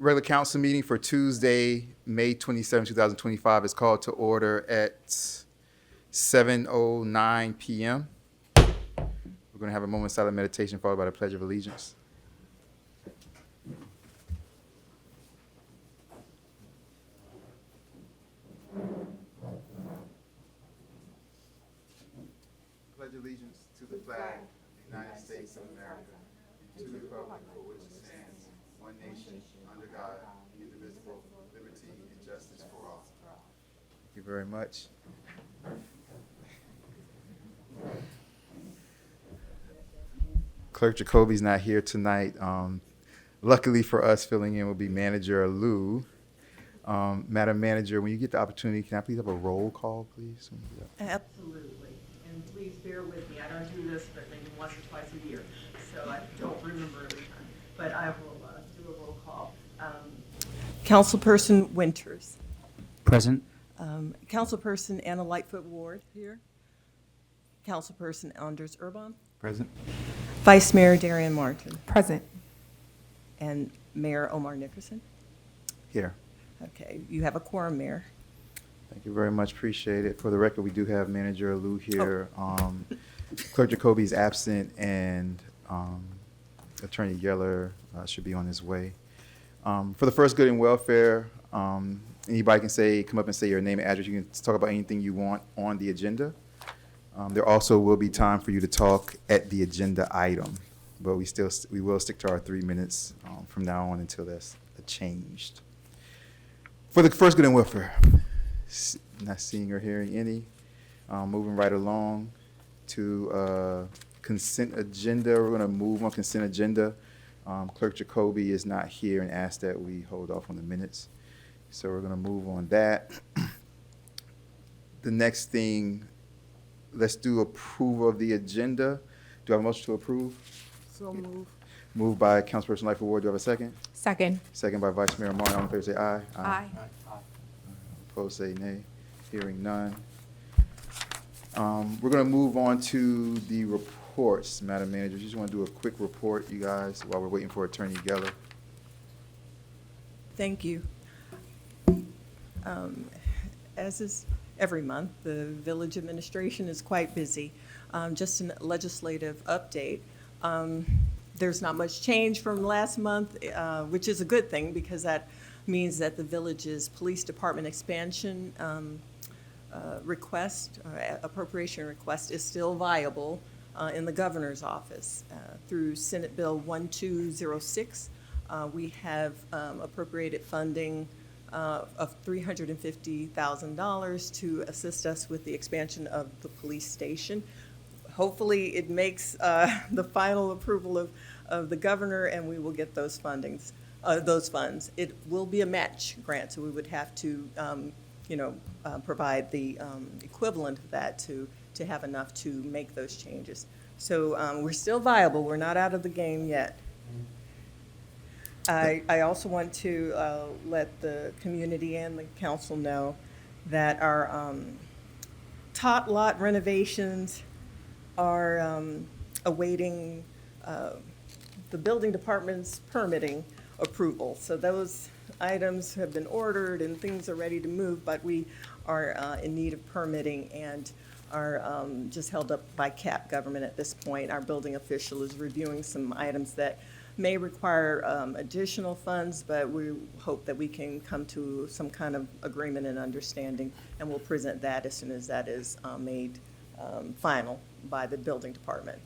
regular council meeting for Tuesday, May 27, 2025 is called to order at 7:09 p.m. We're going to have a moment of silent meditation followed by the Pledge of Allegiance. Pledge allegiance to the flag of the United States of America, to the republic for which it stands, one nation, under God, indivisible, liberty and justice for all. Thank you very much. Clerk Jacoby's not here tonight. Luckily for us, filling in will be Manager Lou. Madam Manager, when you get the opportunity, can I please have a roll call, please? Absolutely. And please bear with me. I don't do this but maybe once or twice a year, so I don't remember every time. But I will do a roll call. Councilperson Winters. Present. Councilperson Anna Lightfoot Ward. Here. Councilperson Anders Urban. Present. Vice Mayor Darian Martin. Present. And Mayor Omar Nickerson. Here. Okay, you have a quorum, Mayor. Thank you very much. Appreciate it. For the record, we do have Manager Lou here. Clerk Jacoby is absent, and Attorney Yeller should be on his way. For the first good and welfare, anybody can come up and say your name and address. You can talk about anything you want on the agenda. There also will be time for you to talk at the agenda item, but we will stick to our 3 minutes from now on until that's changed. For the first good and welfare, not seeing or hearing any. Moving right along to consent agenda. We're going to move on consent agenda. Clerk Jacoby is not here and asked that we hold off on the minutes. So we're going to move on that. The next thing, let's do approval of the agenda. Do I have a motion to approve? So move. Moved by Councilperson Lightfoot Ward. Do I have a second? Second. Second by Vice Mayor Martin. All in favor say aye. Aye. Opposed say nay. Hearing none. We're going to move on to the reports, Madam Manager. Just want to do a quick report, you guys, while we're waiting for Attorney Geller. Thank you. As is every month, the village administration is quite busy. Just a legislative update. There's not much change from last month, which is a good thing because that means that the village's police department expansion appropriation request is still viable in the governor's office. Through Senate Bill 1206, we have appropriated funding of $350,000 to assist us with the expansion of the police station. Hopefully, it makes the final approval of the governor, and we will get those funds. It will be a match grant, so we would have to, provide the equivalent of that to have enough to make those changes. So we're still viable. We're not out of the game yet. I also want to let the community and the council know that our tot lot renovations are awaiting the building department's permitting approval. So those items have been ordered and things are ready to move, but we are in need of permitting and are just held up by cap government at this point. Our building official is reviewing some items that may require additional funds, but we hope that we can come to some kind of agreement and understanding, and we'll present that as soon as that is made final by the building department.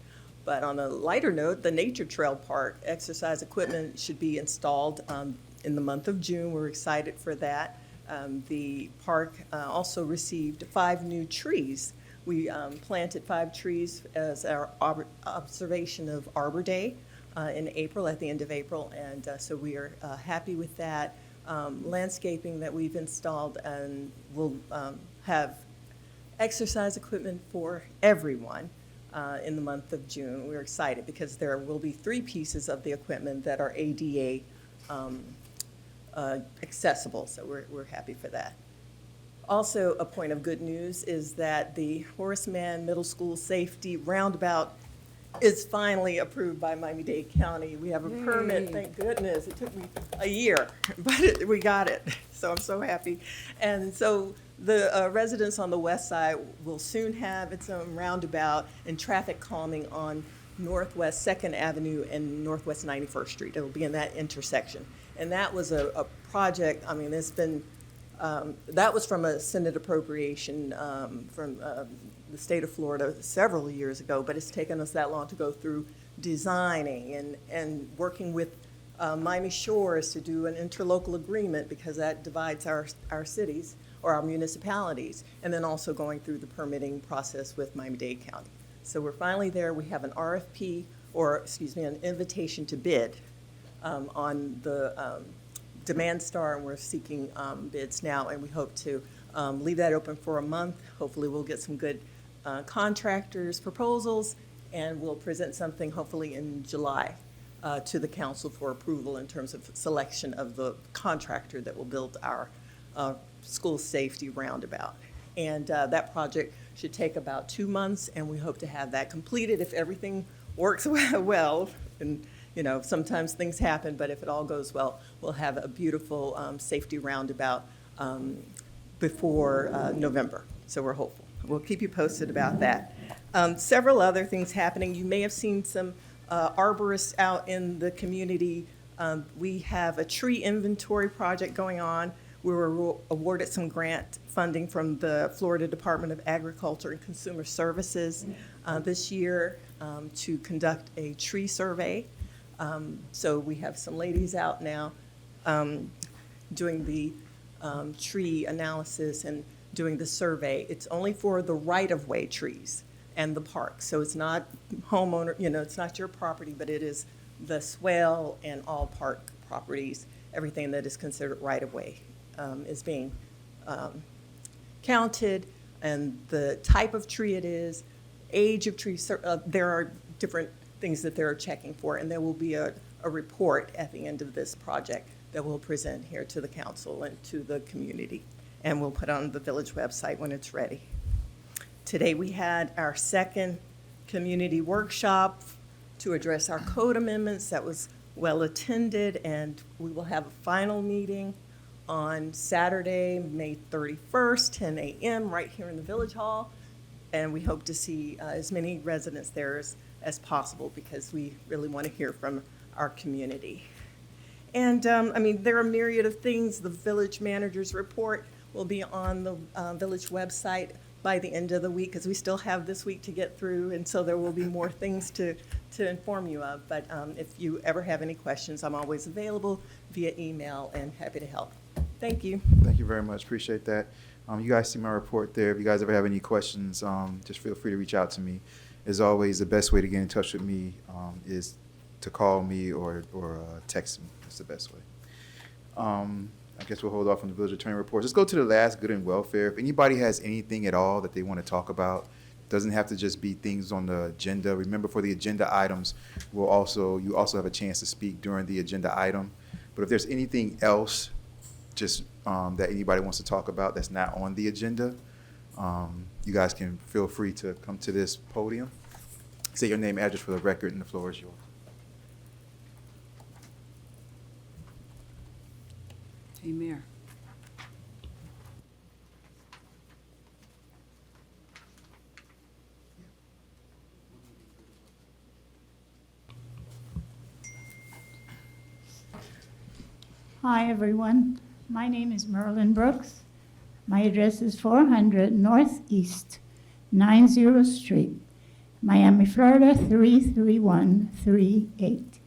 But on a lighter note, the Nature Trail Park exercise equipment should be installed in the month of June. We're excited for that. The park also received 5 new trees. We planted 5 trees as our observation of Arbor Day in April, at the end of April, and so we are happy with that. Landscaping that we've installed, and we'll have exercise equipment for everyone in the month of June. We're excited because there will be 3 pieces of the equipment that are ADA accessible, so we're happy for that. Also, a point of good news is that the Horace Mann Middle School Safety Roundabout is finally approved by Miami-Dade County. We have a permit, Yay. thank goodness. It took me a year, but we got it, so I'm so happy. And so the residents on the west side will soon have its own roundabout and traffic calming on Northwest Second Avenue and Northwest 91st Street. It'll be in that intersection. And that was a project, I mean, it's been, that was from a Senate appropriation from the state of Florida several years ago, but it's taken us that long to go through designing and working with Miami Shores to do an interlocal agreement, because that divides our cities or our municipalities, and then also going through the permitting process with Miami-Dade County. So we're finally there. We have an RFP, or excuse me, an invitation to bid on the Demand Star, and we're seeking bids now, and we hope to leave that open for a month. Hopefully we'll get some good contractors' proposals, and we'll present something hopefully in July to the council for approval in terms of selection of the contractor that will build our school safety roundabout. And that project should take about 2 months, and we hope to have that completed if everything works well. And, you know, sometimes things happen, but if it all goes well, we'll have a beautiful safety roundabout before November. So we're hopeful. We'll keep you posted about that. Several other things happening. You may have seen some arborists out in the community. We have a tree inventory project going on. We were awarded some grant funding from the Florida Department of Agriculture and Consumer Services this year to conduct a tree survey. So we have some ladies out now doing the tree analysis and doing the survey. It's only for the right-of-way trees and the park. So it's not homeowner, you know, it's not your property, but it is the swale and all park properties. Everything that is considered right-of-way is being counted, and the type of tree it is, age of tree, there are different things that they're checking for, and there will be a report at the end of this project that we'll present here to the council and to the community, and we'll put on the village website when it's ready. Today we had our second community workshop to address our code amendments. That was well attended, and we will have a final meeting on Saturday, May 31st, 10 a.m. right here in the Village Hall, and we hope to see as many residents there as possible, because we really want to hear from our community. And I mean, there are a myriad of things. The village manager's report will be on the village website by the end of the week, because we still have this week to get through, and so there will be more things to inform you of. But if you ever have any questions, I'm always available via email and happy to help. Thank you. Thank you very much. Appreciate that. You guys see my report there. If you guys ever have any questions, just feel free to reach out to me. As always, the best way to get in touch with me is to call me or text me. That's the best way. I guess we'll hold off on the village attorney reports. Let's go to the last, good and welfare. If anybody has anything at all that they want to talk about, doesn't have to just be things on the agenda. Remember, for the agenda items, you also have a chance to speak during the agenda item. But if there's anything else just that anybody wants to talk about that's not on the agenda, you guys can feel free to come to this podium. Say your name, address for the record, and the floor is yours. Hey, Mayor. Hi, everyone. My name is Merlin Brooks. My address is 400 Northeast 90th Street, Miami, Florida 33138.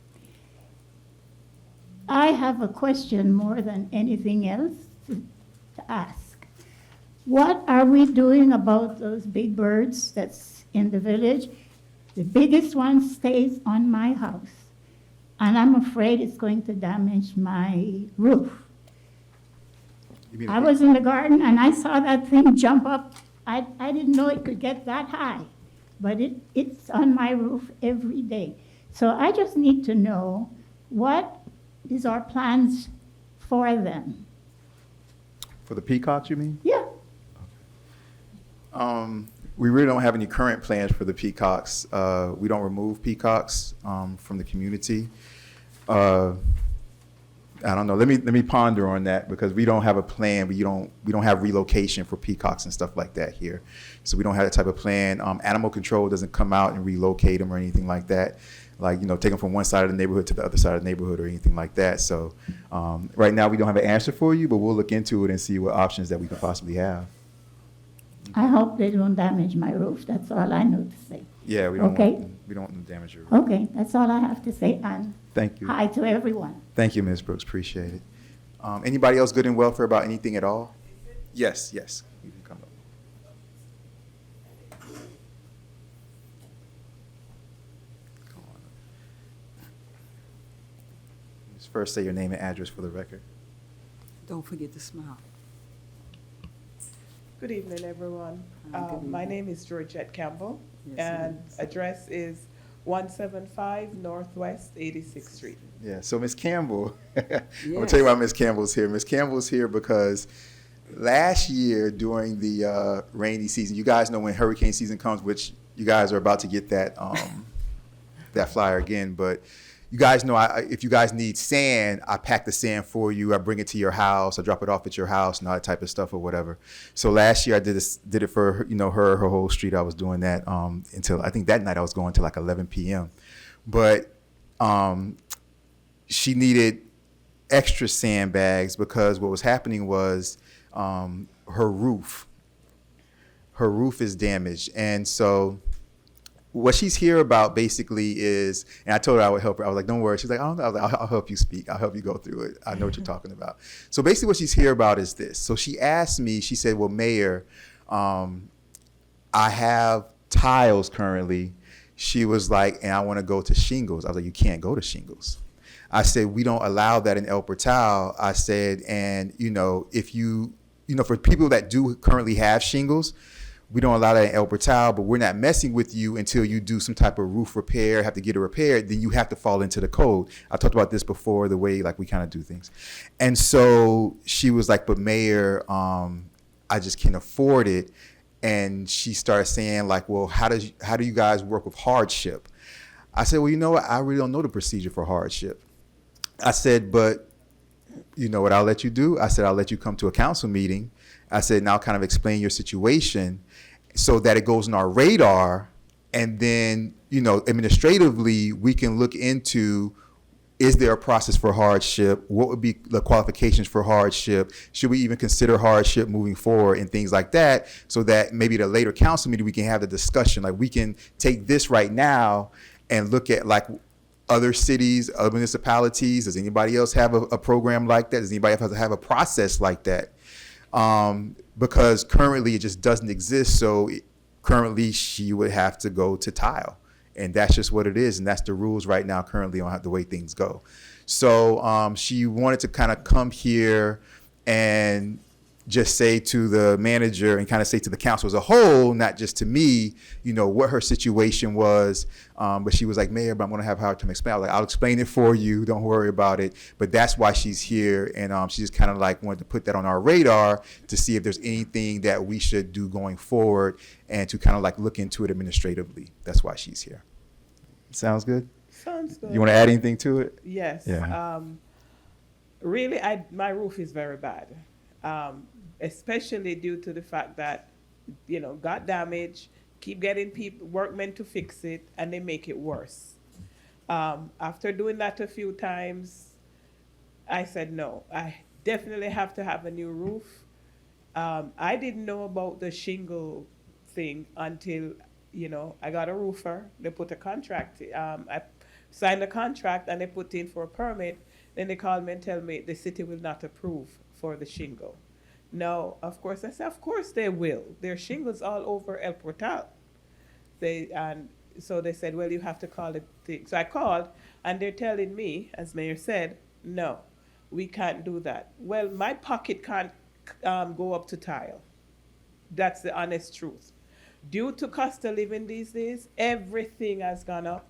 I have a question more than anything else to ask. What are we doing about those big birds that's in the village? The biggest one stays on my house, and I'm afraid it's going to damage my roof. I was in the garden and I saw that thing jump up. I didn't know it could get that high, but it's on my roof every day. So I just need to know, what is our plans for them? For the peacocks, you mean? Yeah. We really don't have any current plans for the peacocks. We don't remove peacocks from the community. I don't know. Let me ponder on that, because we don't have a plan. We don't have relocation for peacocks and stuff like that here. So we don't have that type of plan. Animal control doesn't come out and relocate them or anything like that. Like, take them from one side of the neighborhood to the other side of the neighborhood or anything like that. So right now we don't have an answer for you, but we'll look into it and see what options that we could possibly have. I hope they don't damage my roof. That's all I know to say. Yeah, we don't Okay. want them to damage your roof. Okay, that's all I have to say. And Thank you. hi to everyone. Thank you, Ms. Brooks. Appreciate it. Anybody else good and welfare about anything at all? Yes, yes. You can come up. Come on up. Just first say your name and address for the record. Don't forget to smile. Good evening, everyone. Good My evening. name is Georgette Campbell, Yes, it and is. address is 175 Northwest 86th Street. Yeah, so Ms. Campbell, I'm gonna tell you why Ms. Campbell's here. Ms. Campbell's here because last year during the rainy season, you guys know when hurricane season comes, which you guys are about to get that that flyer again, but you guys know if you guys need sand, I pack the sand for you. I bring it to your house. I drop it off at your house and all that type of stuff or whatever. So last year I did it for her whole street. I was doing that until I think that night I was going to like 11 p.m. But she needed extra sandbags because what was happening was her roof is damaged, and so what she's here about basically is, and I told her I would help her. I was like, don't worry. She's like, I was like, I'll help you speak. I'll help you go through it. I know what you're talking about. So basically what she's here about is this. So she asked me, she said, well, Mayor, I have tiles currently. She was like, and I want to go to shingles. I was like, you can't go to shingles. I said, we don't allow that in El Portal. I said, and if for people that do currently have shingles, we don't allow that in El Portal, but we're not messing with you until you do some type of roof repair, have to get it repaired, then you have to fall into the code. I talked about this before, the way like we kind of do things. And so she was like, but Mayor, I just can't afford it. And she started saying like, well, how do you guys work with hardship? I said, well, you know what? I really don't know the procedure for hardship. I said, but you know what I'll let you do? I said, I'll let you come to a council meeting. I said, now kind of explain your situation so that it goes on our radar. And then, administratively, we can look into, is there a process for hardship? What would be the qualifications for hardship? Should we even consider hardship moving forward and things like that? So that maybe at a later council meeting, we can have the discussion. Like we can take this right now and look at like other cities, other municipalities. Does anybody else have a program like that? Does anybody else have a process like that? Because currently it just doesn't exist. So currently she would have to go to tile, and that's just what it is. And that's the rules right now currently on the way things go. So she wanted to kind of come here and just say to the manager and kind of say to the council as a whole, not just to me, what her situation was. But she was like, Mayor, but I'm going to have her to explain. I was like, I'll explain it for you. Don't worry about it. But that's why she's here. And she just kind of like wanted to put that on our radar to see if there's anything that we should do going forward and to kind of like look into it administratively. That's why she's here. Sounds good? Sounds good. You want to add anything to it? Yes. Yeah. Really, my roof is very bad, especially due to the fact that, got damaged, keep getting workmen to fix it, and they make it worse. After doing that a few times, I said, no, I definitely have to have a new roof. I didn't know about the shingle thing until, I got a roofer. They put a contract. I signed a contract and they put in for a permit. Then they called me and tell me the city will not approve for the shingle. No, of course. I said, of course they will. There are shingles all over El Portal. So they said, well, you have to call it thing. So I called, and they're telling me, as Mayor said, no, we can't do that. Well, my pocket can't go up to tile. That's the honest truth. Due to cost of living these days, everything has gone up.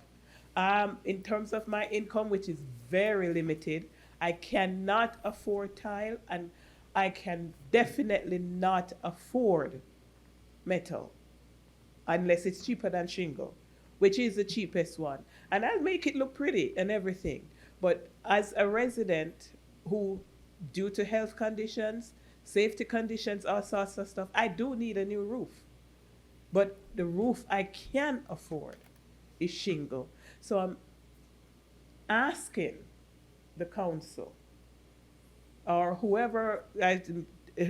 In terms of my income, which is very limited, I cannot afford tile, and I can definitely not afford metal. unless it's cheaper than shingle, which is the cheapest one. And I'll make it look pretty and everything. But as a resident who, due to health conditions, safety conditions, all sorts of stuff, I do need a new roof. But the roof I can afford is shingle. So I'm asking the council or whoever, I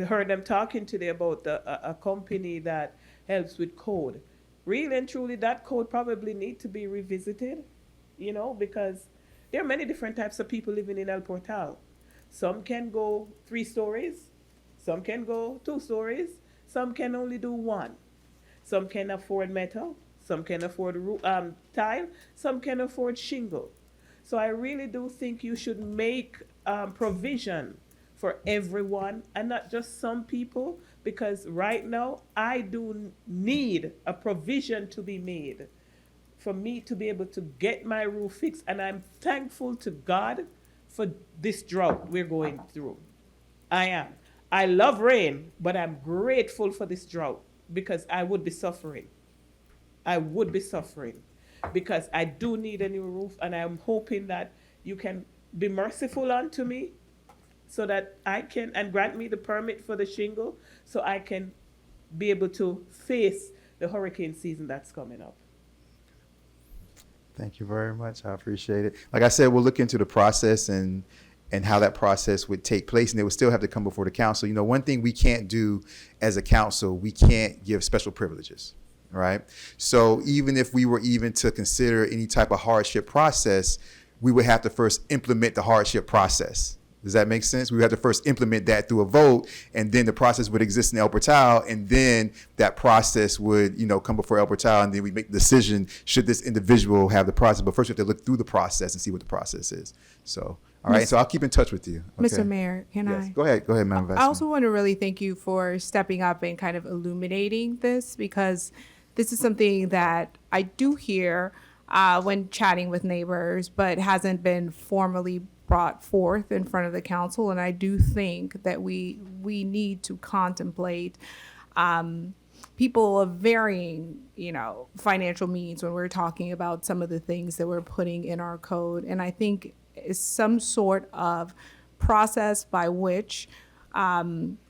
heard them talking today about a company that helps with code. Really and truly, that code probably need to be revisited, you know, because there are many different types of people living in El Portal. Some can go 3 stories, some can go 2 stories, some can only do 1. Some can afford metal, some can afford tile, some can afford shingle. So I really do think you should make provision for everyone and not just some people, because right now I do need a provision to be made for me to be able to get my roof fixed. And I'm thankful to God for this drought we're going through. I am. I love rain, but I'm grateful for this drought because I would be suffering. I would be suffering because I do need a new roof, and I'm hoping that you can be merciful unto me so that I can, and grant me the permit for the shingle so I can be able to face the hurricane season that's coming up. Thank you very much. I appreciate it. Like I said, we'll look into the process and how that process would take place, and it would still have to come before the council. You know, one thing we can't do as a council, we can't give special privileges, right? So even if we were even to consider any type of hardship process, we would have to first implement the hardship process. Does that make sense? We would have to first implement that through a vote, and then the process would exist in El Portal, and then that process would, you know, come before El Portal, and then we make the decision, should this individual have the process? But first we have to look through the process and see what the process is. So, all right, so I'll keep in touch with you. Okay? Mr. Mayor, can Yes. I? Go ahead, Madam Vice I also Mayor. want to really thank you for stepping up and kind of illuminating this, because this is something that I do hear when chatting with neighbors, but hasn't been formally brought forth in front of the council. And I do think that we need to contemplate people of varying, you know, financial means when we're talking about some of the things that we're putting in our code. And I think is some sort of process by which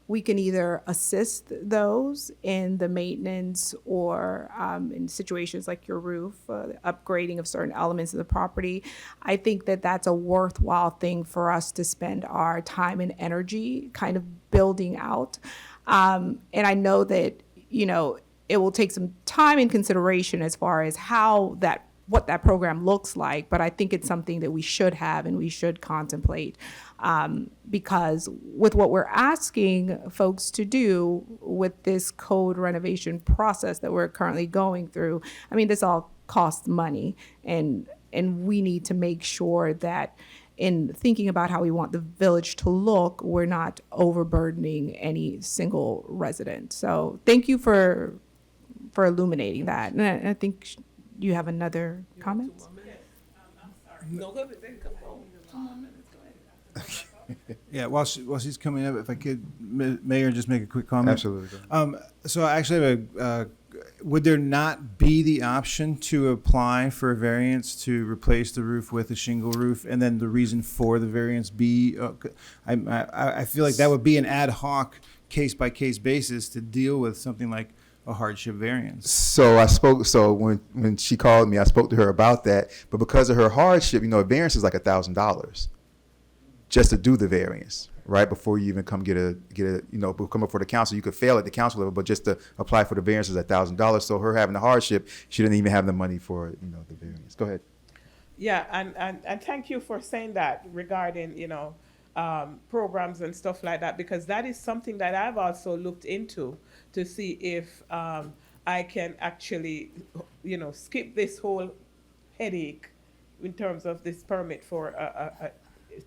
we can either assist those in the maintenance or in situations like your roof, the upgrading of certain elements of the property. I think that that's a worthwhile thing for us to spend our time and energy kind of building out. And I know that, you know, it will take some time and consideration as far as what that program looks like, but I think it's something that we should have and we should contemplate, because with what we're asking folks to do with this code renovation process that we're currently going through, I mean, this all costs money, and we need to make sure that in thinking about how we want the village to look, we're not overburdening any single resident. So thank you for illuminating that. And I think you have another comment? Yeah, while she's coming up, if I could, Mayor, just make a quick comment. Absolutely. So I actually have would there not be the option to apply for a variance to replace the roof with a shingle roof, and then the reason for the variance be? I feel like that would be an ad hoc, case by case basis to deal with something like a hardship variance. So when she called me, I spoke to her about that. But because of her hardship, you know, a variance is like $1,000 just to do the variance, right? Before you even come get a you know, come up for the council, you could fail at the council level, but just to apply for the variance is $1,000. So her having the hardship, she didn't even have the money for, you know, the variance. Go ahead. Yeah, and thank you for saying that regarding, you know, programs and stuff like that, because that is something that I've also looked into to see if I can actually, you know, skip this whole headache in terms of this permit for a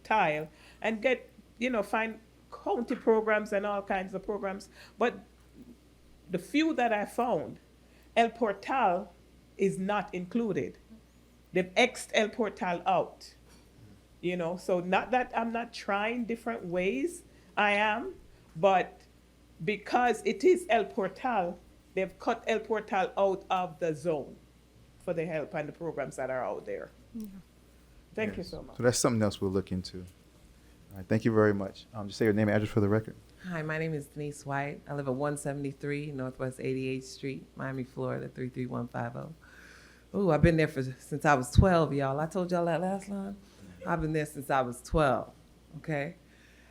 tile and get, you know, find county programs and all kinds of programs. But the few that I found, El Portal is not included. They've X'd El Portal out. You know, so not that I'm not trying different ways, I am, but because it is El Portal, they've cut El Portal out of the zone for the help and the programs that are out there. Thank you Yes. so much. So that's something else we'll look into. All right, thank you very much. Just say your name and address for the record. Hi, my name is Denise White. I live at 173 Northwest 88th Street, Miami, Florida, 33150. Ooh, I've been there since I was 12, y'all. I told y'all that last time. I've been there since I was 12, okay?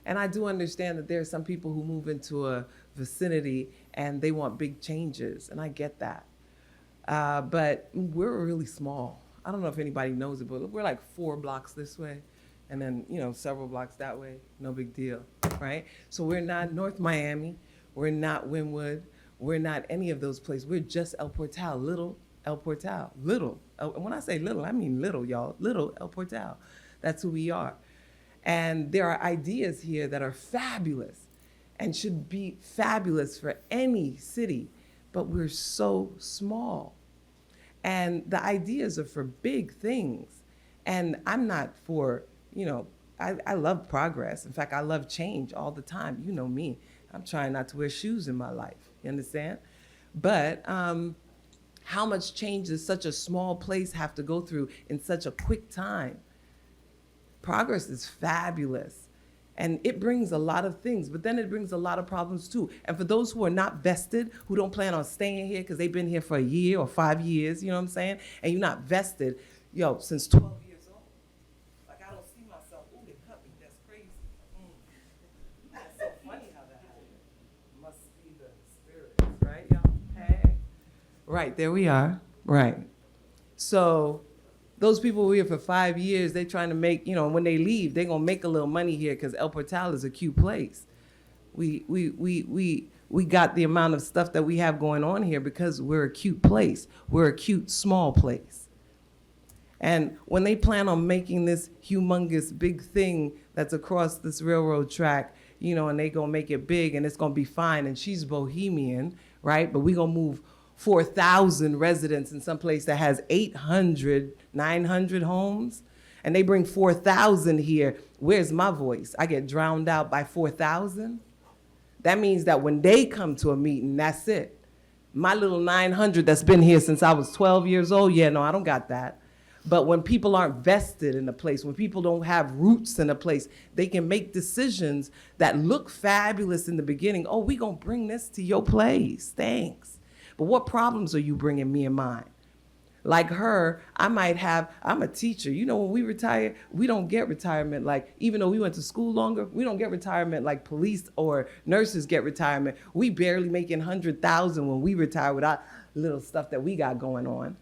And I do understand that there are some people who move into a vicinity and they want big changes, and I get that. But we're really small. I don't know if anybody knows it, but we're like 4 blocks this way, and then, several blocks that way. No big deal, right? So we're not North Miami. We're not Wynwood. We're not any of those places. We're just El Portal, little El Portal, little. And when I say little, I mean little, y'all. Little El Portal. That's who we are. And there are ideas here that are fabulous and should be fabulous for any city, but we're so small. And the ideas are for big things. And I'm not for, I love progress. In fact, I love change all the time. You know me. I'm trying not to wear shoes in my life. You understand? But how much change does such a small place have to go through in such a quick time? Progress is fabulous. And it brings a lot of things, but then it brings a lot of problems too. And for those who are not vested, who don't plan on staying here because they've been here for a year or 5 years, you know what I'm saying? And you're not vested, since 12 years old. Like, I don't see myself, ooh, they cut me, that's crazy. That's so funny how that happened. Must be the spirit, right, y'all? Hey. Right, there we are, right. So those people who are here for 5 years, they're trying to make, when they leave, they're gonna make a little money here because El Portal is a cute place. We got the amount of stuff that we have going on here because we're a cute place. We're a cute, small place. And when they plan on making this humongous big thing that's across this railroad track, and they gonna make it big and it's gonna be fine, and she's bohemian, right? But we gonna move 4,000 residents in some place that has 800, 900 homes, and they bring 4,000 here. Where's my voice? I get drowned out by 4,000? That means that when they come to a meeting, that's it. My little 900 that's been here since I was 12 years old, I don't got that. But when people aren't vested in a place, when people don't have roots in a place, they can make decisions that look fabulous in the beginning. Oh, we gonna bring this to your place, thanks. But what problems are you bringing me and mine? Like her, I'm a teacher. When we retire, we don't get retirement even though we went to school longer, we don't get retirement like police or nurses get retirement. We barely making 100,000 when we retire with our little stuff that we got going on.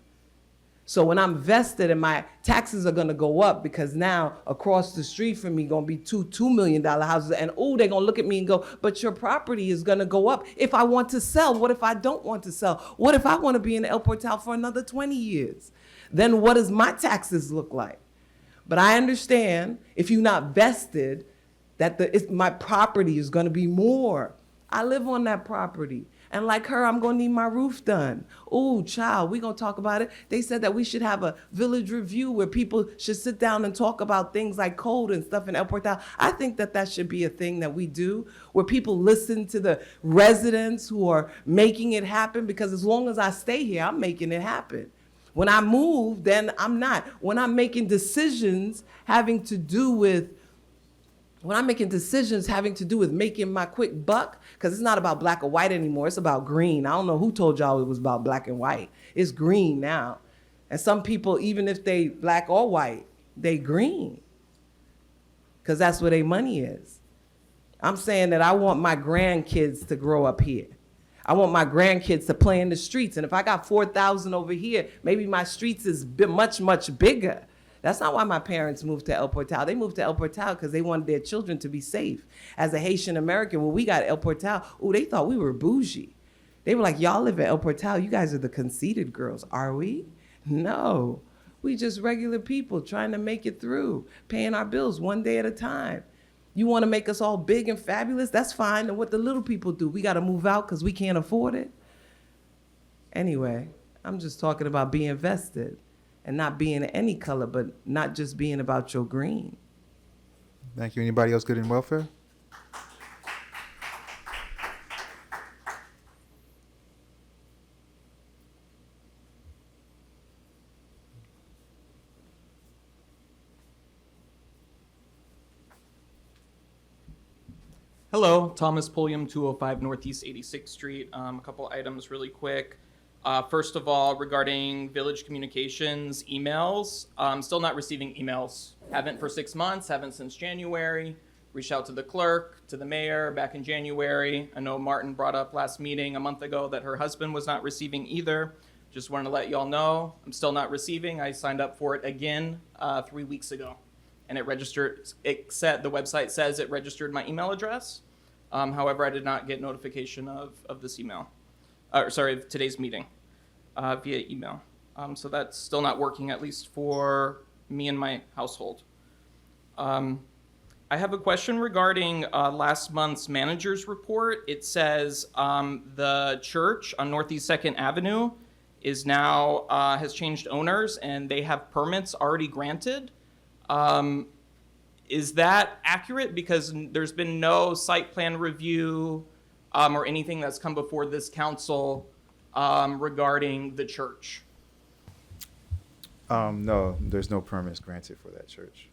So when I'm vested and my taxes are gonna go up because now across the street from me gonna be $2 million houses, and they're gonna look at me and go, but your property is gonna go up if I want to sell. What if I don't want to sell? What if I wanna be in El Portal for another 20 years? Then what does my taxes look like? But I understand if you're not vested that my property is gonna be more. I live on that property. And like her, I'm gonna need my roof done. Ooh, child, we gonna talk about it. They said that we should have a village review where people should sit down and talk about things like code and stuff in El Portal. I think that should be a thing that we do, where people listen to the residents who are making it happen, because as long as I stay here, I'm making it happen. When I move, then I'm not. When I'm making decisions having to do with making my quick buck, because it's not about black or white anymore, it's about green. I don't know who told y'all it was about black and white. It's green now. And some people, even if they black or white, they green, because that's where their money is. I'm saying that I want my grandkids to grow up here. I want my grandkids to play in the streets. And if I got 4,000 over here, maybe my streets is much, much bigger. That's not why my parents moved to El Portal. They moved to El Portal because they wanted their children to be safe. As a Haitian American, when we got El Portal, they thought we were bougie. They were like, y'all live in El Portal, you guys are the conceited girls. Are we? No. We just regular people trying to make it through, paying our bills one day at a time. You want to make us all big and fabulous? That's fine. And what the little people do, we got to move out because we can't afford it? Anyway, I'm just talking about being vested. And not being any color, but not just being about your green. Thank you. Anybody else good in welfare? Hello, Thomas Pulliam, 205 Northeast 86th Street. A couple items really quick. First of all, regarding Village Communications emails, still not receiving emails. Haven't for 6 months, haven't since January. Reached out to the clerk, to the mayor back in January. I know Martin brought up last meeting a month ago that her husband was not receiving either. Just wanted to let y'all know, I'm still not receiving. I signed up for it again 3 weeks ago. And it registered, the website says it registered my email address. However, I did not get notification of this email, of today's meeting via email. So that's still not working, at least for me and my household. I have a question regarding last month's manager's report. It says the church on Northeast 2nd Avenue is now, has changed owners and they have permits already granted. Is that accurate? Because there's been no site plan review or anything that's come before this council regarding the church. No, there's no permits granted for that church.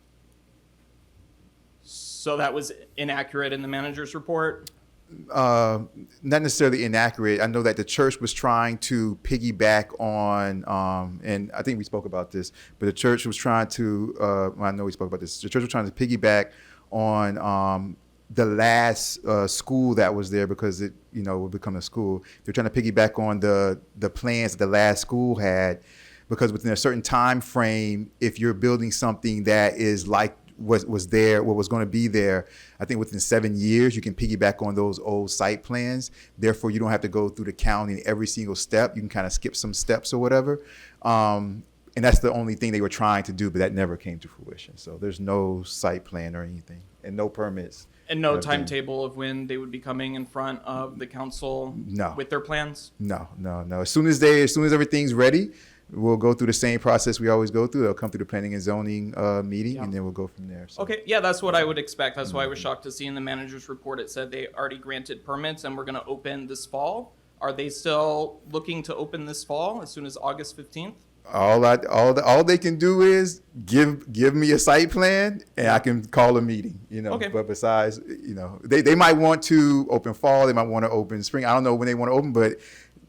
So that was inaccurate in the manager's report? Not necessarily inaccurate. I know that the church was trying to piggyback on, and I think we spoke about this, but the church was trying to, I know we spoke about this, the church was trying to piggyback on the last school that was there because it, would become a school. They're trying to piggyback on the plans that the last school had, because within a certain time frame, if you're building something that is like what was going to be there, I think within 7 years, you can piggyback on those old site plans. Therefore, you don't have to go through the county in every single step. You can kind of skip some steps or whatever. And that's the only thing they were trying to do, but that never came to fruition. So there's no site plan or anything and no permits. And no have been- timetable of when they would be coming in front of the council No. with their plans? No. As soon as everything's ready, we'll go through the same process we always go through. They'll come through the planning and zoning meeting, Yeah. and then we'll go from there. So. Okay, yeah, that's what I would expect. That's why I was shocked to see in the manager's report, it said they already granted permits and we're gonna open this fall. Are they still looking to open this fall as soon as August 15th? All they can do is give me a site plan, and I can call a meeting. Okay. But besides, they might want to open fall. They might want to open spring. I don't know when they want to open, but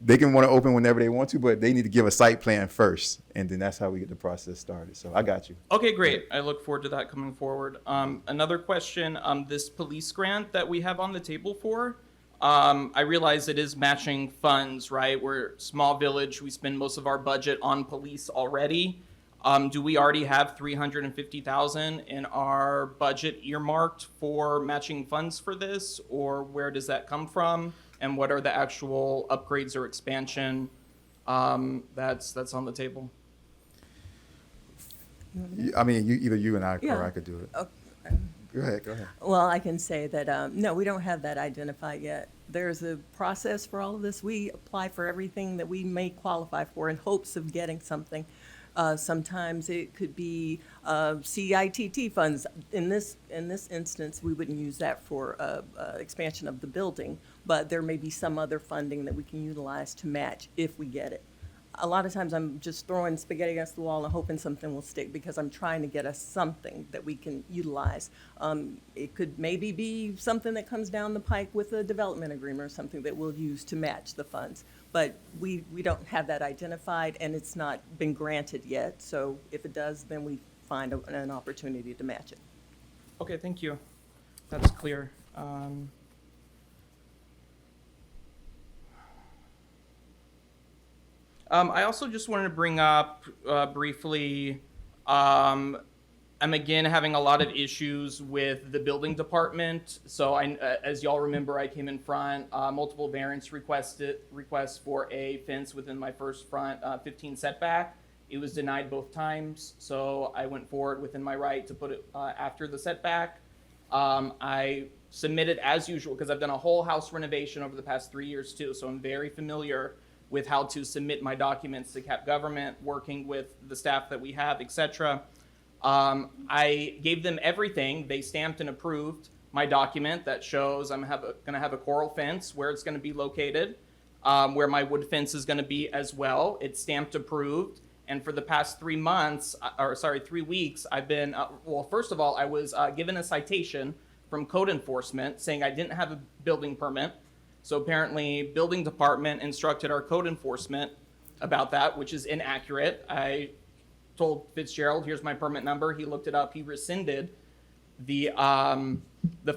they can want to open whenever they want to. But they need to give a site plan first, and then that's how we get the process started. So I got you. Okay, great. I look forward to that coming forward. Another question, this police grant that we have on the table for, I realize it is matching funds, right? We're a small village. We spend most of our budget on police already. Do we already have $350,000 in our budget earmarked for matching funds for this, or where does that come from? And what are the actual upgrades or expansion that's on the table? I mean, either you and I, Yeah. or I could do it. Okay. Go ahead. Well, I can say that, no, we don't have that identified yet. There's a process for all of this. We apply for everything that we may qualify for in hopes of getting something. Sometimes it could be CITT funds. In this instance, we wouldn't use that for expansion of the building, but there may be some other funding that we can utilize to match if we get it. A lot of times I'm just throwing spaghetti against the wall and hoping something will stick because I'm trying to get us something that we can utilize. It could maybe be something that comes down the pike with a development agreement or something that we'll use to match the funds. But we don't have that identified and it's not been granted yet. So if it does, then we find an opportunity to match it. Okay, thank you. That's clear. I also just wanted to bring up briefly, I'm again having a lot of issues with the building department. So as y'all remember, I came in front, multiple variance requests for a fence within my first front 15 setback. It was denied both times, so I went forward within my right to put it after the setback. I submitted as usual, because I've done a whole house renovation over the past 3 years too, so I'm very familiar with how to submit my documents to CAP government, working with the staff that we have, etc. I gave them everything. They stamped and approved my document that shows I'm gonna have a coral fence, where it's gonna be located, where my wood fence is gonna be as well. It's stamped approved. And for the past 3 weeks, I've been, well, first of all, I was given a citation from code enforcement saying I didn't have a building permit. So apparently, building department instructed our code enforcement about that, which is inaccurate. I told Fitzgerald, here's my permit number. He looked it up. He rescinded the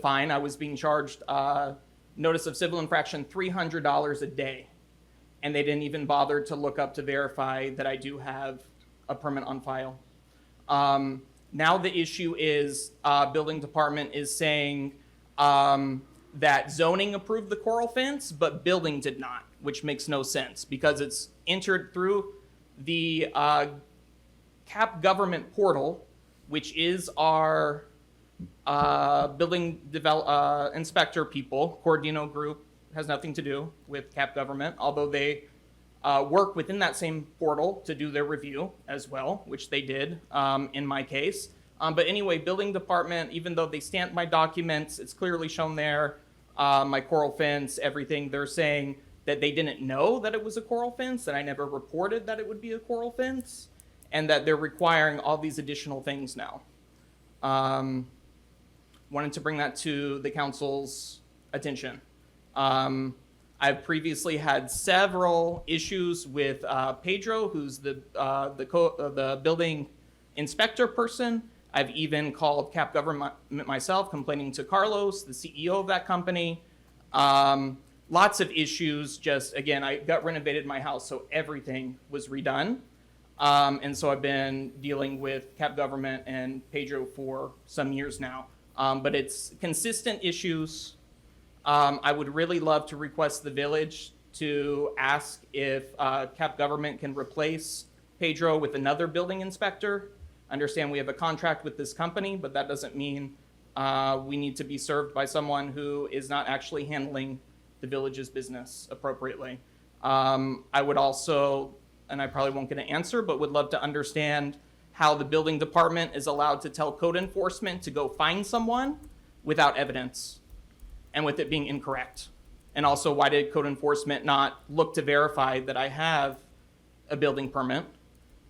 fine. I was being charged notice of civil infraction $300 a day, and they didn't even bother to look up to verify that I do have a permit on file. Now the issue is building department is saying that zoning approved the coral fence, but building did not, which makes no sense because it's entered through the CAP government portal, which is our building inspector people. Cordino Group has nothing to do with CAP government, although they work within that same portal to do their review as well, which they did in my case. But anyway, building department, even though they stamped my documents, it's clearly shown there, my coral fence, everything, they're saying that they didn't know that it was a coral fence, that I never reported that it would be a coral fence, and that they're requiring all these additional things now. Wanted to bring that to the council's attention. I've previously had several issues with Pedro, who's the building inspector person. I've even called CAP government myself, complaining to Carlos, the CEO of that company. Lots of issues. Just again, I got renovated my house, so everything was redone. And so I've been dealing with CAP government and Pedro for some years now. But it's consistent issues. I would really love to request the village to ask if CAP government can replace Pedro with another building inspector. Understand we have a contract with this company, but that doesn't mean we need to be served by someone who is not actually handling the village's business appropriately. I would also, and I probably won't get an answer, but would love to understand how the building department is allowed to tell code enforcement to go find someone without evidence and with it being incorrect. And also, why did code enforcement not look to verify that I have a building permit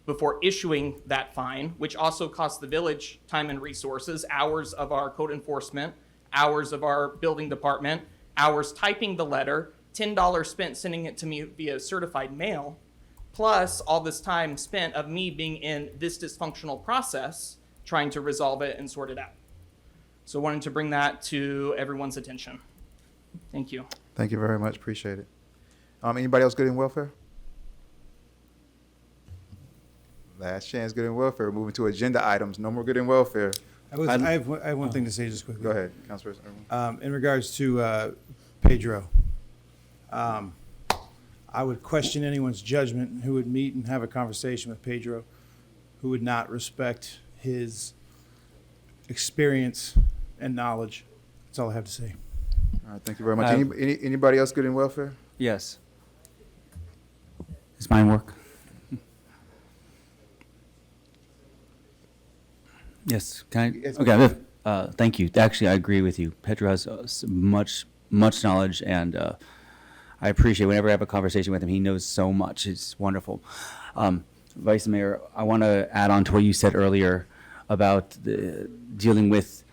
before issuing that fine, which also costs the village time and resources, hours of our code enforcement, hours of our building department, hours typing the letter, $10 spent sending it to me via certified mail, plus all this time spent of me being in this dysfunctional process, trying to resolve it and sort it out. So I wanted to bring that to everyone's attention. Thank you. Thank you very much. Appreciate it. Anybody else good in welfare? Last chance, good in welfare. Moving to agenda items. No more good in welfare. I have one thing to say just quickly. Go ahead, Councilperson Irwin. In regards to Pedro, I would question anyone's judgment who would meet and have a conversation with Pedro who would not respect his experience and knowledge. That's all I have to say. All right, thank you very much. Anybody else good in welfare? Yes. Does mine work? Yes. Can I? Yes. Okay. Thank you. Actually, I agree with you. Pedro has much knowledge, and I appreciate whenever I have a conversation with him. He knows so much. It's wonderful. Vice Mayor, I want to add on to what you said earlier about dealing with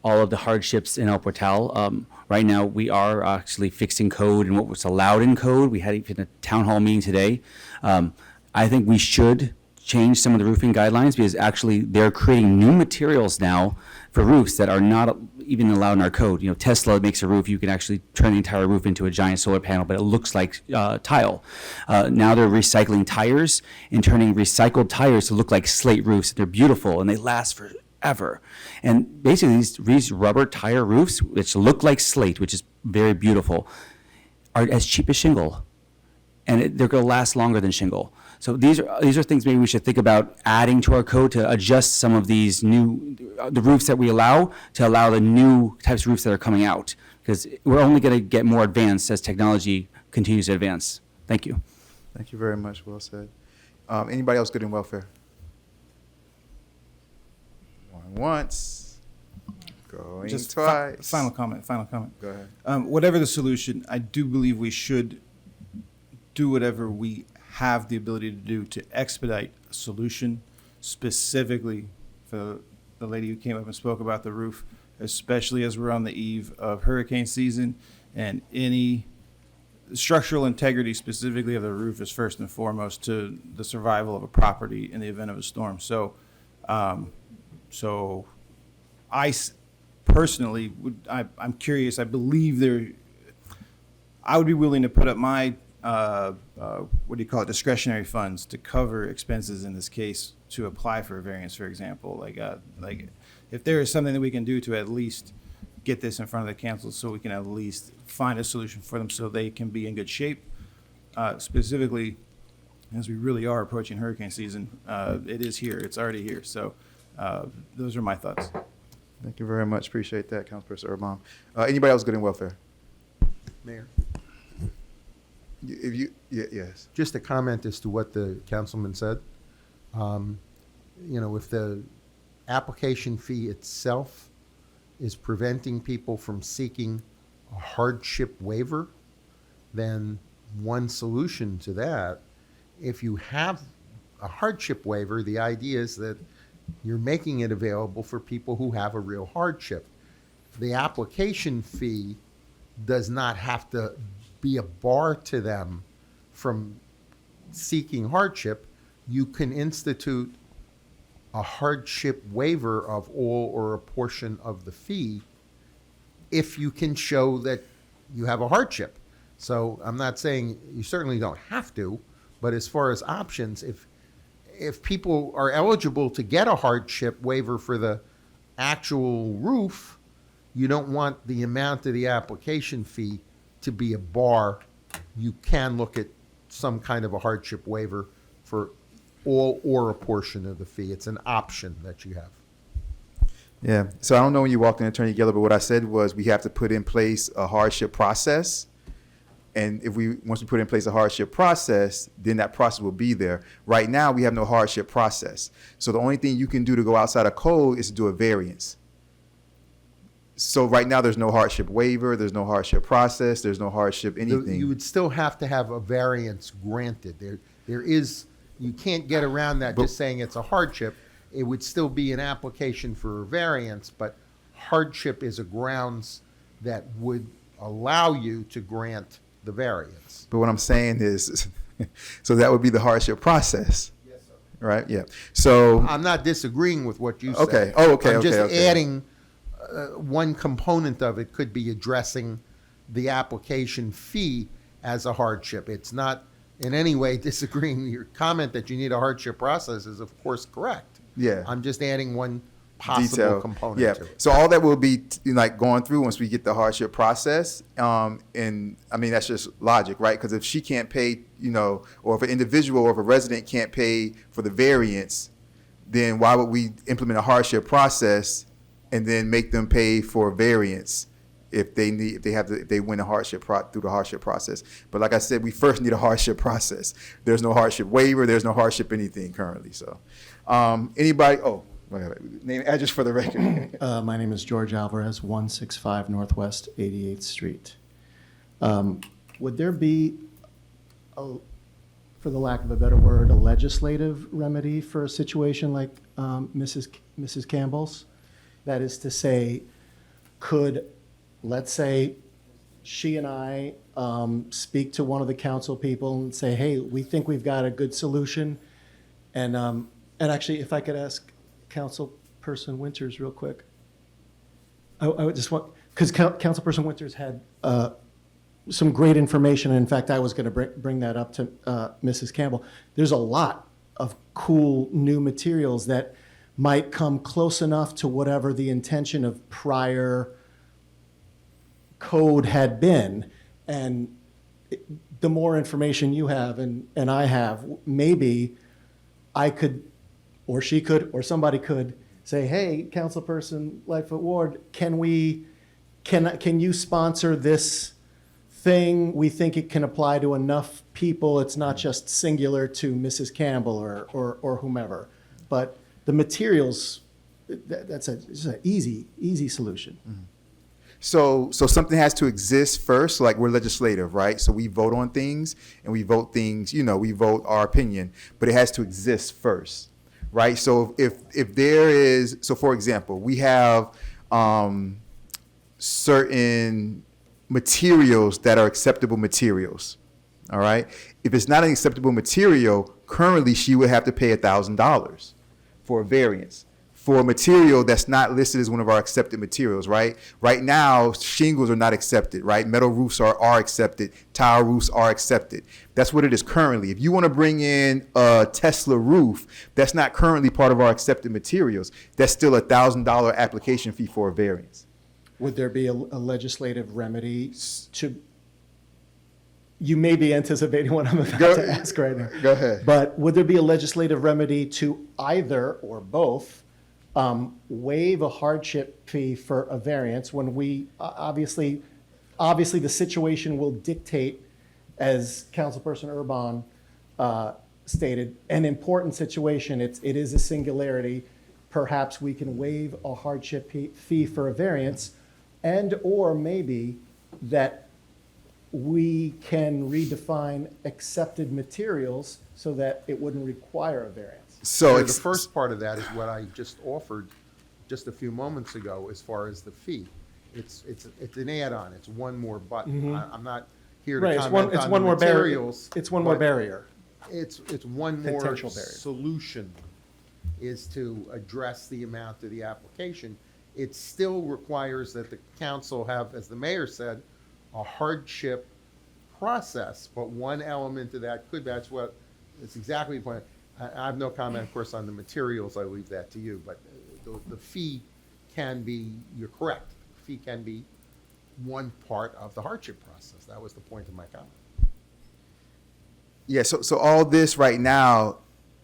all of the hardships in El Portal. Right now, we are actually fixing code and what was allowed in code. We had even a town hall meeting today. I think we should change some of the roofing guidelines because actually they're creating new materials now for roofs that are not even allowed in our code. You know, Tesla makes a roof, you can actually turn the entire roof into a giant solar panel, but it looks like tile. Now they're recycling tires and turning recycled tires to look like slate roofs. They're beautiful and they last forever. And basically these rubber tire roofs, which look like slate, which is very beautiful, are as cheap as shingle. And they're going to last longer than shingle. So these are things maybe we should think about adding to our code to adjust some of these the roofs that we allow to allow the new types of roofs that are coming out, because we're only going to get more advanced as technology continues to advance. Thank you. Thank you very much. Well said. Anybody else good in welfare? Going once, going Just twice. Final comment. Go ahead. Whatever the solution, I do believe we should do whatever we have the ability to do to expedite a solution specifically for the lady who came up and spoke about the roof especially as we're on the eve of hurricane season, and any structural integrity specifically of the roof is first and foremost to the survival of a property in the event of a storm. So, so personally I'm curious. I believe I would be willing to put up my what do you call it, discretionary funds to cover expenses in this case to apply for a variance, for example. Like if there is something that we can do to at least get this in front of the council so we can at least find a solution for them so they can be in good shape, specifically as we really are approaching hurricane season. It is here. It's already here. So those are my thoughts. Thank you very much. Appreciate that, Councilperson Urban. Anybody else good in welfare? Mayor, Yes. just a comment as to what the councilman said. If the application fee itself is preventing people from seeking a hardship waiver, then one solution to that, if you have a hardship waiver, the idea is that you're making it available for people who have a real hardship. The application fee does not have to be a bar to them from seeking hardship. You can institute a hardship waiver of all or a portion of the fee if you can show that you have a hardship. So I'm not saying you certainly don't have to, but as far as options, if people are eligible to get a hardship waiver for the actual roof, you don't want the amount of the application fee to be a bar. You can look at some kind of a hardship waiver for all or a portion of the fee. It's an option that you have. Yeah. So I don't know when you walked in, Attorney Geller, but what I said was we have to put in place a hardship process. And once we put in place a hardship process, then that process will be there. Right now, we have no hardship process. So the only thing you can do to go outside of code is to do a variance. So right now, there's no hardship waiver, there's no hardship process, there's no hardship anything. You would still have to have a variance granted. There is, you can't get around that just saying it's a hardship. It would still be an application for a variance, but hardship is a grounds that would allow you to grant the variance. But what I'm saying is, so that would be the hardship process. Yes, sir. Right? Yeah. So, I'm not disagreeing with what you said. Okay. Oh, okay, I'm just okay. adding, one component of it could be addressing the application fee as a hardship. It's not in any way disagreeing. Your comment that you need a hardship process is of course correct. yeah. I'm just adding one possible Detail. component Yeah. to it. So all that will be like going through once we get the hardship process. And I mean, that's just logic, right? Because if she can't pay, or if an individual or if a resident can't pay for the variance, then why would we implement a hardship process and then make them pay for variance if they win a hardship through the hardship process? But like I said, we first need a hardship process. There's no hardship waiver. There's no hardship anything currently. So, anybody? Oh, name, address for the record. My name is George Alvarez, 165 Northwest 88th Street. Would there be, for the lack of a better word, a legislative remedy for a situation like Mrs. Campbell's? That is to say, could, let's say, she and I speak to one of the council people and say, hey, we think we've got a good solution. And actually, if I could ask Councilperson Winters real quick. I would just want, because Councilperson Winters had some great information. And in fact, I was going to bring that up to Mrs. Campbell. There's a lot of cool new materials that might come close enough to whatever the intention of prior code had been. And the more information you have and I have, maybe I could, or she could, or somebody could say, hey, Councilperson Lightfoot Ward, can you sponsor this thing? We think it can apply to enough people. It's not just singular to Mrs. Campbell or whomever. But the materials, it's an easy solution. Mm-hmm. So something has to exist first, like we're legislative, right? So we vote on things and we vote things, we vote our opinion, but it has to exist first, right? So if there is, so for example, we have certain materials that are acceptable materials. All right. If it's not an acceptable material, currently she would have to pay $1,000 for a variance for a material that's not listed as one of our accepted materials, right? Right now, shingles are not accepted, right? Metal roofs are accepted. Tile roofs are accepted. That's what it is currently. If you want to bring in a Tesla roof, that's not currently part of our accepted materials. That's still a $1,000 application fee for a variance. Would there be a legislative remedy to, you may be anticipating what I'm about to ask right now. Go ahead. But would there be a legislative remedy to either or both waive a hardship fee for a variance when we, obviously the situation will dictate, as Councilperson Urban stated, an important situation. It is a singularity. Perhaps we can waive a hardship fee for a variance, and or maybe that we can redefine accepted materials so that it wouldn't require a variance. So The first part of that is what I just offered just a few moments ago as far as the fee. It's an add-on. It's one more button. I'm not here to Right, comment it's on one the more barrier. materials. It's one more but barrier. It's one more Potential barrier. solution is to address the amount of the application. It still requires that the council have, as the mayor said, a hardship process. But one element of that it's exactly the point. I have no comment, of course, on the materials. I leave that to you. But the fee can be, you're correct, the fee can be one part of the hardship process. That was the point of my comment. Yeah, so all this right now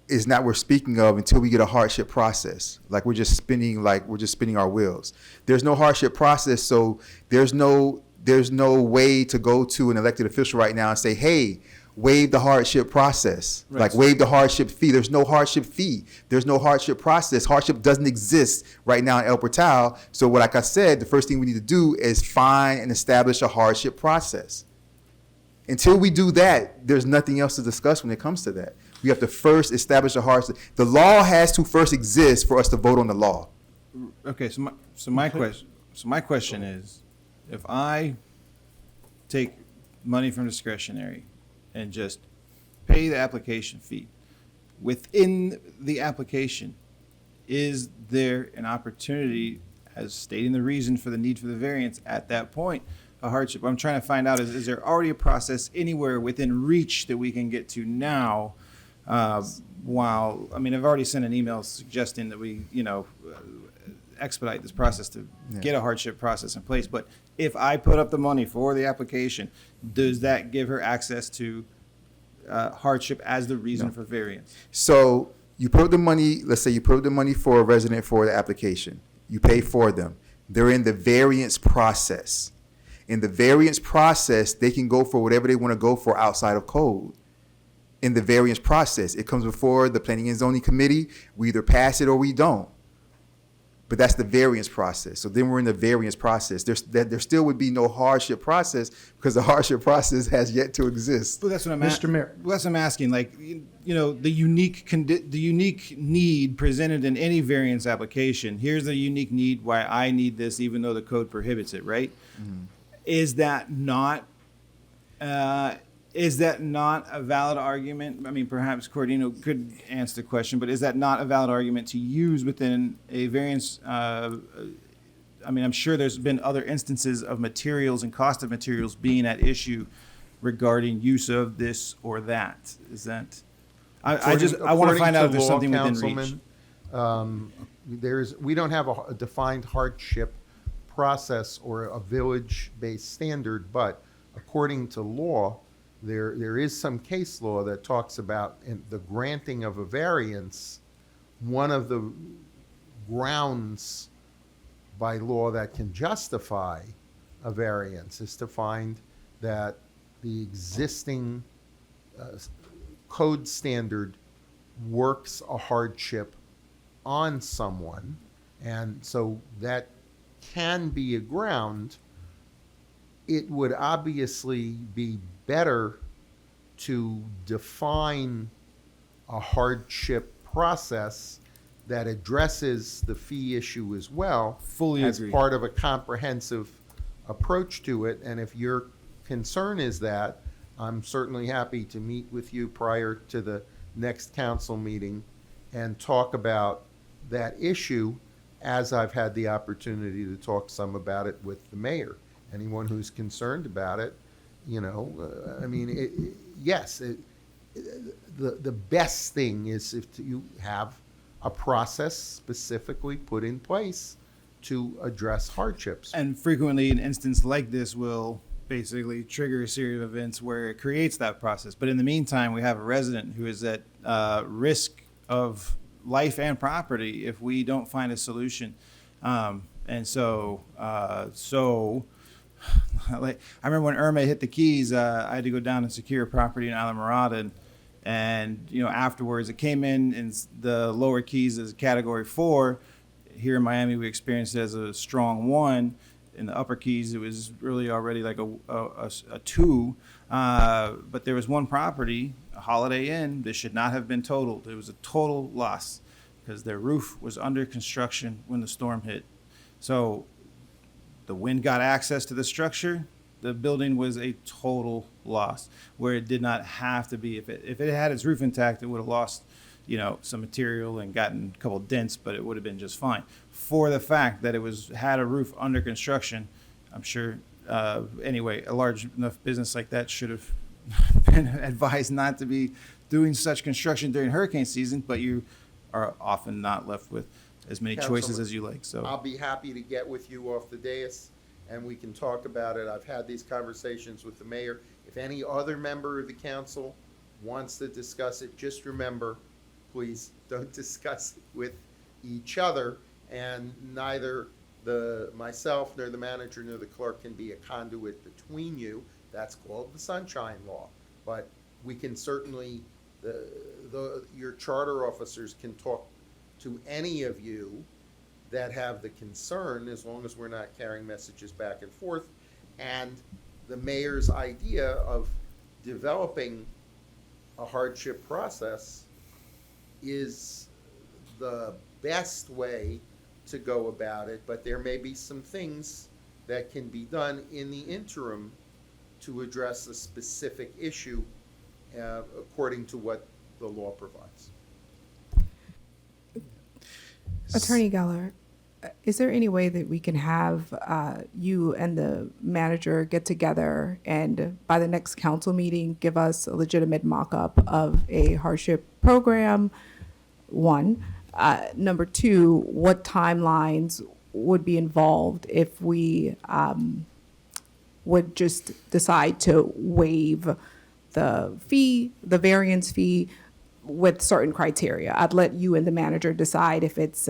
is not what we're speaking of until we get a hardship process. We're just spinning our wheels. There's no hardship process, so there's no way to go to an elected official right now and say, hey, waive the hardship process. Right. Waive the hardship fee. There's no hardship fee. There's no hardship process. Hardship doesn't exist right now in El Portal. So like I said, the first thing we need to do is find and establish a hardship process. Until we do that, there's nothing else to discuss when it comes to that. We have to first establish a hardship. The law has to first exist for us to vote on the law. Okay, so my question is, if I take money from discretionary and just pay the application fee, within the application, is there an opportunity, as stating the reason for the need for the variance at that point, a hardship? What I'm trying to find out is there already a process anywhere within reach that we can get to now? I've already sent an email suggesting that we, expedite this process to get a hardship process in place. But if I put up the money for the application, does that give her access to hardship as the reason for variance? So you put up the money, let's say you put up the money for a resident for the application. You pay for them. They're in the variance process. In the variance process, they can go for whatever they want to go for outside of code. In the variance process, it comes before the Planning and Zoning Committee. We either pass it or we don't. But that's the variance process. So then we're in the variance process. There still would be no hardship process because the hardship process has yet to exist. Well, that's what I'm Mr. Mayor. Well, that's what I'm asking. The unique need presented in any variance application. Here's the unique need why I need this, even though the code prohibits it. Right? Mm-hmm. Is that not a valid argument? I mean, perhaps Cordino could answer the question, but is that not a valid argument to use within a variance? I'm sure there's been other instances of materials and cost of materials being at issue regarding use of this or that. Is that? I want to find out if there's something within reach. We don't have a defined hardship process or a village-based standard, but according to law, there is some case law that talks about in the granting of a variance. One of the grounds by law that can justify a variance is to find that the existing code standard works a hardship on someone, and so that can be a ground. It would obviously be better to define a hardship process that addresses the fee issue as well. Fully as agree. part of a comprehensive approach to it. And if your concern is that, I'm certainly happy to meet with you prior to the next council meeting and talk about that issue, as I've had the opportunity to talk some about it with the mayor. Anyone who's concerned about it, the best thing is if you have a process specifically put in place to address hardships. And frequently, an instance like this will basically trigger a series of events where it creates that process. But in the meantime, we have a resident who is at risk of life and property if we don't find a solution. Like, I remember when Irma hit the Keys, I had to go down and secure a property in Islamorada, and afterwards it came in the lower Keys as a Category 4. Here in Miami, we experienced it as a strong 1. In the upper Keys, it was really already like a 2. But there was one property, a Holiday Inn, that should not have been totaled. It was a total loss because their roof was under construction when the storm hit. So the wind got access to the structure. The building was a total loss where it did not have to be. If it had its roof intact, it would have lost, some material and gotten a couple dents, but it would have been just fine. For the fact that it had a roof under construction, I'm sure, anyway, a large enough business like that should have been advised not to be doing such construction during hurricane season, but you are often not left with as many choices Councilman, as you like. So I'll be happy to get with you off the dais and we can talk about it. I've had these conversations with the mayor. If any other member of the council wants to discuss it, just remember, please don't discuss it with each other, and neither myself nor the manager nor the clerk can be a conduit between you. That's called the Sunshine Law. But we can certainly, your charter officers can talk to any of you that have the concern, as long as we're not carrying messages back and forth. And the mayor's idea of developing a hardship process is the best way to go about it, but there may be some things that can be done in the interim to address a specific issue according to what the law provides. Attorney Geller, is there any way that we can have you and the manager get together and by the next council meeting give us a legitimate mock-up of a hardship program? 1. Number 2, what timelines would be involved if we would just decide to waive the fee, the variance fee, with certain criteria? I'd let you and the manager decide if it's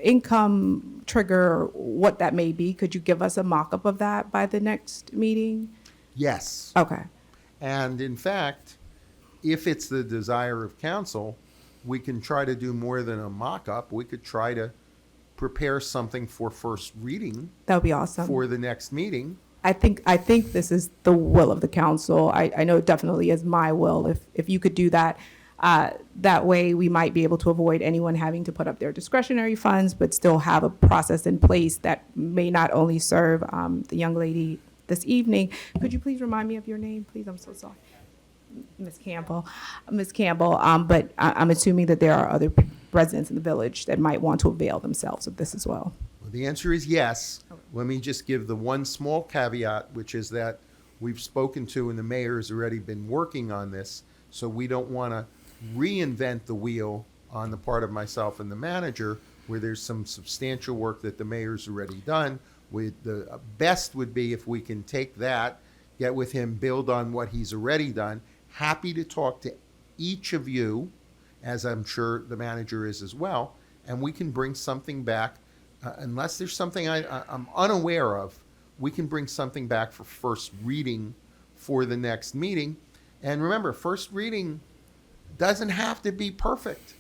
income trigger, what that may be. Could you give us a mock-up of that by the next meeting? Yes. Okay. And in fact, if it's the desire of council, we can try to do more than a mock-up. We could try to prepare something for first reading That would be awesome. for the next meeting. I think this is the will of the council. I know it definitely is my will. If you could do that, that way we might be able to avoid anyone having to put up their discretionary funds, but still have a process in place that may not only serve the young lady this evening. Could you please remind me of your name, please? I'm so sorry. Ms. Campbell. But I'm assuming that there are other residents in the village that might want to avail themselves of this as well. Well, the answer is yes. Let me just give the one small caveat, which is that we've spoken to and the mayor has already been working on this, so we don't want to reinvent the wheel on the part of myself and the manager, where there's some substantial work that the mayor's already done. The best would be if we can take that, get with him, build on what he's already done. Happy to talk to each of you, as I'm sure the manager is as well, and we can bring something back. Unless there's something I'm unaware of, we can bring something back for first reading for the next meeting. And remember, first reading doesn't have to be perfect.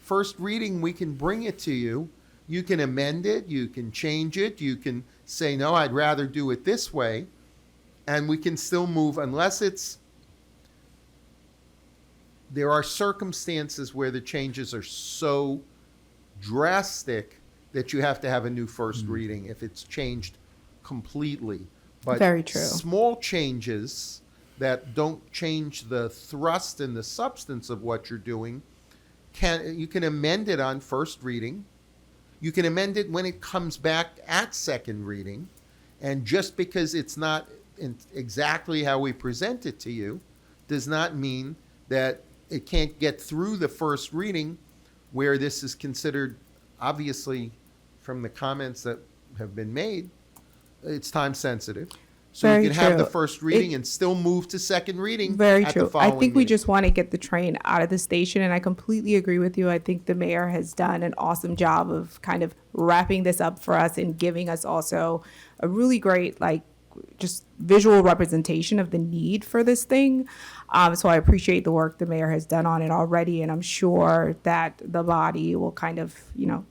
First reading, we can bring it to you. You can amend it, you can change it, you can say, no, I'd rather do it this way. And we can still move, unless there are circumstances where the changes are so drastic that you have to have a new first reading if it's changed completely. But Very true. small changes that don't change the thrust and the substance of what you're doing, you can amend it on first reading. You can amend it when it comes back at second reading. And just because it's not exactly how we present it to you does not mean that it can't get through the first reading, where this is considered, obviously, from the comments that have been made, it's time sensitive. So Very you can have the true. first reading It- and still move to second reading Very at the true. I following think we meeting. just want to get the train out of the station, and I completely agree with you. I think the mayor has done an awesome job of kind of wrapping this up for us and giving us also a really great, like, just visual representation of the need for this thing. So I appreciate the work the mayor has done on it already, and I'm sure that the body will kind of,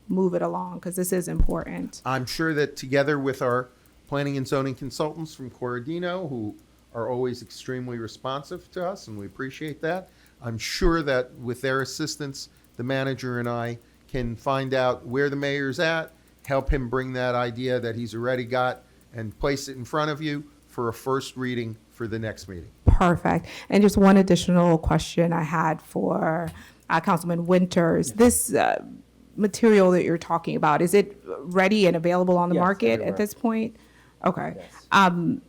move it along, because this is important. I'm sure that together with our planning and zoning consultants from Corradino, who are always extremely responsive to us, and we appreciate that, I'm sure that with their assistance, the manager and I can find out where the mayor's at, help him bring that idea that he's already got, and place it in front of you for a first reading for the next meeting. Perfect. And just one additional question I had for Councilman Winters. This material that you're talking about, is it ready and available on the Yes, market everywhere. at this point? Okay. Yes.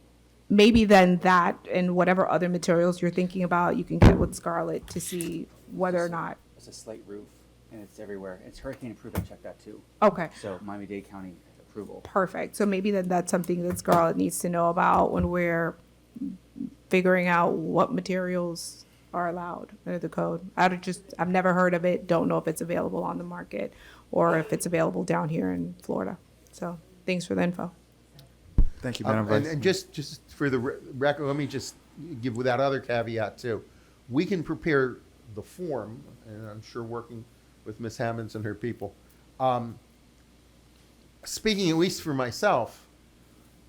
Maybe then that and whatever other materials you're thinking about, you can get with Scarlett to see whether or not. It's a slate roof, and it's everywhere. It's hurricane approved. I checked that too. Okay. So Miami-Dade County approval. Perfect. So maybe then that's something that Scarlett needs to know about when we're figuring out what materials are allowed under the code. I've never heard of it, don't know if it's available on the market or if it's available down here in Florida. So thanks for the info. Thank you, Madam Vice. And just for the record, let me just give that other caveat too. We can prepare the form, and I'm sure working with Ms. Hammonds and her people. Speaking at least for myself,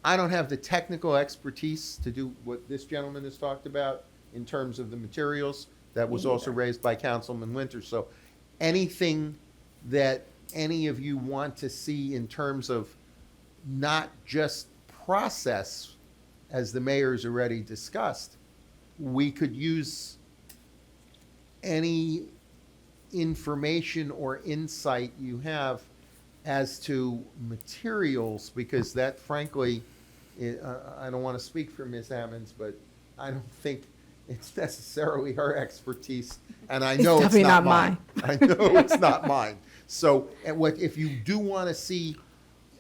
I don't have the technical expertise to do what this gentleman has talked about in terms of the materials. That was also raised by Councilman Winter. So anything that any of you want to see in terms of not just process, as the mayor's already discussed, we could use any information or insight you have as to materials, because that frankly, I don't want to speak for Ms. Hammonds, but I don't think it's necessarily her expertise, and I know it's definitely not not mine. I know it's not mine. So, if you do want to see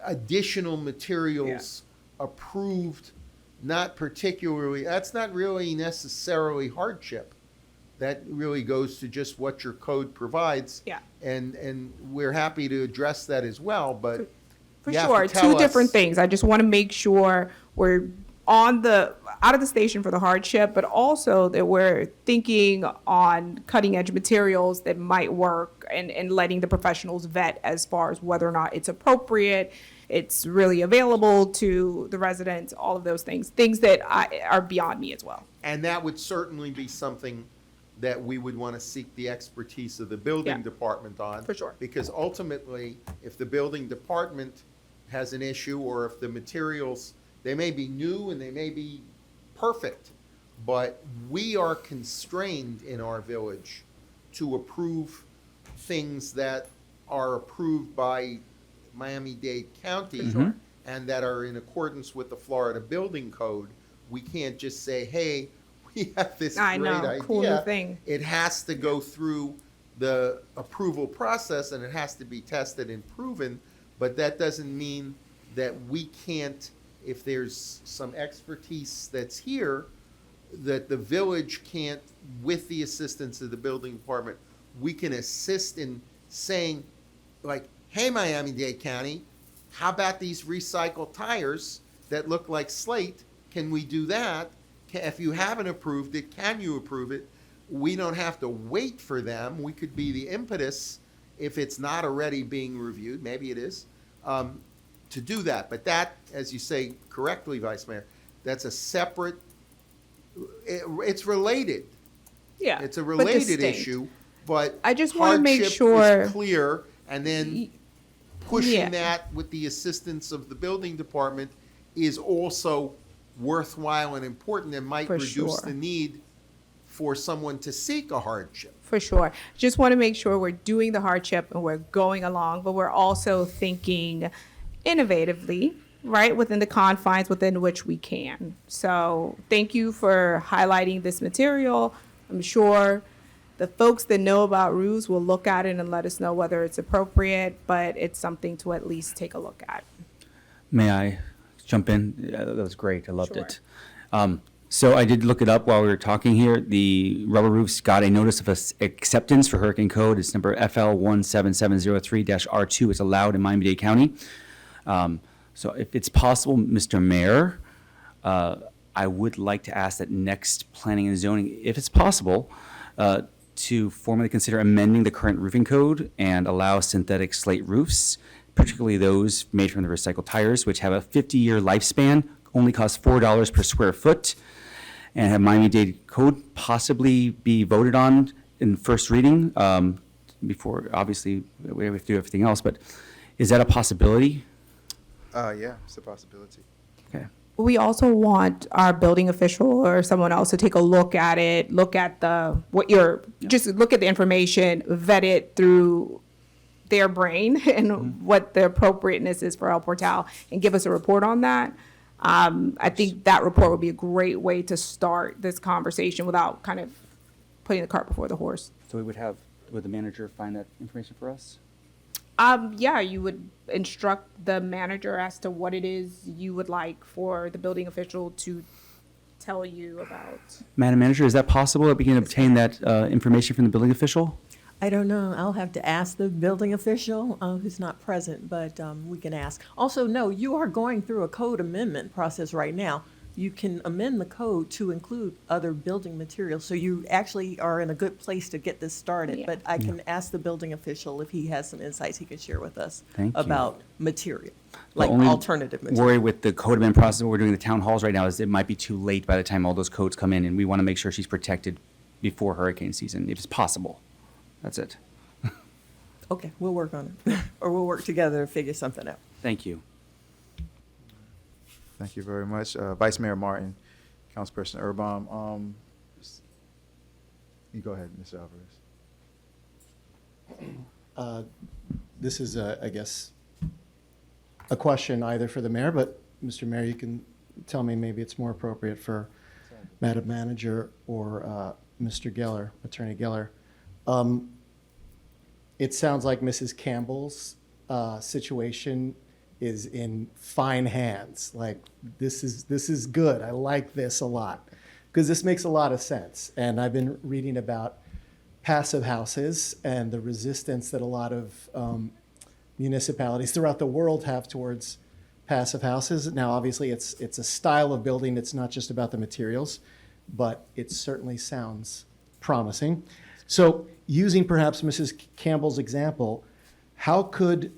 additional materials approved, not particularly, that's not really necessarily hardship. That really goes to just what your code provides. Yeah. And we're happy to address that as well, but For you have to sure, tell two different us- things. I just want to make sure we're out of the station for the hardship, but also that we're thinking on cutting edge materials that might work and letting the professionals vet as far as whether or not it's appropriate, it's really available to the residents, all of those things that are beyond me as well. And that would certainly be something that we would want to seek the expertise of the building Yeah. department on. For sure. Because ultimately, if the building department has an issue, or if the materials, they may be new and they may be perfect, but we are constrained in our village to approve things that are approved by Miami-Dade County and that are in accordance with the Florida Building Code. We can't just say, hey, we have this I great know, idea. cool new thing. It has to go through the approval process, and it has to be tested and proven, but that doesn't mean that we can't, if there's some expertise that's here, that the village can't, with the assistance of the building department, we can assist in saying, like, hey, Miami-Dade County, how about these recycled tires that look like slate? Can we do that? If you haven't approved it, can you approve it? We don't have to wait for them. We could be the impetus, if it's not already being reviewed, maybe it is, to do that. But that, as you say correctly, Vice Mayor, that's a separate, it's related. Yeah. It's a but related distinct. issue, but I just wanna make hardship sure- is clear, And then Yeah. pushing that with the assistance of the building department is also worthwhile and important and might For reduce sure. the need for someone to seek a hardship. For sure. Just want to make sure we're doing the hardship and we're going along, but we're also thinking innovatively, right, within the confines within which we can. So thank you for highlighting this material. I'm sure the folks that know about roofs will look at it and let us know whether it's appropriate, but it's something to at least take a look at. May I jump in? That was great. I loved Sure. it. So I did look it up while we were talking here. The rubber roofs got a notice of acceptance for hurricane code. It's number FL17703-R2. It's allowed in Miami-Dade County. So if it's possible, Mr. Mayor, I would like to ask that next planning and zoning, if it's possible, to formally consider amending the current roofing code and allow synthetic slate roofs, particularly those made from the recycled tires, which have a 50-year lifespan, only cost $4 per square foot, and have Miami-Dade code possibly be voted on in first reading before, obviously, we have to do everything else, but is that a possibility? Yeah, it's a possibility. Okay. We also want our building official or someone else to take a look at it, look at just look at the information, vet it through their brain and what the appropriateness is for El Portal, and give us a report on that. I think that report would be a great way to start this conversation without kind of putting the cart before the horse. So would the manager find that information for us? Yeah, you would instruct the manager as to what it is you would like for the building official to tell you about. Madam Manager, is that possible that we can obtain that information from the building official? I don't know. I'll have to ask the building official who's not present, but we can ask. Also, no, you are going through a code amendment process right now. You can amend the code to include other building materials. So you actually are in a good place to get this started. Yeah. But I can ask the building official if he has some insights he can share with us Thank you. about material, The like only alternative material. worry with the code amendment process, what we're doing in the town halls right now, is it might be too late by the time all those codes come in, and we want to make sure she's protected before hurricane season, if it's possible. That's it. Okay, we'll work on it. Or we'll work together to figure something out. Thank you. Thank you very much. Vice Mayor Martin, Councilperson Erbaum. You go ahead, Mr. Alvarez. This is, I guess, a question either for the mayor, but Mr. Mayor, you can tell me maybe it's more appropriate for Madam Manager or Mr. Geller, Attorney Geller. It sounds like Mrs. Campbell's situation is in fine hands. Like, this is good. I like this a lot because this makes a lot of sense. And I've been reading about passive houses and the resistance that a lot of municipalities throughout the world have towards passive houses. Now, obviously, it's a style of building. It's not just about the materials, but it certainly sounds promising. So, using perhaps Mrs. Campbell's example, how could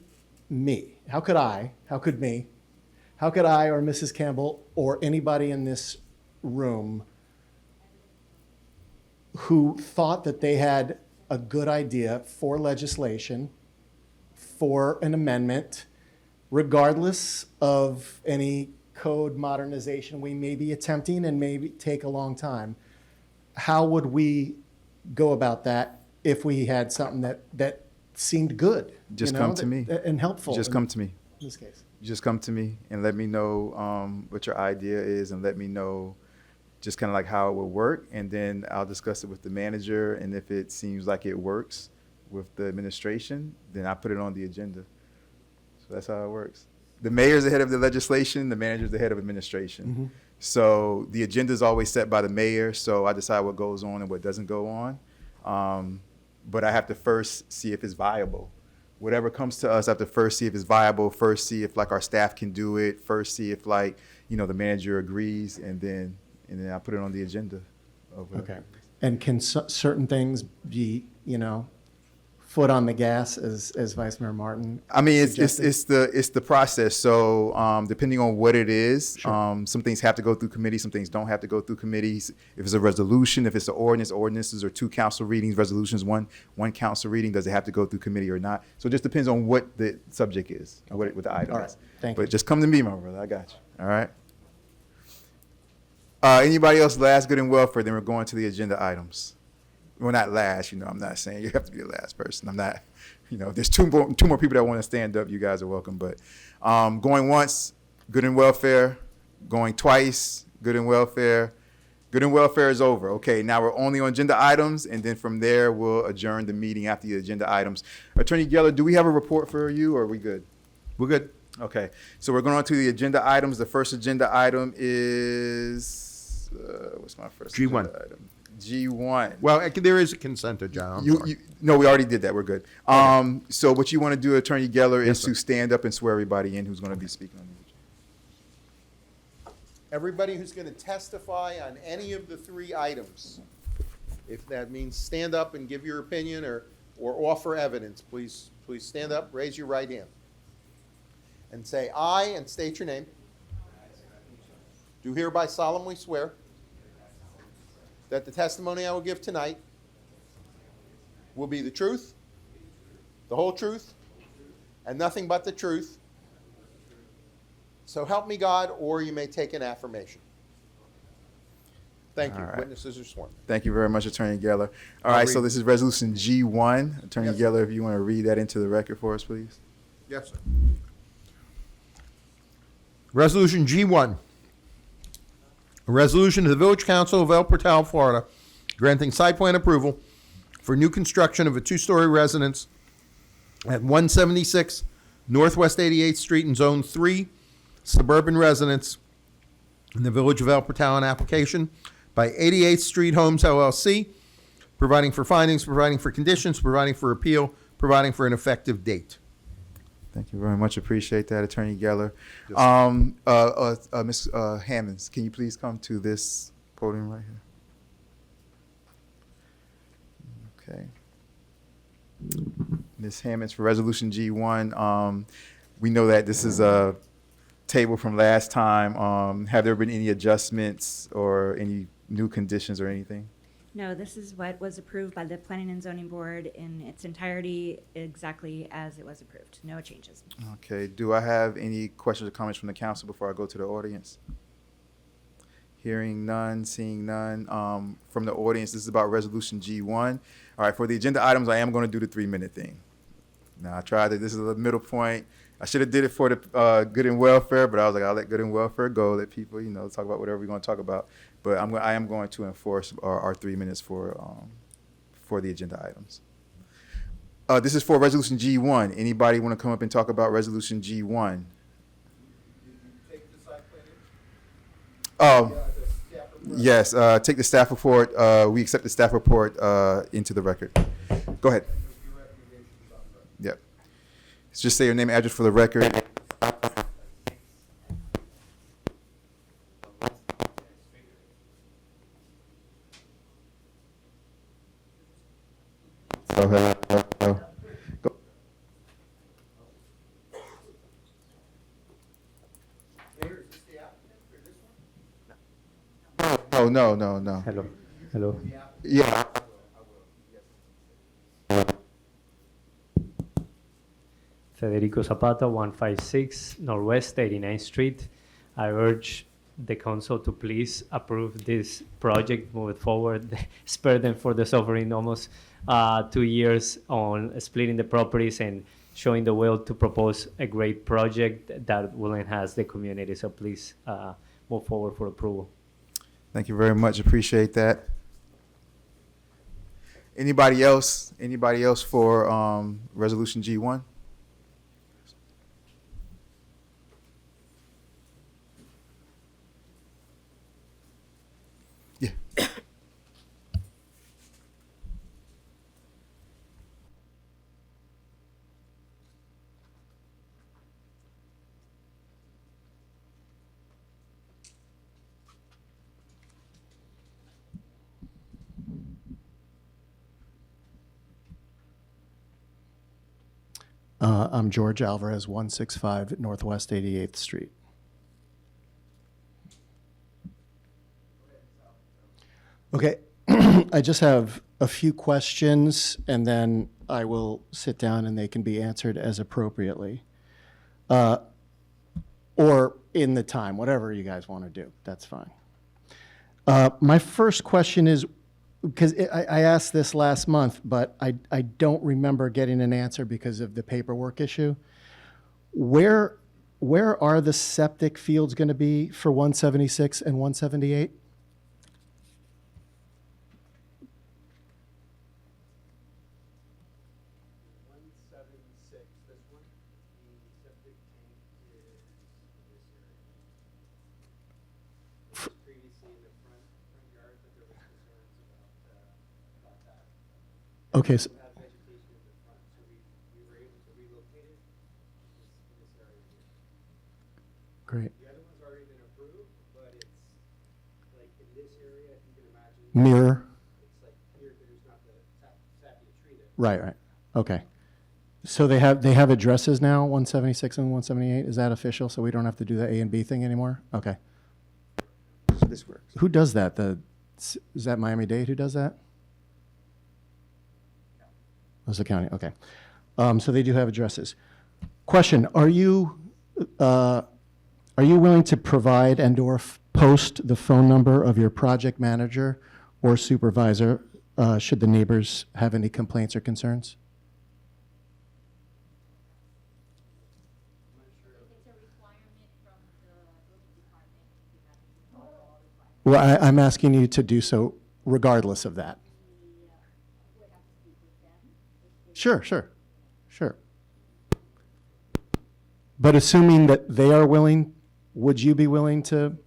I or Mrs. Campbell or anybody in this room who thought that they had a good idea for legislation, for an amendment, regardless of any code modernization we may be attempting and may take a long time, how would we go about that if we had something that seemed good? Just come to me. And helpful. Just come to me. In this case. Just come to me and let me know what your idea is, and let me know just kind of like how it would work, and then I'll discuss it with the manager, and if it seems like it works with the administration, then I put it on the agenda. So that's how it works. The mayor's the head of the legislation, the manager's the head of administration. Mm-hmm. So the agenda is always set by the mayor, so I decide what goes on and what doesn't go on. But I have to first see if it's viable. Whatever comes to us, I have to first see if it's viable, first see if like our staff can do it, first see if like, the manager agrees, and then I put it on the agenda. Okay. And can certain things be, foot on the gas, as Vice Mayor Martin I mean, suggested? it's the process. So depending on what it is, some things have to go through committee, some things don't have to go through committees. If it's a resolution, if it's an ordinance, ordinances are 2 council readings, resolutions one council reading. Does it have to go through committee or not? So it just depends on what the subject is, what the item All right. is. Thank But you. just come to me, my brother. I got you. All right. Anybody else last, good and welfare? Then we're going to the agenda items. Well, not last, I'm not saying you have to be the last person. I'm not, if there's two more people that want to stand up, you guys are welcome. But going once, good and welfare. Going twice, good and welfare. Good and welfare is over. Okay, now we're only on agenda items, and then from there, we'll adjourn the meeting after the agenda items. Attorney Geller, do we have a report for you, or are we good? We're good? Okay, so we're going on to the agenda items. The first agenda item is, what's my first G1. agenda item? G1. Well, there is a consent agenda. I'm sorry. No, we already did that. We're good. So what you want to do, Attorney Geller, is to stand up and swear everybody in who's going to be speaking on the agenda. Everybody who's going to testify on any of the 3 items, if that means stand up and give your opinion or offer evidence, please stand up, raise your right hand, and say aye and state your name. Do hereby solemnly swear that the testimony I will give tonight will be the truth, the whole truth, and nothing but the truth. So help me God, or you may take an affirmation. Thank you. All right. Witnesses are sworn. Thank you very much, Attorney Geller. All I'll right, so read. this is Resolution G1. Attorney Yes. Geller, if you want to read that into the record for us, please. Yes, sir. Resolution G1. A resolution to the Village Council of El Portal, Florida, granting site plan approval for new construction of a 2-story residence at 176 Northwest 88th Street in Zone 3, suburban residence in the Village of El Portal, an application by 88th Street Homes LLC, providing for findings, providing for conditions, providing for appeal, providing for an effective date. Thank you very much. Appreciate that, Attorney Geller. Ms. Hammonds, can you please come to this podium right here? Okay. Ms. Hammonds, for Resolution G1, we know that this is a table from last time. Have there been any adjustments or any new conditions or anything? No, this is what was approved by the Planning and Zoning Board in its entirety, exactly as it was approved. No changes. Okay, do I have any questions or comments from the council before I go to the audience? Hearing none, seeing none. From the audience, this is about Resolution G1. All right, for the agenda items, I am going to do the 3-minute thing. Now, I tried that. This is the middle point. I should have did it for the good and welfare, but I was like, I'll let good and welfare go. Let people, talk about whatever we're going to talk about. But I am going to enforce our 3 minutes for the agenda items. This is for Resolution G1. Anybody want to come up and talk about Resolution G1? Yes, take the staff report. We accept the staff report into the record. Go ahead. Yep. Just say your name and address for the record. Go. Oh, no. Hello. Yeah. Federico Zapata, 156 Northwest 89th Street. I urge the council to please approve this project, move it forward, spare them for the suffering almost 2 years on splitting the properties and showing the will to propose a great project that will enhance the community. So please move forward for approval. Thank you very much. Appreciate that. Anybody else? Anybody else for Resolution G1? Yeah. I'm George Alvarez, 165 Northwest 88th Street. Okay, I just have a few questions, and then I will sit down and they can be answered as appropriately. Or in the time, whatever you guys want to do, that's fine. My first question is, because I asked this last month, but I don't remember getting an answer because of the paperwork issue. Where are the septic fields going to be for 176 and 178? Okay, so, great. Mirror? Right, right. Okay. So they have addresses now, 176 and 178? Is that official, so we don't have to do the A and B thing anymore? Okay. So this works. Who does that? Is that Miami-Dade who does that? Oh, it's the county, okay. So they do have addresses. Question, are you willing to provide and/or post the phone number of your project manager or supervisor should the neighbors have any complaints or concerns? Well, I'm asking you to do so regardless of that. Sure. But assuming that they are willing, would you be willing to?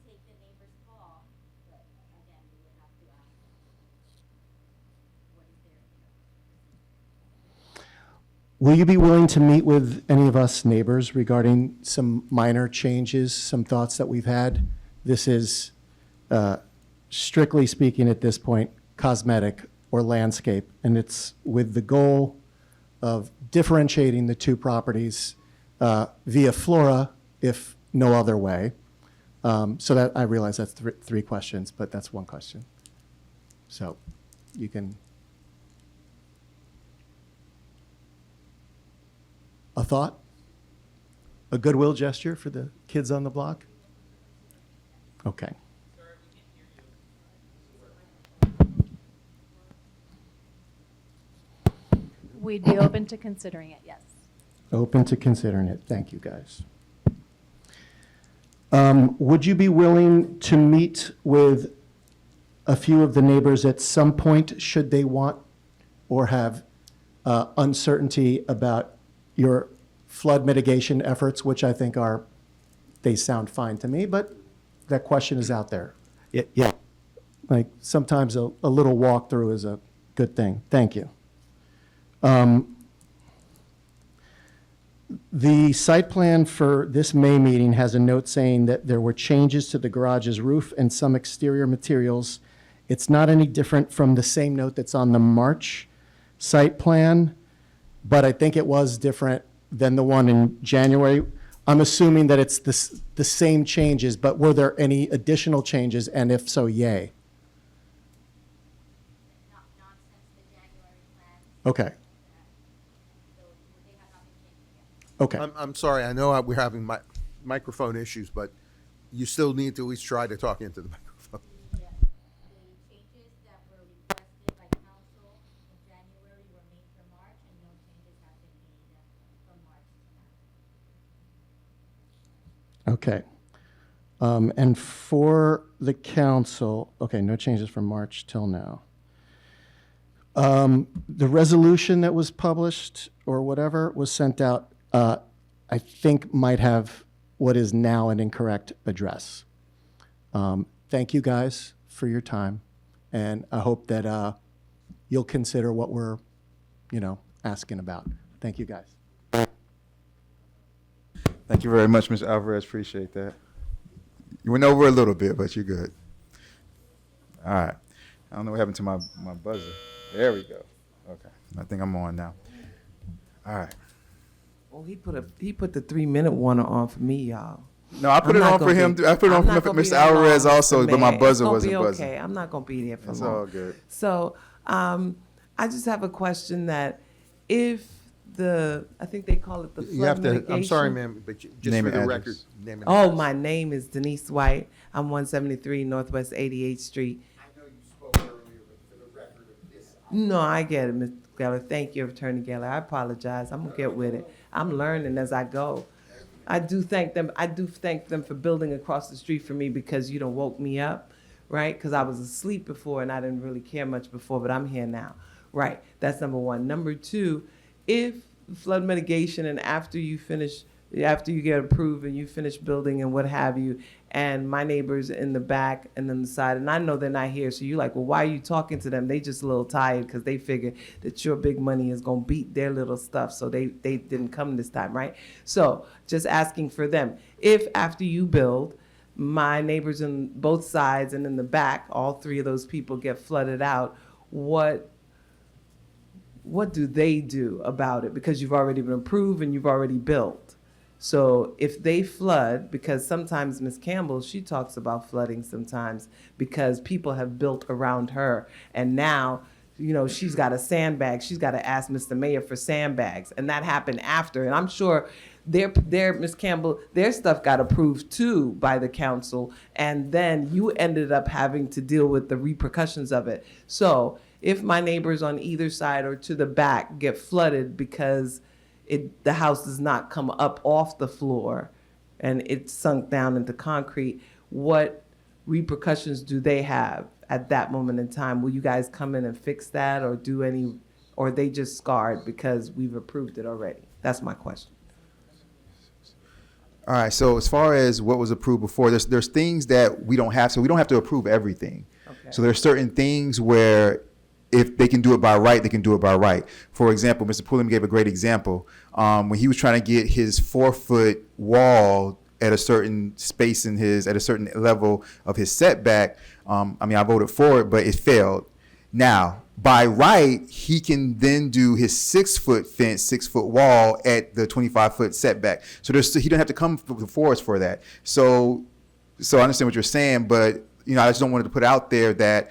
Will you be willing to meet with any of us neighbors regarding some minor changes, some thoughts that we've had? This is, strictly speaking at this point, cosmetic or landscape, and it's with the goal of differentiating the two properties via flora, if no other way. So that, I realize that's three questions, but that's one question. So you can. A thought? A goodwill gesture for the kids on the block? Okay. We'd be open to considering it, yes. Open to considering it. Thank you, guys. Would you be willing to meet with a few of the neighbors at some point should they want or have uncertainty about your flood mitigation efforts, which I think they sound fine to me, but that question is out there. Yeah. Like sometimes a little walkthrough is a good thing. Thank you. The site plan for this May meeting has a note saying that there were changes to the garage's roof and some exterior materials. It's not any different from the same note that's on the March site plan, but I think it was different than the one in January. I'm assuming that it's the same changes, but were there any additional changes, and if so, yay? Not since the January plan. Okay. So they have not been changed yet. Okay. I'm sorry, I know we're having microphone issues, but you still need to at least try to talk into the microphone. The changes that were requested by council in January were made for March, and no changes have been made from March to now. Okay. And for the council, okay, no changes from March till now. The resolution that was published or whatever was sent out, I think might have what is now an incorrect address. Thank you guys for your time, and I hope that you'll consider what we're, asking about. Thank you, guys. Thank you very much, Mr. Alvarez. Appreciate that. You went over a little bit, but you're good. All right. I don't know what happened to my buzzer. There we go. Okay. I think I'm on now. All right. Well, he put the 3-minute warner on for me, y'all. No, I put I'm it not on for gonna him. be- I put it I'm on for not gonna be Mr. there long, Alvarez also, Mr. but my Mayor. buzzer It's wasn't gonna be buzzing. okay. I'm not gonna be there for That's long. all good. So, I just have a question that if I think they call it the flood You have to, I'm sorry, mitigation- ma'am, but just Name for and the address. record. Name and Oh, address. my name is Denise White. I'm 173 Northwest 88th Street. I know you spoke earlier, but for the record of this. No, I get it, Mr. Geller. Thank you, Attorney Geller. I apologize. I'm gonna get with it. I'm learning as I go. I do thank them. I do thank them for building across the street for me because you done woke me up, right? Because I was asleep before and I didn't really care much before, but I'm here now. Right. That's number one. Number two, if flood mitigation and after you get approved and you finish building and what have you, and my neighbors in the back and then the side, and I know they're not here, so you're like, well, why are you talking to them? They just a little tired because they figure that your big money is gonna beat their little stuff, so they didn't come this time, right? So just asking for them, if after you build, my neighbors on both sides and in the back, all three of those people get flooded out, what do they do about it? Because you've already been approved and you've already built. So if they flood, because sometimes Ms. Campbell, she talks about flooding sometimes because people have built around her. And now, she's got a sandbag. She's got to ask Mr. Mayor for sandbags. And that happened after. And I'm sure Ms. Campbell, their stuff got approved too by the council. And then you ended up having to deal with the repercussions of it. So if my neighbors on either side or to the back get flooded because the house does not come up off the floor and it's sunk down into concrete, what repercussions do they have at that moment in time? Will you guys come in and fix that or or are they just scarred because we've approved it already? That's my question. All right. So as far as what was approved before, there's things that we don't have. So we don't have to approve everything. Okay. So there's certain things where if they can do it by right, they can do it by right. For example, Mr. Pulliam gave a great example. When he was trying to get his 4-foot wall at a certain space at a certain level of his setback, I voted for it, but it failed. Now, by right, he can then do his 6-foot fence, 6-foot wall at the 25-foot setback. So he don't have to come before us for that. So I understand what you're saying, but I just don't want to put out there that,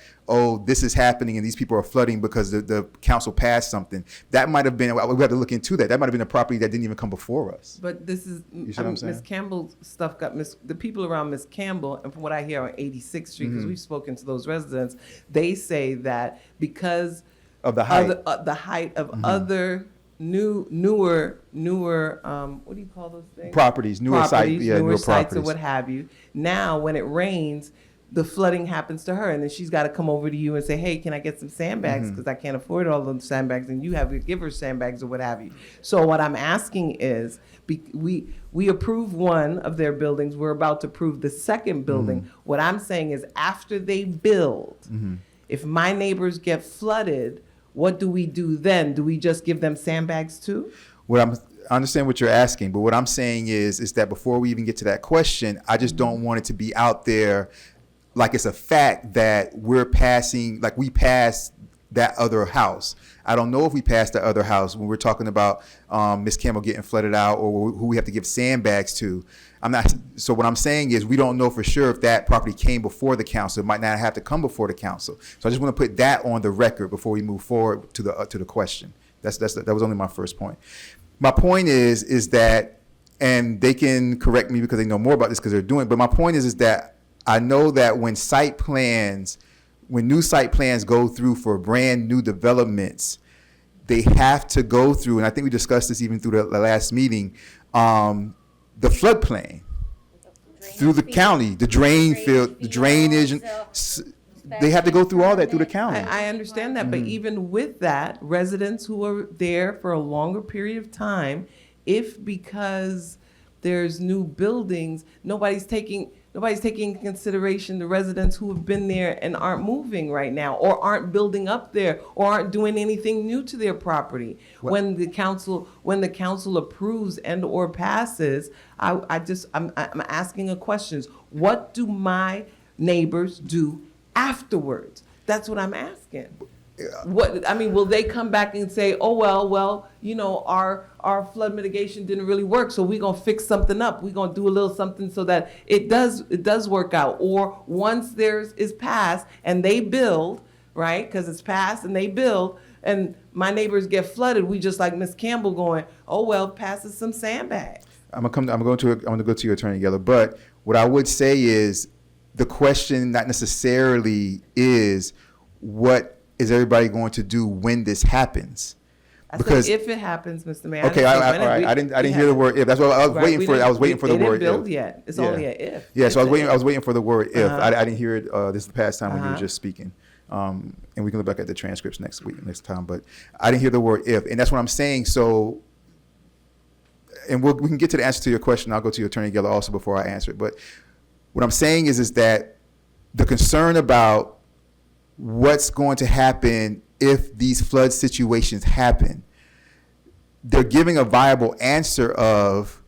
this is happening and these people are flooding because the council passed something. That might have been, we have to look into that. That might have been a property that didn't even come before us. But this is, You see what I'm saying? Ms. Campbell's stuff the people around Ms. Campbell, and from what I hear on 86th Street, because we've spoken to those residents, they say that because Of the height. the height of other newer, what do you call those things? Properties, newer sites newer sites or properties. what have you. Now, when it rains, the flooding happens to her, and then she's got to come over to you and say, "Hey, can I get some sandbags? Because I can't afford all those sandbags, and you have to give her sandbags or what have you." So what I'm asking is, we approve one of their buildings. We're about to approve the second building. What I'm saying is, after they build, if my neighbors get flooded, what do we do then? Do we just give them sandbags too? I understand what you're asking, but what I'm saying is that before we even get to that question, I just don't want it to be out there like it's a fact that we passed that other house. I don't know if we passed that other house when we're talking about Ms. Campbell getting flooded out or who we have to give sandbags to. So what I'm saying is we don't know for sure if that property came before the council. It might not have to come before the council. So I just want to put that on the record before we move forward to the question. That was only my first point. My point is that, and they can correct me because they know more about this because they're doing it, but my point is that I know that when new site plans go through for brand new developments, they have to go through, and I think we discussed this even through the last meeting, the floodplain through the county, the drain field, the drainage, and they have to go through all that through the county. I understand that, but even with that, residents who are there for a longer period of time, if because there's new buildings, nobody's taking into consideration the residents who have been there and aren't moving right now, or aren't building up there, or aren't doing anything new to their property. When the council approves and or passes, I'm asking a question. What do my neighbors do afterwards? That's what I'm asking. What, I mean, will they come back and say, oh, well, you know, our flood mitigation didn't really work, so we're gonna fix something up. We're gonna do a little something so that it does work out. Or once theirs is passed and they build, right, because it's passed and they build, and my neighbors get flooded, we just like Ms. Campbell going, oh, well, passes some sandbags. I'm gonna go to your Attorney Geller, but what I would say is the question not necessarily is what is everybody going to do when this happens? I Because said if it happens, Mr. Mayor. okay, all right, I didn't hear the word if. That's what I was Right, waiting for. I was waiting for the they word didn't build if. yet. It's Yeah. only a if. Yeah, so I was It's a waiting. if. I was waiting for the word if. Uh-huh. I didn't hear it. This is the past time when you were Uh-huh. just speaking. And we can look back at the transcripts next time. But I didn't hear the word if, and that's what I'm saying. So, and we can get to the answer to your question. I'll go to your Attorney Geller also before I answer it. But what I'm saying is that the concern about what's going to happen if these flood situations happen, they're giving a viable answer of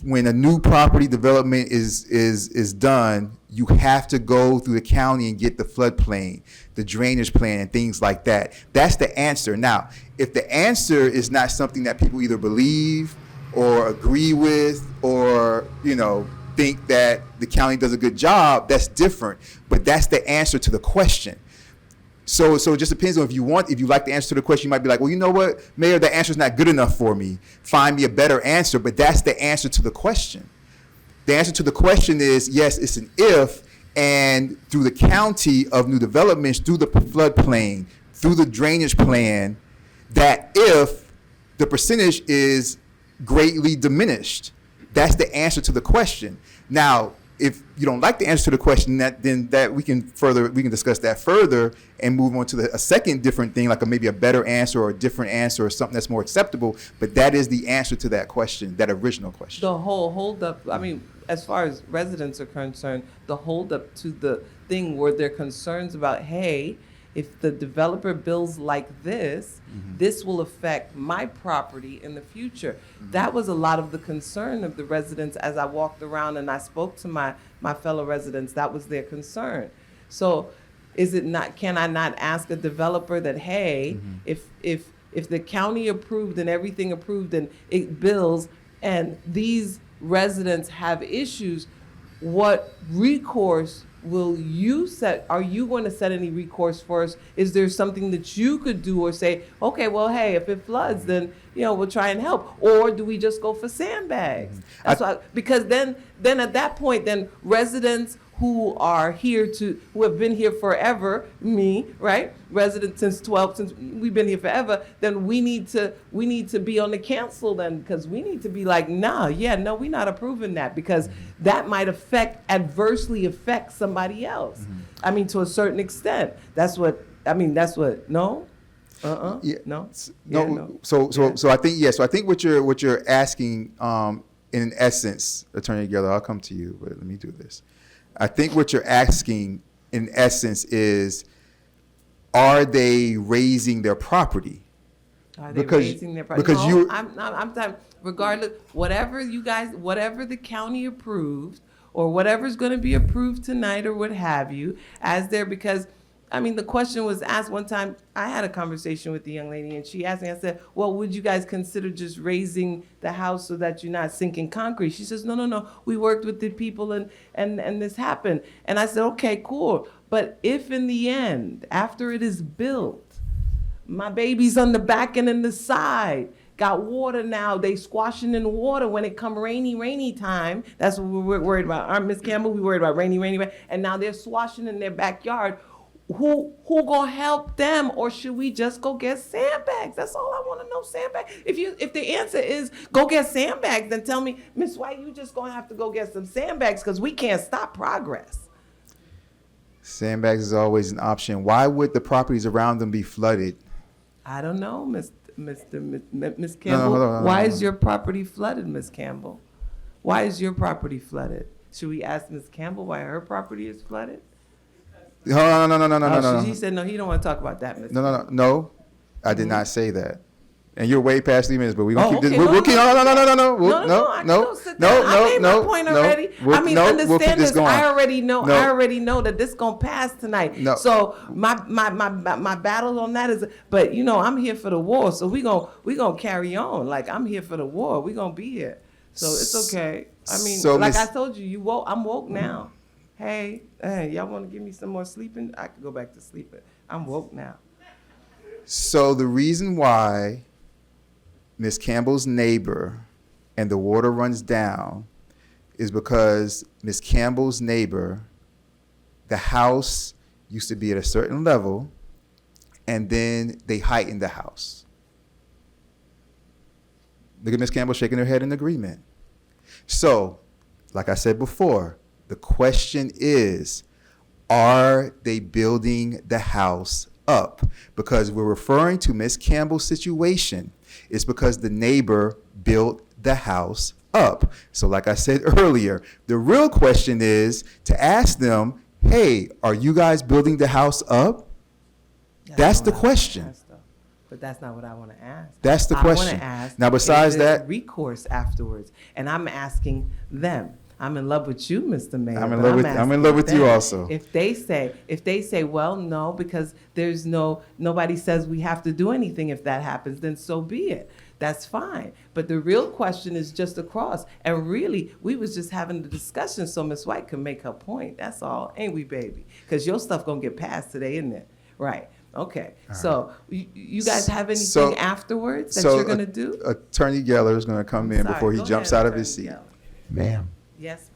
when a new property development is done, you have to go through the county and get the floodplain, the drainage plan, and things like that. That's the answer. Now, if the answer is not something that people either believe or agree with, or think that the county does a good job, that's different. But that's the answer to the question. So it just depends on if you like the answer to the question, you might be like, well, you know what, Mayor, the answer's not good enough for me. Find me a better answer. But that's the answer to the question. The answer to the question is, yes, it's an if, and through the county of new developments, through the floodplain, through the drainage plan, that if the percentage is greatly diminished. That's the answer to the question. Now, if you don't like the answer to the question, then we can discuss that further and move on to a second different thing, like maybe a better answer or a different answer or something that's more acceptable. But that is the answer to that question, that original question. The whole holdup, I mean, as far as residents are concerned, the holdup to the thing where they're concerns about, hey, if the developer builds like this, this will affect my property in the future. That was a lot of the concern of the residents as I walked around and I spoke to my fellow residents. That was their concern. So can I not ask a developer that, hey, if the county approved and everything approved and it builds and these residents have issues, what recourse will you set? Are you going to set any recourse for us? Is there something that you could do or say, okay, well, hey, if it floods, then we'll try and help? Or do we just go for sandbags? Because then at that point, then residents who are here who have been here forever, me, right? Residents since we've been here forever, then we need to be on the cancel then, because we need to be like, no, we're not approving that, because that might adversely affect somebody else. I mean, to a certain extent. No? No. So I think what you're asking, in essence, Attorney Geller, I'll come to you, but let me do this. I think what you're asking, in essence, is, are they raising their property? Are they raising their property? Because I'm talking, regardless, whatever the county approved, or whatever's going to be approved tonight, or what have you, because the question was asked one time. I had a conversation with the young lady, and she asked me, I said, well, would you guys consider just raising the house so that you're not sinking concrete? She says, no, we worked with the people and this happened. And I said, okay, cool. But if in the end, after it is built, my baby's on the back and in the side, got water now, they squashing in water when it come rainy time. That's what we're worried about. Miss Campbell, we worried about rainy, and now they're swashing in their backyard. Who gonna help them, or should we just go get sandbags? That's all I want to know. Sandbags. If the answer is go get sandbags, then tell me, Miss White, you just gonna have to go get some sandbags, because we can't stop progress. Sandbags is always an option. Why would the properties around them be flooded? I don't know, Miss Campbell. No, Why is your property flooded, Miss Campbell? Why is your property flooded? Should we ask Miss Campbell why her property is flooded? No. He said no. He don't want to talk about that, Miss. No. I did not say that. And you're way past 3 minutes, but we're gonna Oh, keep this. okay. We'll keep. No. I can sit down. I made my point already. I mean, we'll keep understand this this. going. I already know. No. I already know that this gonna pass tonight. No. So my battle on that is. But you know, I'm here for the war. So we gonna carry on. Like I'm here for the war. We gonna be here. So it's okay. I mean, So, like Miss- I told you, you woke. I'm woke now. Hey, y'all want to give me some more sleeping? I could go back to sleeping. I'm woke now. So the reason why Miss Campbell's neighbor and the water runs down is because Miss Campbell's neighbor, the house used to be at a certain level, and then they heightened the house. Look at Miss Campbell shaking her head in agreement. So, like I said before, the question is, are they building the house up? Because we're referring to Miss Campbell's situation. It's because the neighbor built the house up. So like I said earlier, the real question is to ask them, hey, are you guys building the house up? That's the not what I wanna question. ask, though. But that's not what I want to ask. That's the I wanna question. ask, Now, besides is there that- recourse afterwards, and I'm asking them. I'm in love with you, Mr. Mayor. I'm in but love with- I'm in love with you asking them. also. If they say, well, no, because nobody says we have to do anything if that happens, then so be it. That's fine. But the real question is just across. And really, we was just having the discussion so Ms. White could make her point. That's all, ain't we, baby? Because your stuff gonna get passed today, isn't it? Right. Okay. So you guys have anything So- afterwards that so you're gonna do? Attorney Geller is going to come in Sorry, before he go jumps ahead, out of his seat. Attorney Geller. Ma'am, Yes,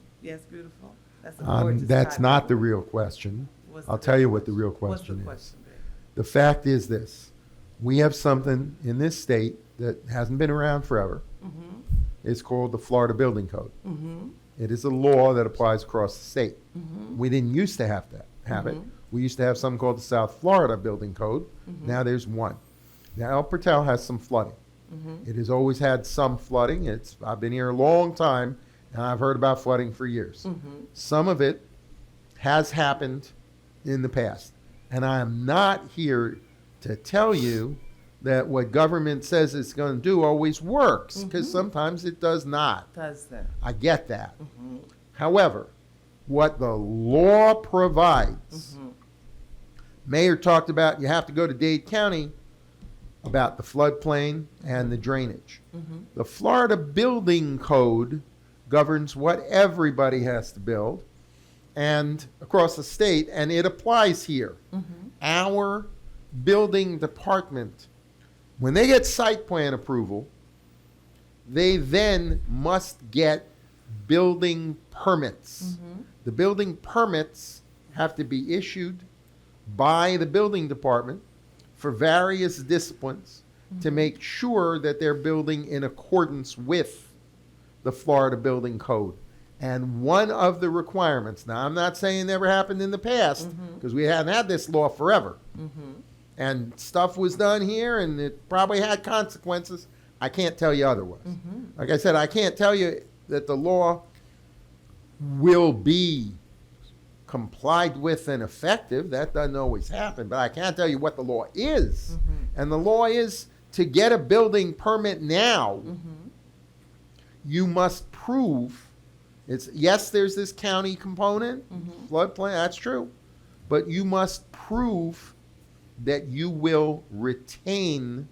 beautiful. That's a gorgeous that's title. not the real question. What's I'll the tell real you what the real What's the question is. question, babe? The fact is this: we have something in this state that hasn't been around forever. Mm-hmm. It's called the Florida Building Code. Mm-hmm. It is a law that applies across the state. Mm-hmm. We didn't used to have it. Mhm. We used to have something called the South Florida Building Code. Mhm. Now there's one. Now El Portal has some flooding. Mm-hmm. It has always had some flooding. I've been here a long time, and I've heard about flooding for years. Mm-hmm. Some of it has happened in the past. And I am not here to tell you that what government says it's going to do always works, because sometimes it does not. Does that? I get that. Mm-hmm. However, what the law provides, Mm-hmm. Mayor talked about, you have to go to Dade County about the floodplain and the drainage. Mm-hmm. The Florida Building Code governs what everybody has to build and across the state, and it applies here. Mm-hmm. Our building department, when they get site plan approval, they then must get building permits. Mm-hmm. The building permits have to be issued by the building department for various disciplines to make sure that they're building in accordance with the Florida Building Code. And one of the requirements, now I'm not saying it never happened in the past, because we hadn't had this law forever. Mm-hmm. And stuff was done here and it probably had consequences. I can't tell you otherwise. Mm-hmm. Like I said, I can't tell you that the law will be complied with and effective. That doesn't always happen, but I can tell you what the law is. And the law is to get a building permit now, you must prove yes, there's this county component, floodplain, that's true, but you must prove that you will retain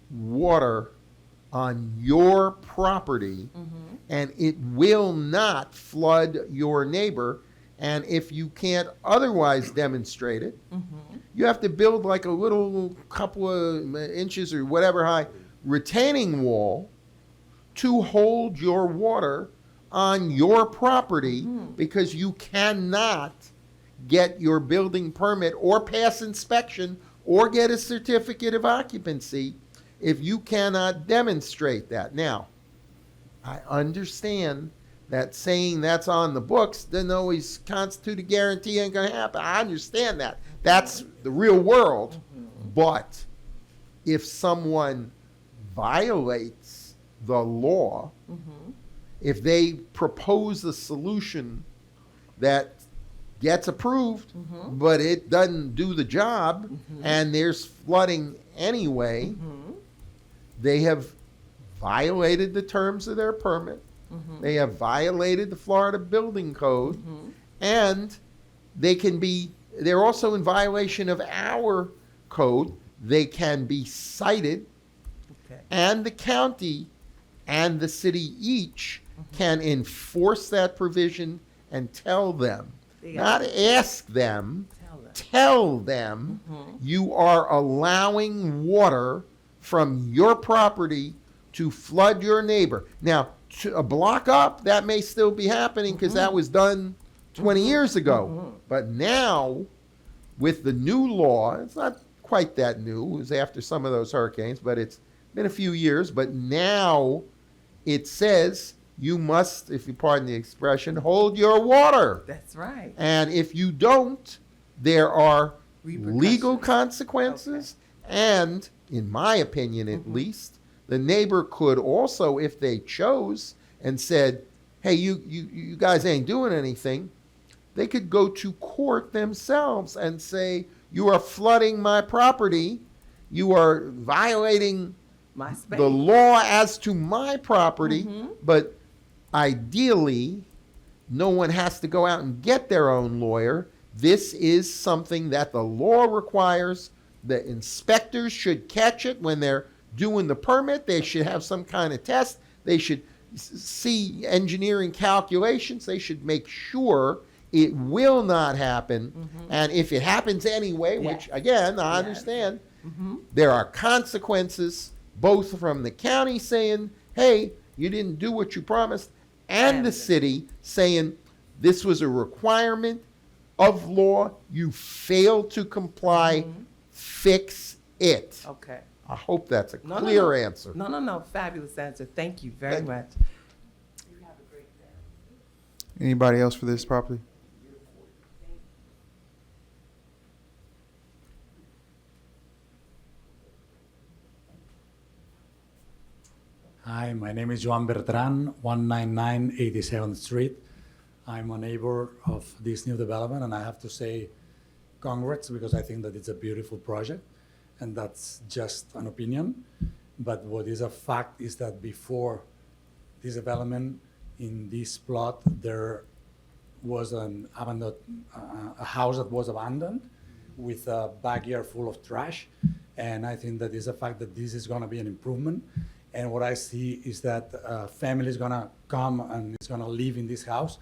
water on your property and it will not flood your neighbor. And if you can't otherwise demonstrate it, you have to build like a little couple of inches or whatever high retaining wall to hold your water on your property because you cannot get your building permit or pass inspection or get a certificate of occupancy if you cannot demonstrate that. Now, I understand that saying that's on the books doesn't always constitute a guarantee ain't going to happen. I understand that. That's the real world. But if someone violates the law, if they propose a solution that gets approved, but it doesn't do the job, and there's flooding anyway, they have violated the terms of their permit. They have violated the Florida Building Code, and they're also in violation of our code. They can be cited, Okay. and the county and the city each can enforce that provision and tell them, They not got- ask them, Tell them. tell them you are allowing water from your property to flood your neighbor. Now, a block up, that may still be happening because that was done 20 years ago. But now, with the new law, it's not quite that new. It was after some of those hurricanes, but it's been a few years. But now it says you must, if you pardon the expression, hold your water. That's right. And if you don't, there are Repercussions. legal consequences. And, in my opinion at least, the neighbor could also, if they chose and said, hey, you guys ain't doing anything, they could go to court themselves and say, you are flooding my property, you are violating My space. the law as to my property, but ideally, no one has to go out and get their own lawyer. This is something that the law requires. The inspectors should catch it when they're doing the permit. They should have some kind of test. They should see engineering calculations. They should make sure it will not happen. And if it happens anyway, which again, I understand, there are consequences both from the county saying, hey, you didn't do what you promised, and the city saying this was a requirement of law, you failed to comply, fix it. Okay. I hope that's a No, clear no. answer. No. Fabulous answer. Thank you very Thank you. much. Anybody else for this property? Hi, my name is Joan Bertran, 199 87th Street. I'm a neighbor of this new development, and I have to say congrats because I think that it's a beautiful project, and that's just an opinion. But what is a fact is that before this development in this plot, there was an abandoned, a house that was abandoned with a backyard full of trash. And I think that is a fact that this is gonna be an improvement. And what I see is that a family is gonna come and is gonna live in this house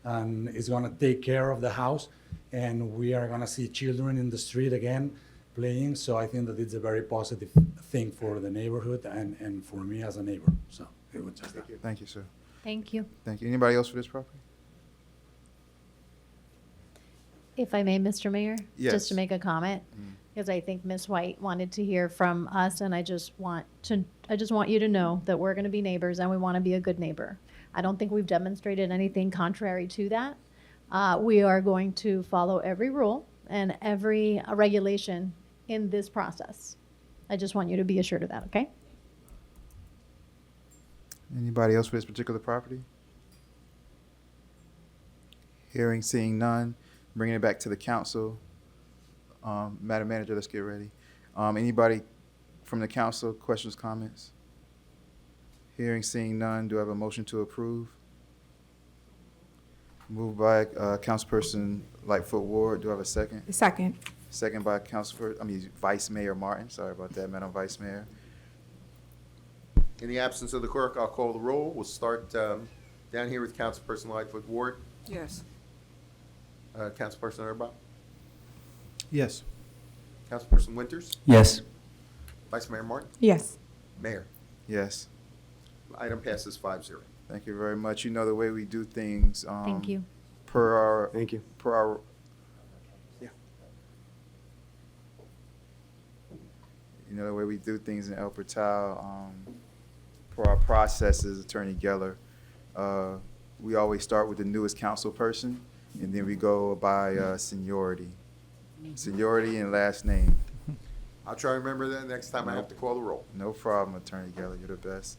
and is gonna take care of the house. And we are gonna see children in the street again playing. So I think that it's a very positive thing for the neighborhood and for me as a neighbor. So it was just that. Thank you, sir. Thank you. Thank you. Anybody else for this property? If I may, Mr. Mayor? Yes. Just to make a comment, because I think Ms. White wanted to hear from us, and I just want you to know that we're going to be neighbors and we want to be a good neighbor. I don't think we've demonstrated anything contrary to that. We are going to follow every rule and every regulation in this process. I just want you to be assured of that, okay? Anybody else for this particular property? Hearing, seeing none, bringing it back to the council. Madam Manager, let's get ready. Anybody from the council, questions, comments? Hearing, seeing none, do I have a motion to approve? Moved by Councilperson Lightfoot Ward, do I have a second? Second. Second by Vice Mayor Martin, sorry about that, Madam Vice Mayor. In the absence of the clerk, I'll call the roll. We'll start down here with Councilperson Lightfoot Ward. Yes. Councilperson Erbach. Yes. Councilperson Winters. Yes. Vice Mayor Martin. Yes. Mayor. Yes, Item passes 5-0. thank you very much. You know the way we do things. Thank you. Per our. Thank you. Per our. Yeah. You know the way we do things in El Portal, per our processes, Attorney Geller, we always start with the newest council person, and then we go by seniority. Seniority and last name. I'll try to remember that next time I have to call the roll. No problem, Attorney Geller, you're the best.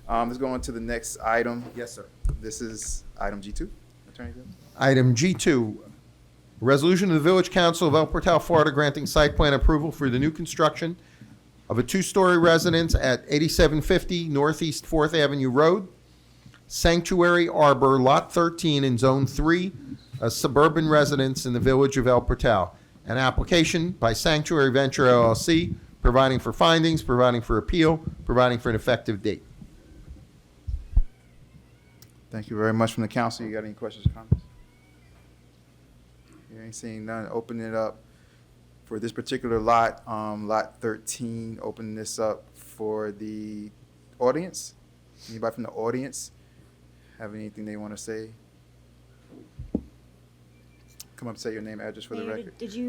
Let's go on to the next item. Yes, sir. This is item G2, Attorney Geller. Item G2, resolution of the Village Council of El Portal, Florida, granting site plan approval for the new construction of a two-story residence at 8750 Northeast 4th Avenue Road, Sanctuary Arbor, Lot 13 in Zone 3, a suburban residence in the village of El Portal. An application by Sanctuary Venture LLC, providing for findings, providing for appeal, providing for an effective date. Thank you very much from the council. You got any questions or comments? You ain't seeing none. Open it up for this particular lot, lot 13. Open this up for the audience. Anybody from the audience have anything they want to say? Come up, say your name, address for the Mayor, record. did you,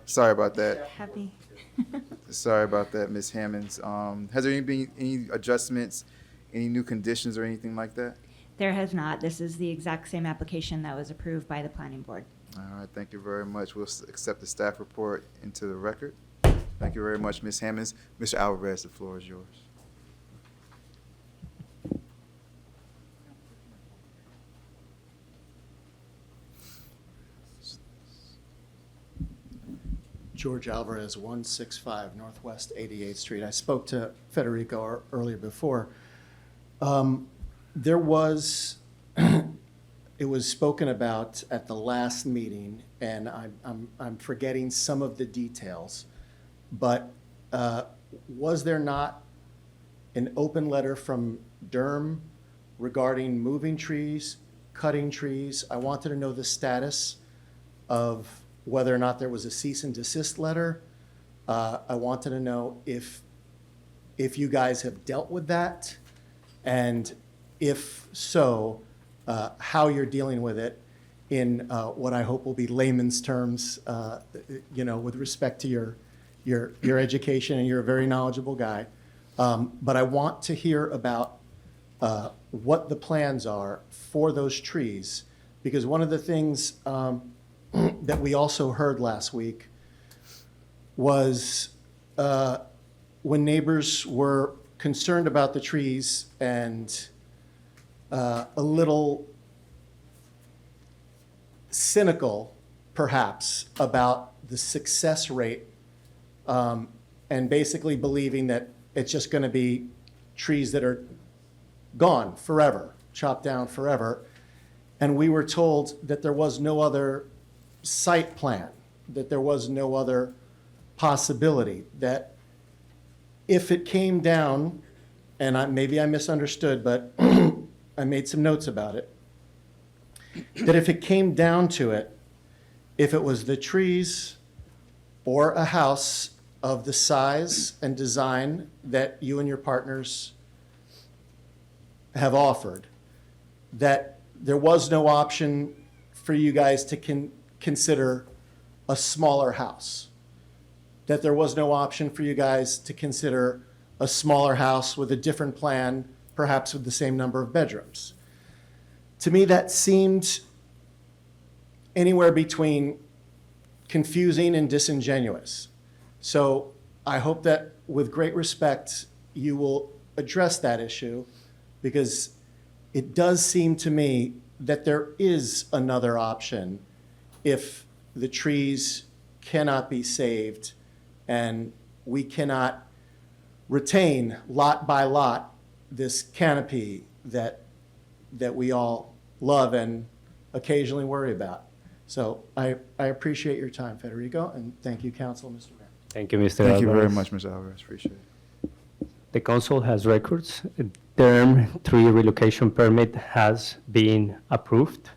Sorry about that. Happy. Sorry about that, Ms. Hammonds. Has there been any adjustments, any new conditions or anything like that? There has not. This is the exact same application that was approved by the planning board. All right, thank you very much. We'll accept the staff report into the record. Thank you very much, Ms. Hammonds. Mr. Alvarez, the floor is yours. George Alvarez, 165 Northwest 88th Street. I spoke to Federico earlier before. There was, it was spoken about at the last meeting, and I'm forgetting some of the details, but was there not an open letter from Durham regarding moving trees, cutting trees? I wanted to know the status of whether or not there was a cease and desist letter. I wanted to know if you guys have dealt with that, and if so, how you're dealing with it in what I hope will be layman's terms, with respect to your education, and you're a very knowledgeable guy. But I want to hear about what the plans are for those trees, because one of the things that we also heard last week was when neighbors were concerned about the trees and a little cynical, perhaps, about the success rate, and basically believing that it's just going to be trees that are gone forever, chopped down forever. And we were told that there was no other site plan, that there was no other possibility, that if it came down, and maybe I misunderstood, but I made some notes about it, that if it came down to it, if it was the trees or a house of the size and design that you and your partners have offered, that there was no option for you guys to consider a smaller house, that there was no option for you guys to consider a smaller house with a different plan, perhaps with the same number of bedrooms. To me, that seemed anywhere between confusing and disingenuous. So I hope that with great respect, you will address that issue, because it does seem to me that there is another option if the trees cannot be saved and we cannot retain lot by lot this canopy that we all love and occasionally worry about. So I appreciate your time, Federico, and thank you, Council, Mr. Mayor. Thank you, Mr. Thank you very Alvarez. much, Mr. Alvarez. Appreciate it. The council has records. Term 3 relocation permit has been approved.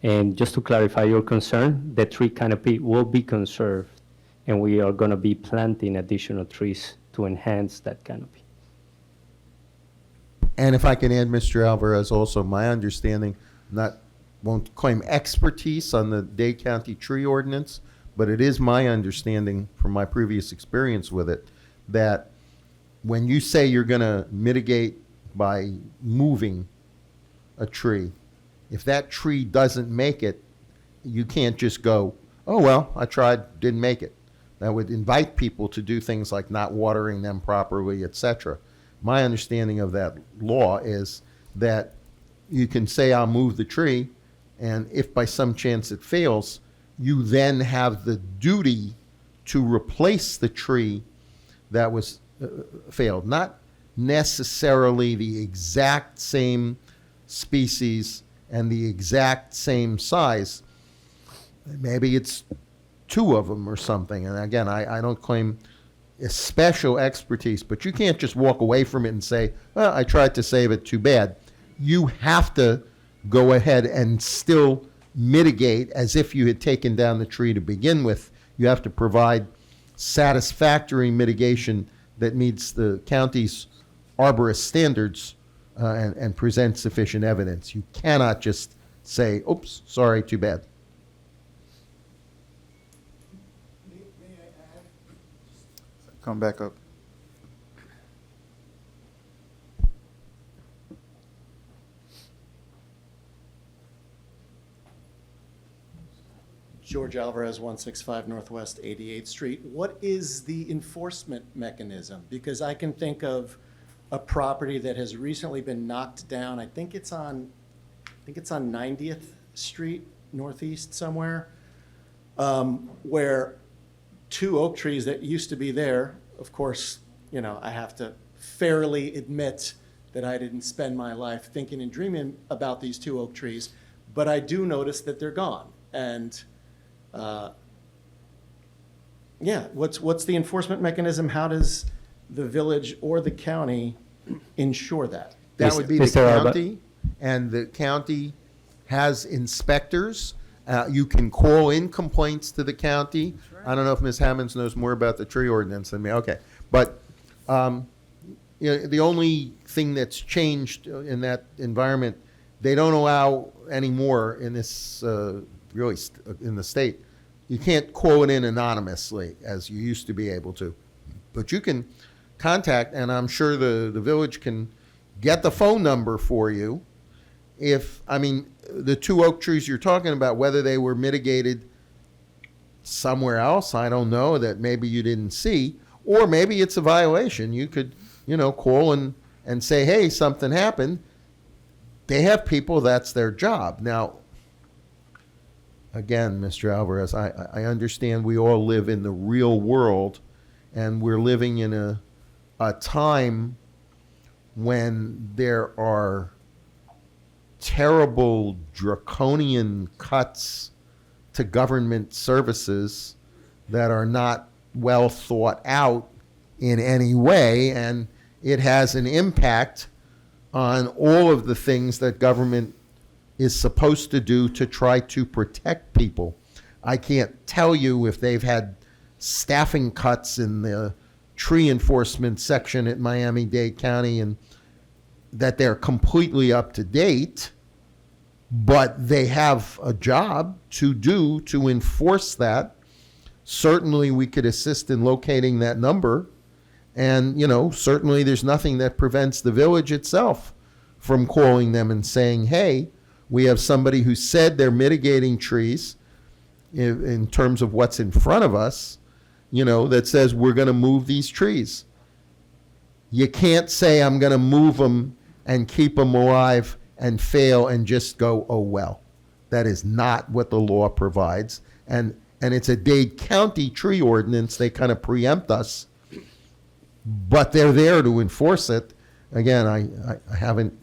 And just to clarify your concern, the tree canopy will be conserved, and we are going to be planting additional trees to enhance that canopy. And if I can add, Mr. Alvarez, also my understanding, won't claim expertise on the Dade County tree ordinance, but it is my understanding from my previous experience with it that when you say you're going to mitigate by moving a tree, if that tree doesn't make it, you can't just go, oh, well, I tried, didn't make it. That would invite people to do things like not watering them properly, etc. My understanding of that law is that you can say, I'll move the tree, and if by some chance it fails, you then have the duty to replace the tree that was failed. Not necessarily the exact same species and the exact same size. Maybe it's two of them or something. And again, I don't claim a special expertise, but you can't just walk away from it and say, well, I tried to save it, too bad. You have to go ahead and still mitigate as if you had taken down the tree to begin with. You have to provide satisfactory mitigation that meets the county's arborist standards and present sufficient evidence. You cannot just say, oops, sorry, too bad. Come back up. George Alvarez, 165 Northwest 88th Street. What is the enforcement mechanism? Because I can think of a property that has recently been knocked down. I think it's on 90th Street Northeast somewhere, where two oak trees that used to be there, of course, you know, I have to fairly admit that I didn't spend my life thinking and dreaming about these two oak trees, but I do notice that they're gone. And yeah, what's the enforcement mechanism? How does the village or the county ensure that? That would be the Mr. Alba- county, and the county has inspectors. You can call in complaints to the county. I don't know if Ms. Hammonds knows more about the tree ordinance than me. Okay, but you know, the only thing that's changed in that environment, they don't allow anymore in this in the state. You can't call it in anonymously as you used to be able to, but you can contact, and I'm sure the village can get the phone number for you. If, I mean, the two oak trees you're talking about, whether they were mitigated somewhere else, I don't know, that maybe you didn't see, or maybe it's a violation. You could, you know, call and say, hey, something happened. They have people, that's their job. Now, again, Mr. Alvarez, I understand we all live in the real world, and we're living in a time when there are terrible draconian cuts to government services that are not well thought out in any way, and it has an impact on all of the things that government is supposed to do to try to protect people. I can't tell you if they've had staffing cuts in the tree enforcement section at Miami-Dade County and that they're completely up to date, but they have a job to do to enforce that. Certainly we could assist in locating that number. And, you know, certainly there's nothing that prevents the village itself from calling them and saying, hey, we have somebody who said they're mitigating trees in terms of what's in front of us, you know, that says we're going to move these trees. You can't say I'm going to move them and keep them alive and fail and just go, oh, well. That is not what the law provides. And it's a Dade County tree ordinance. They kind of preempt us, but they're there to enforce it. Again, I haven't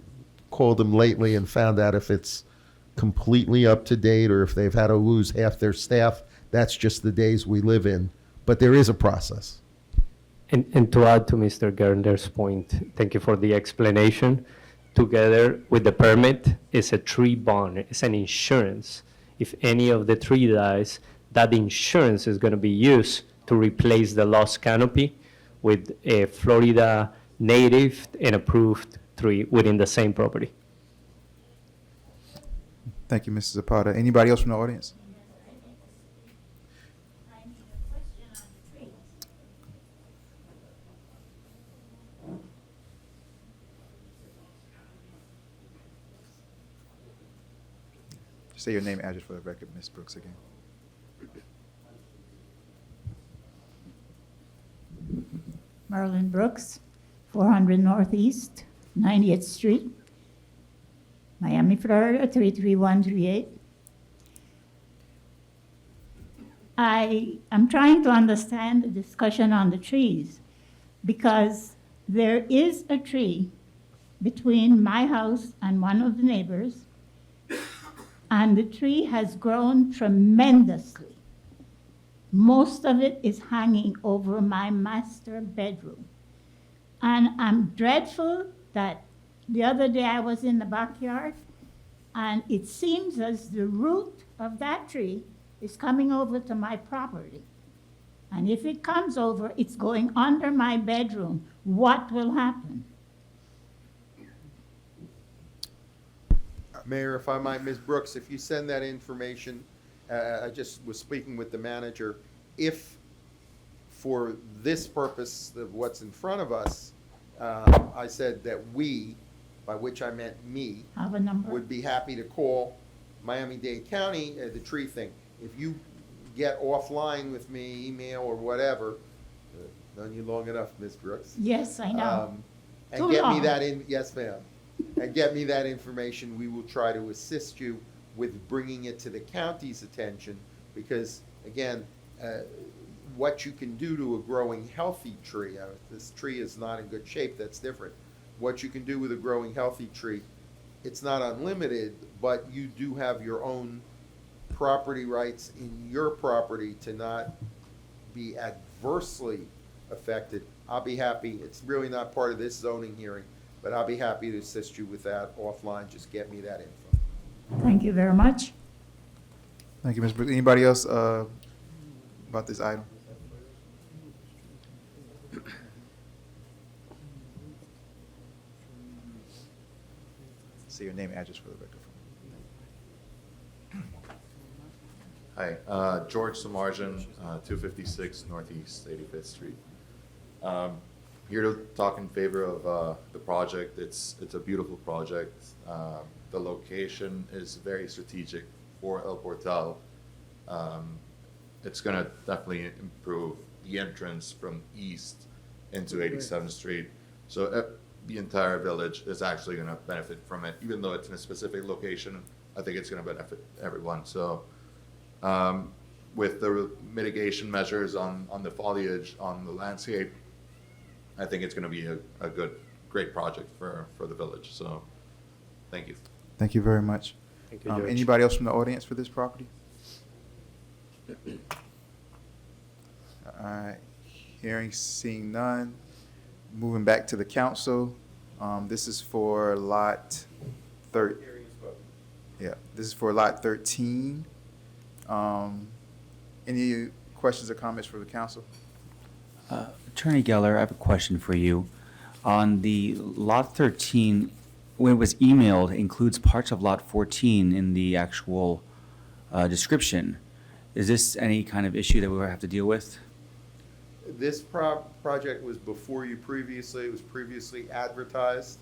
called them lately and found out if it's completely up to date or if they've had to lose half their staff. That's just the days we live in. But there is a process. And to add to Mr. Gerner's point, thank you for the explanation. Together with the permit is a tree bond, it's an insurance. If any of the tree dies, that insurance is going to be used to replace the lost canopy with a Florida native and approved tree within the same property. Thank you, Mrs. Zapata. Anybody else from the audience? Just say your name and address for the record, Ms. Brooks, again. Marilyn Brooks, 400 Northeast, 90th Street, Miami, Florida, 33138. I'm trying to understand the discussion on the trees. because there is a tree between my house and one of the neighbors, and the tree has grown tremendously. Most of it is hanging over my master bedroom. And I'm dreadful that the other day I was in the backyard, and it seems as the root of that tree is coming over to my property. And if it comes over, it's going under my bedroom. What will happen? Mayor, if I might, Ms. Brooks, if you send that information, I just was speaking with the manager, if for this purpose of what's in front of us, I said that we, by which I meant me, Have a number? would be happy to call Miami-Dade County, the tree thing. If you get offline with me, email or whatever, known you long enough, Ms. Brooks. Yes, I know. And Too get me long. that in, yes, ma'am. And get me that information, we will try to assist you with bringing it to the county's attention, because, again, what you can do to a growing healthy tree, this tree is not in good shape, that's different. What you can do with a growing healthy tree, it's not unlimited, but you do have your own property rights in your property to not be adversely affected. I'll be happy, it's really not part of this zoning hearing, but I'll be happy to assist you with that offline, just get me that info. Thank you very much. Thank you, Ms. Brooks. Anybody else about this item? Say your name and address for the record. Hi, George Samarjan, 256 Northeast 85th Street. Here to talk in favor of the project. It's a beautiful project. The location is very strategic for El Portal. It's going to definitely improve the entrance from east into 87th Street. So the entire village is actually going to benefit from it, even though it's in a specific location. I think it's going to benefit everyone. So with the mitigation measures on the foliage, on the landscape, I think it's going to be a great project for the village. So thank you. Thank you very much. Thank you, George. Anybody else from the audience for this property? All right, hearing, seeing none. Moving back to the council. This is for lot this is for lot 13. Any questions or comments for the council? Attorney Geller, I have a question for you. On the lot 13, when it was emailed, includes parts of lot 14 in the actual description. Is this any kind of issue that we will have to deal with? This project was before you previously, it was previously advertised.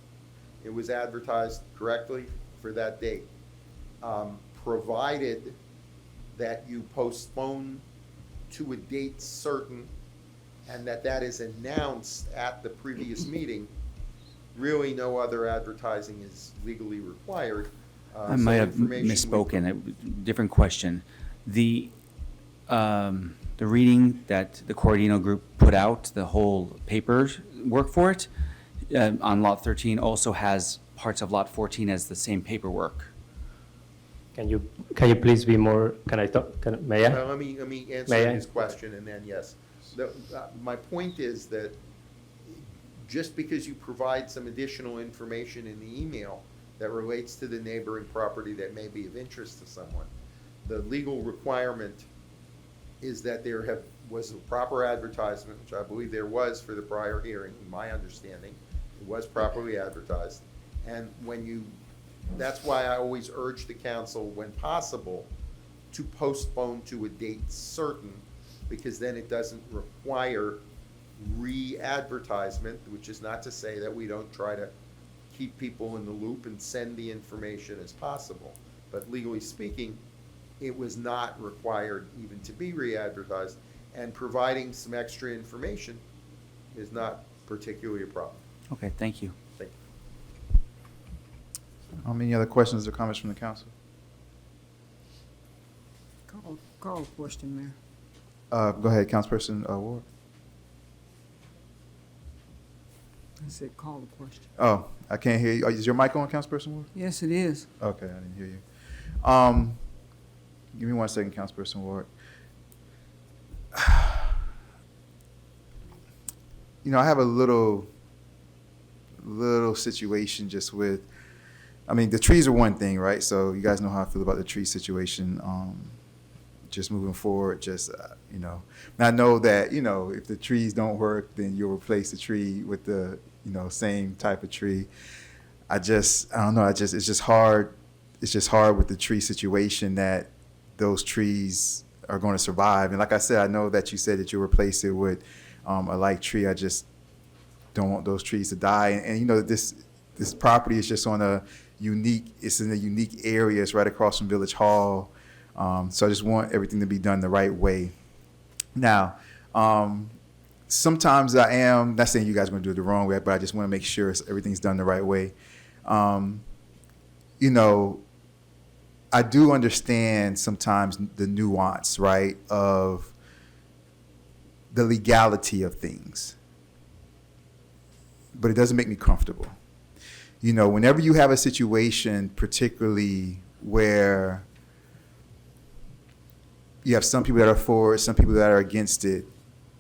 It was advertised correctly for that date. Provided that you postpone to a date certain and that is announced at the previous meeting, really no other advertising is legally required. I might have misspoken, a different question. The reading that the Corradino group put out, the whole papers work for it, on lot 13 also has parts of lot 14 as the same paperwork. Can you please be more, can I talk, may I? Let me answer May I? his question and then yes. My point is that just because you provide some additional information in the email that relates to the neighboring property that may be of interest to someone, the legal requirement is that there was a proper advertisement, which I believe there was for the prior hearing, in my understanding. It was properly advertised. And that's why I always urge the council, when possible, to postpone to a date certain, because then it doesn't require re-advertisement, which is not to say that we don't try to keep people in the loop and send the information as possible. But legally speaking, it was not required even to be re-advertised, and providing some extra information is not particularly a problem. Okay, thank you. Thank you. Any other questions or comments from the council? Call question, Mayor. Go ahead, Councilperson Ward. I said, call the question. Oh, I can't hear you. Is your mic on, Councilperson Ward? Yes, it is. Okay, I didn't hear you. Give me 1 second, Councilperson Ward. You know, I have a little situation just with, I mean, the trees are one thing, right? So you guys know how I feel about the tree situation. Just moving forward, just, you know, and I know that, you know, if the trees don't work, then you'll replace the tree with the, you know, same type of tree. I don't know, it's just hard. It's just hard with the tree situation that those trees are going to survive. And like I said, I know that you said that you'll replace it with a like tree. I just don't want those trees to die. And you know, this property is just on it's in a unique area. It's right across from Village Hall. So I just want everything to be done the right way. Now, sometimes I am, not saying you guys are going to do it the wrong way, but I just want to make sure everything's done the right way. You know, I do understand sometimes the nuance, right, of the legality of things, but it doesn't make me comfortable. You know, whenever you have a situation, particularly where you have some people that are for it, some people that are against it,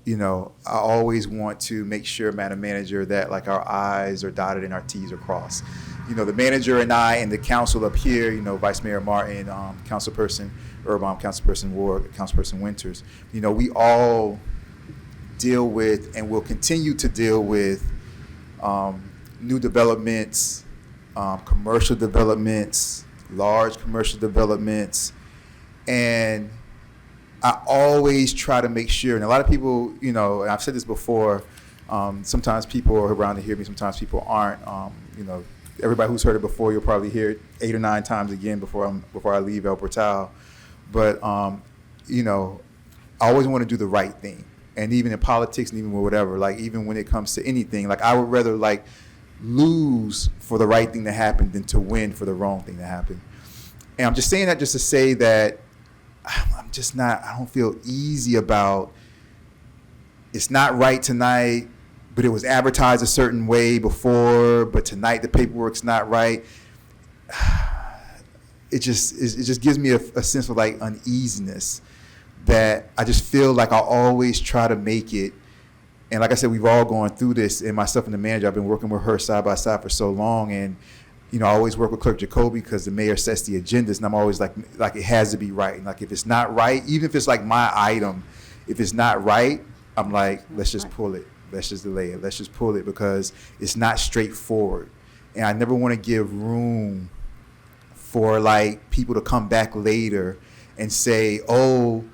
you know, I always want to make sure, Madam Manager, that like our I's are dotted and our T's are crossed. You know, the manager and I and the council up here, you know, Vice Mayor Martin, Councilperson Urban, Councilperson Ward, Councilperson Winters, you know, we all deal with and will continue to deal with new developments, commercial developments, large commercial developments, and I always try to make sure, and a lot of people, you know, and I've said this before, sometimes people are around to hear me, sometimes people aren't. You know, everybody who's heard it before, you'll probably hear it 8 or 9 times again before I leave El Portal. But, you know, I always want to do the right thing. And even in politics and even with whatever, like even when it comes to anything, like I would rather like lose for the right thing to happen than to win for the wrong thing to happen. And I'm just saying that just to say that I don't feel easy about, it's not right tonight, but it was advertised a certain way before, but tonight the paperwork's not right. It just gives me a sense of like uneasiness that I just feel like I always try to make it. And like I said, we've all gone through this, and myself and the manager, I've been working with her side by side for so long. And, you know, I always work with Clerk Jacoby because the mayor sets the agendas, and I'm always like it has to be right. And like if it's not right, even if it's like my item, if it's not right, I'm like, let's just pull it. Let's just delay it. Let's just pull it because it's not straightforward. And I never want to give room for like people to come back later and say, oh,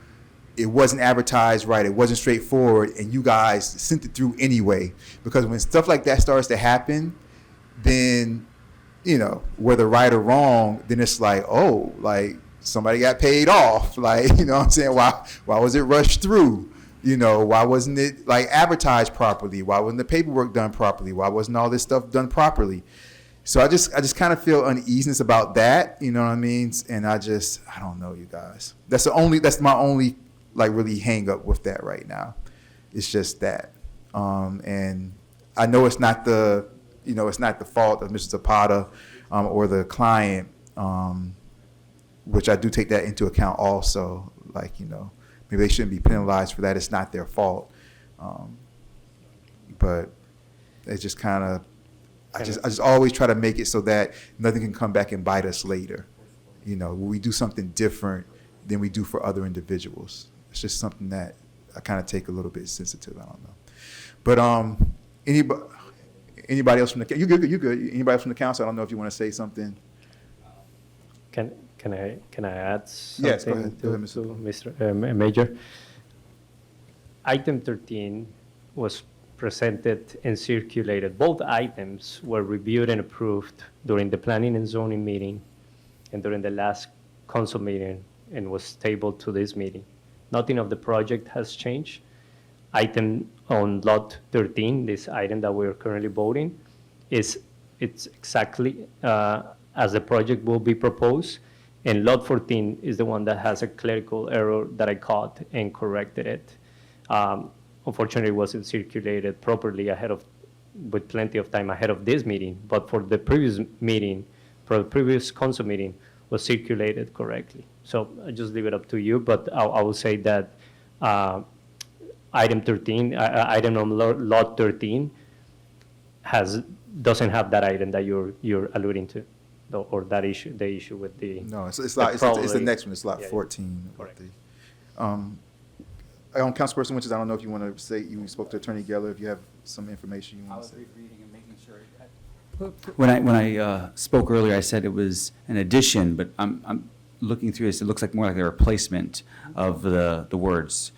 it wasn't advertised right, it wasn't straightforward, and you guys sent it through anyway. Because when stuff like that starts to happen, then, you know, whether right or wrong, then it's like, oh, like somebody got paid off. Like, you know what I'm saying? Why was it rushed through? You know, why wasn't it like advertised properly? Why wasn't the paperwork done properly? Why wasn't all this stuff done properly? So I just kind of feel uneasiness about that, you know what I mean? And I don't know, you guys. That's my only like really hang up with that right now. It's just that. And I know it's not the fault of Mr. Zapata or the client, which I do take that into account also. Like, you know, maybe they shouldn't be penalized for that. It's not their fault. But it's just kind of, I just always try to make it so that nothing can come back and bite us later. You know, when we do something different than we do for other individuals. It's just something that I kind of take a little bit sensitive. I don't know. But anybody else from the, you good? Anybody else from the council? I don't know if you want to say something. Can I add something? Yes, go ahead. To Mr. Major? Item 13 was presented and circulated. Both items were reviewed and approved during the planning and zoning meeting and during the last council meeting and was tabled to this meeting. Nothing of the project has changed. Item on lot 13, this item that we're currently voting, it's exactly as the project will be proposed. And lot 14 is the one that has a clerical error that I caught and corrected it. Unfortunately, it wasn't circulated properly ahead of with plenty of time ahead of this meeting, but for the previous meeting, for the previous council meeting, was circulated correctly. So I just leave it up to you, but I will say that item 13, item on lot 13 doesn't have that item that you're alluding to, or that issue, the issue with the. No, it's the lot, it's the probably- next one, it's lot yeah, yeah. 14. Correct. Councilperson Winters, I don't know if you want to say, you spoke to Attorney Geller, if you have some information you want to say. reading and making sure. When I spoke earlier, I said it was an addition, but I'm looking through this, it looks like more like a replacement of the words.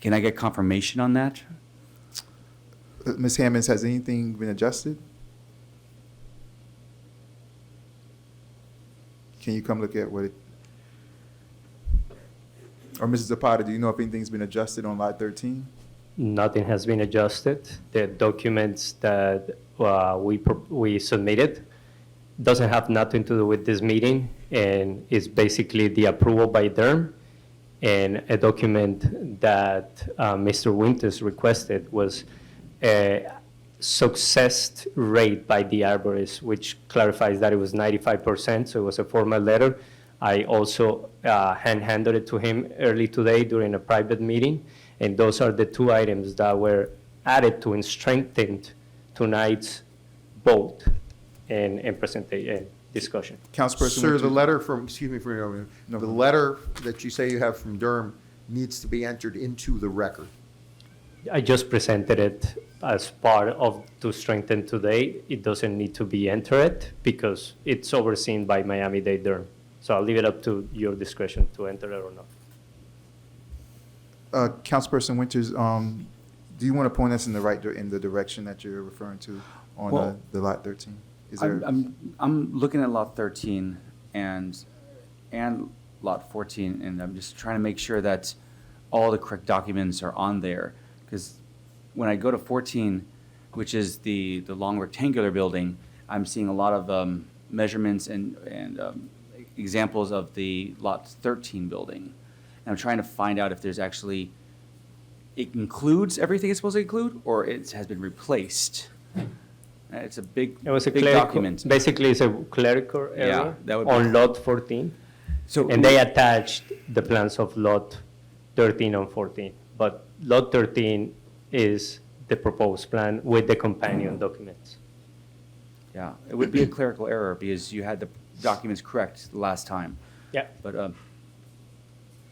Can I get confirmation on that? Ms. Hammonds, has anything been adjusted? Can you come look at what it, or Mrs. Zapata, do you know if anything's been adjusted on lot 13? Nothing has been adjusted. The documents that we submitted doesn't have nothing to do with this meeting, and it's basically the approval by DERM, and a document that Mr. Winters requested was a success rate by the arborist, which clarifies that it was 95%, so it was a formal letter. I also handed it to him early today during a private meeting, and those are the two items that were added to and strengthened tonight's vote and presentation and discussion. Councilperson Sir, Winters? the letter from, excuse me for interrupting, No. the letter that you say you have from Durham needs to be entered into the record. I just presented it as part of to strengthen today. It doesn't need to be entered because it's overseen by Miami-Dade Durham. So I'll leave it up to your discretion to enter it or not. Councilperson Winters, do you want to point us in the direction that you're referring to on Well, the lot 13? Is there? I'm looking at lot 13 and lot 14, and I'm just trying to make sure that all the correct documents are on there. Because when I go to 14, which is the long rectangular building, I'm seeing a lot of measurements and examples of the lot 13 building. And I'm trying to find out if there's actually, it includes everything it's supposed to include, or it has been replaced. It's a big, It was a big clerical, document. basically it's a clerical Yeah, error that would be- on lot 14. So And they attached the plans of lot 13 and 14. But lot 13 is the proposed plan with the companion documents. Yeah, it would be a clerical error because you had the documents correct the last time. Yeah. But,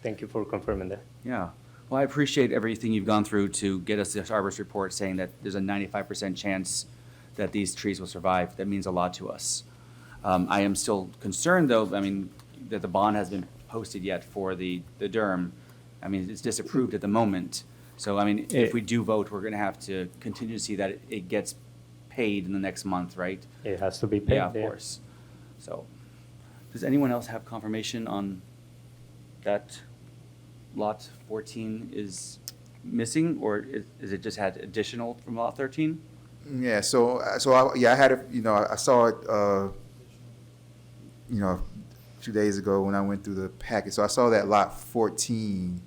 Thank you for confirming that. yeah. Well, I appreciate everything you've gone through to get us this arborist report saying that there's a 95% chance that these trees will survive. That means a lot to us. I am still concerned, though, I mean, that the bond hasn't been posted yet for the DERM. I mean, it's disapproved at the moment. So, I mean, if we do vote, we're going to have to continue to see that it gets paid in the next month, right? It has to be paid. Yeah, of course. So, does anyone else have confirmation on that lot 14 is missing, or is it just had additional from lot 13? Yeah, I had it, I saw it, a few days ago when I went through the packet. So I saw that lot 14,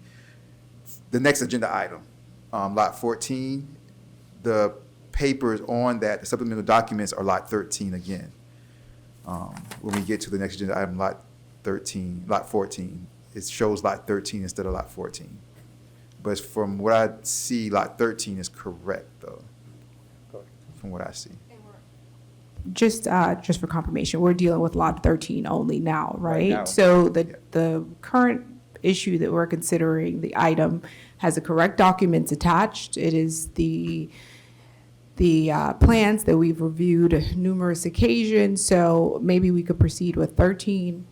the next agenda item, lot 14, the papers on that, the supplemental documents are lot 13 again. When we get to the next agenda item, lot 14, it shows lot 13 instead of lot 14. But from what I see, lot 13 is correct, though, from what I see. Just for confirmation, we're dealing with lot 13 only now, right? now. So the current issue that we're considering, the item, has the correct documents attached. It is the plans that we've reviewed numerous occasions, so maybe we could proceed with 13.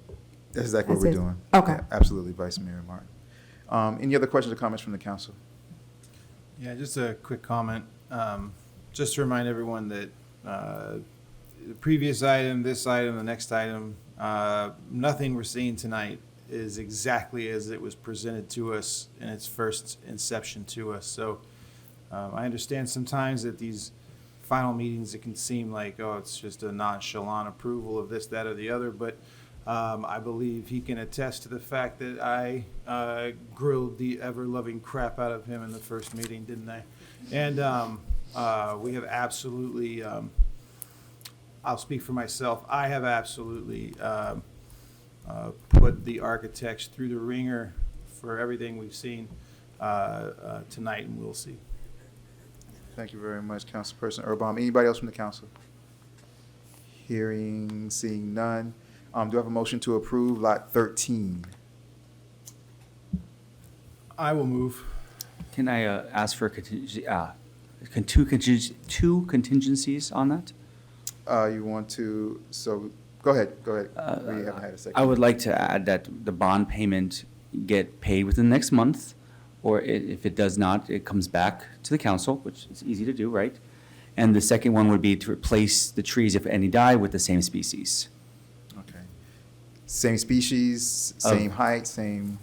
That's exactly what we're doing. Okay. Yeah, absolutely, Vice Mayor Martin. Any other questions or comments from the council? Yeah, just a quick comment. Just to remind everyone that the previous item, this item, the next item, nothing we're seeing tonight is exactly as it was presented to us in its first inception to us. So I understand sometimes that these final meetings, it can seem like, oh, it's just a nonchalant approval of this, that, or the other, but I believe he can attest to the fact that I grilled the ever-loving crap out of him in the first meeting, didn't I? And We have absolutely, I'll speak for myself, I have absolutely put the architects through the ringer for everything we've seen tonight, and we'll see. Thank you very much, Councilperson Erbaum. Anybody else from the council? Hearing, seeing none. Do I have a motion to approve Lot 13? I will move. Can I ask for a two contingencies on that? You want to, so, go ahead. We haven't had a second. I would like to add that the bond payment get paid within the next month, or if it does not, it comes back to the council, which is easy to do, right? And the second one would be to replace the trees, if any die, with the same species. Okay. Same species, same height, same.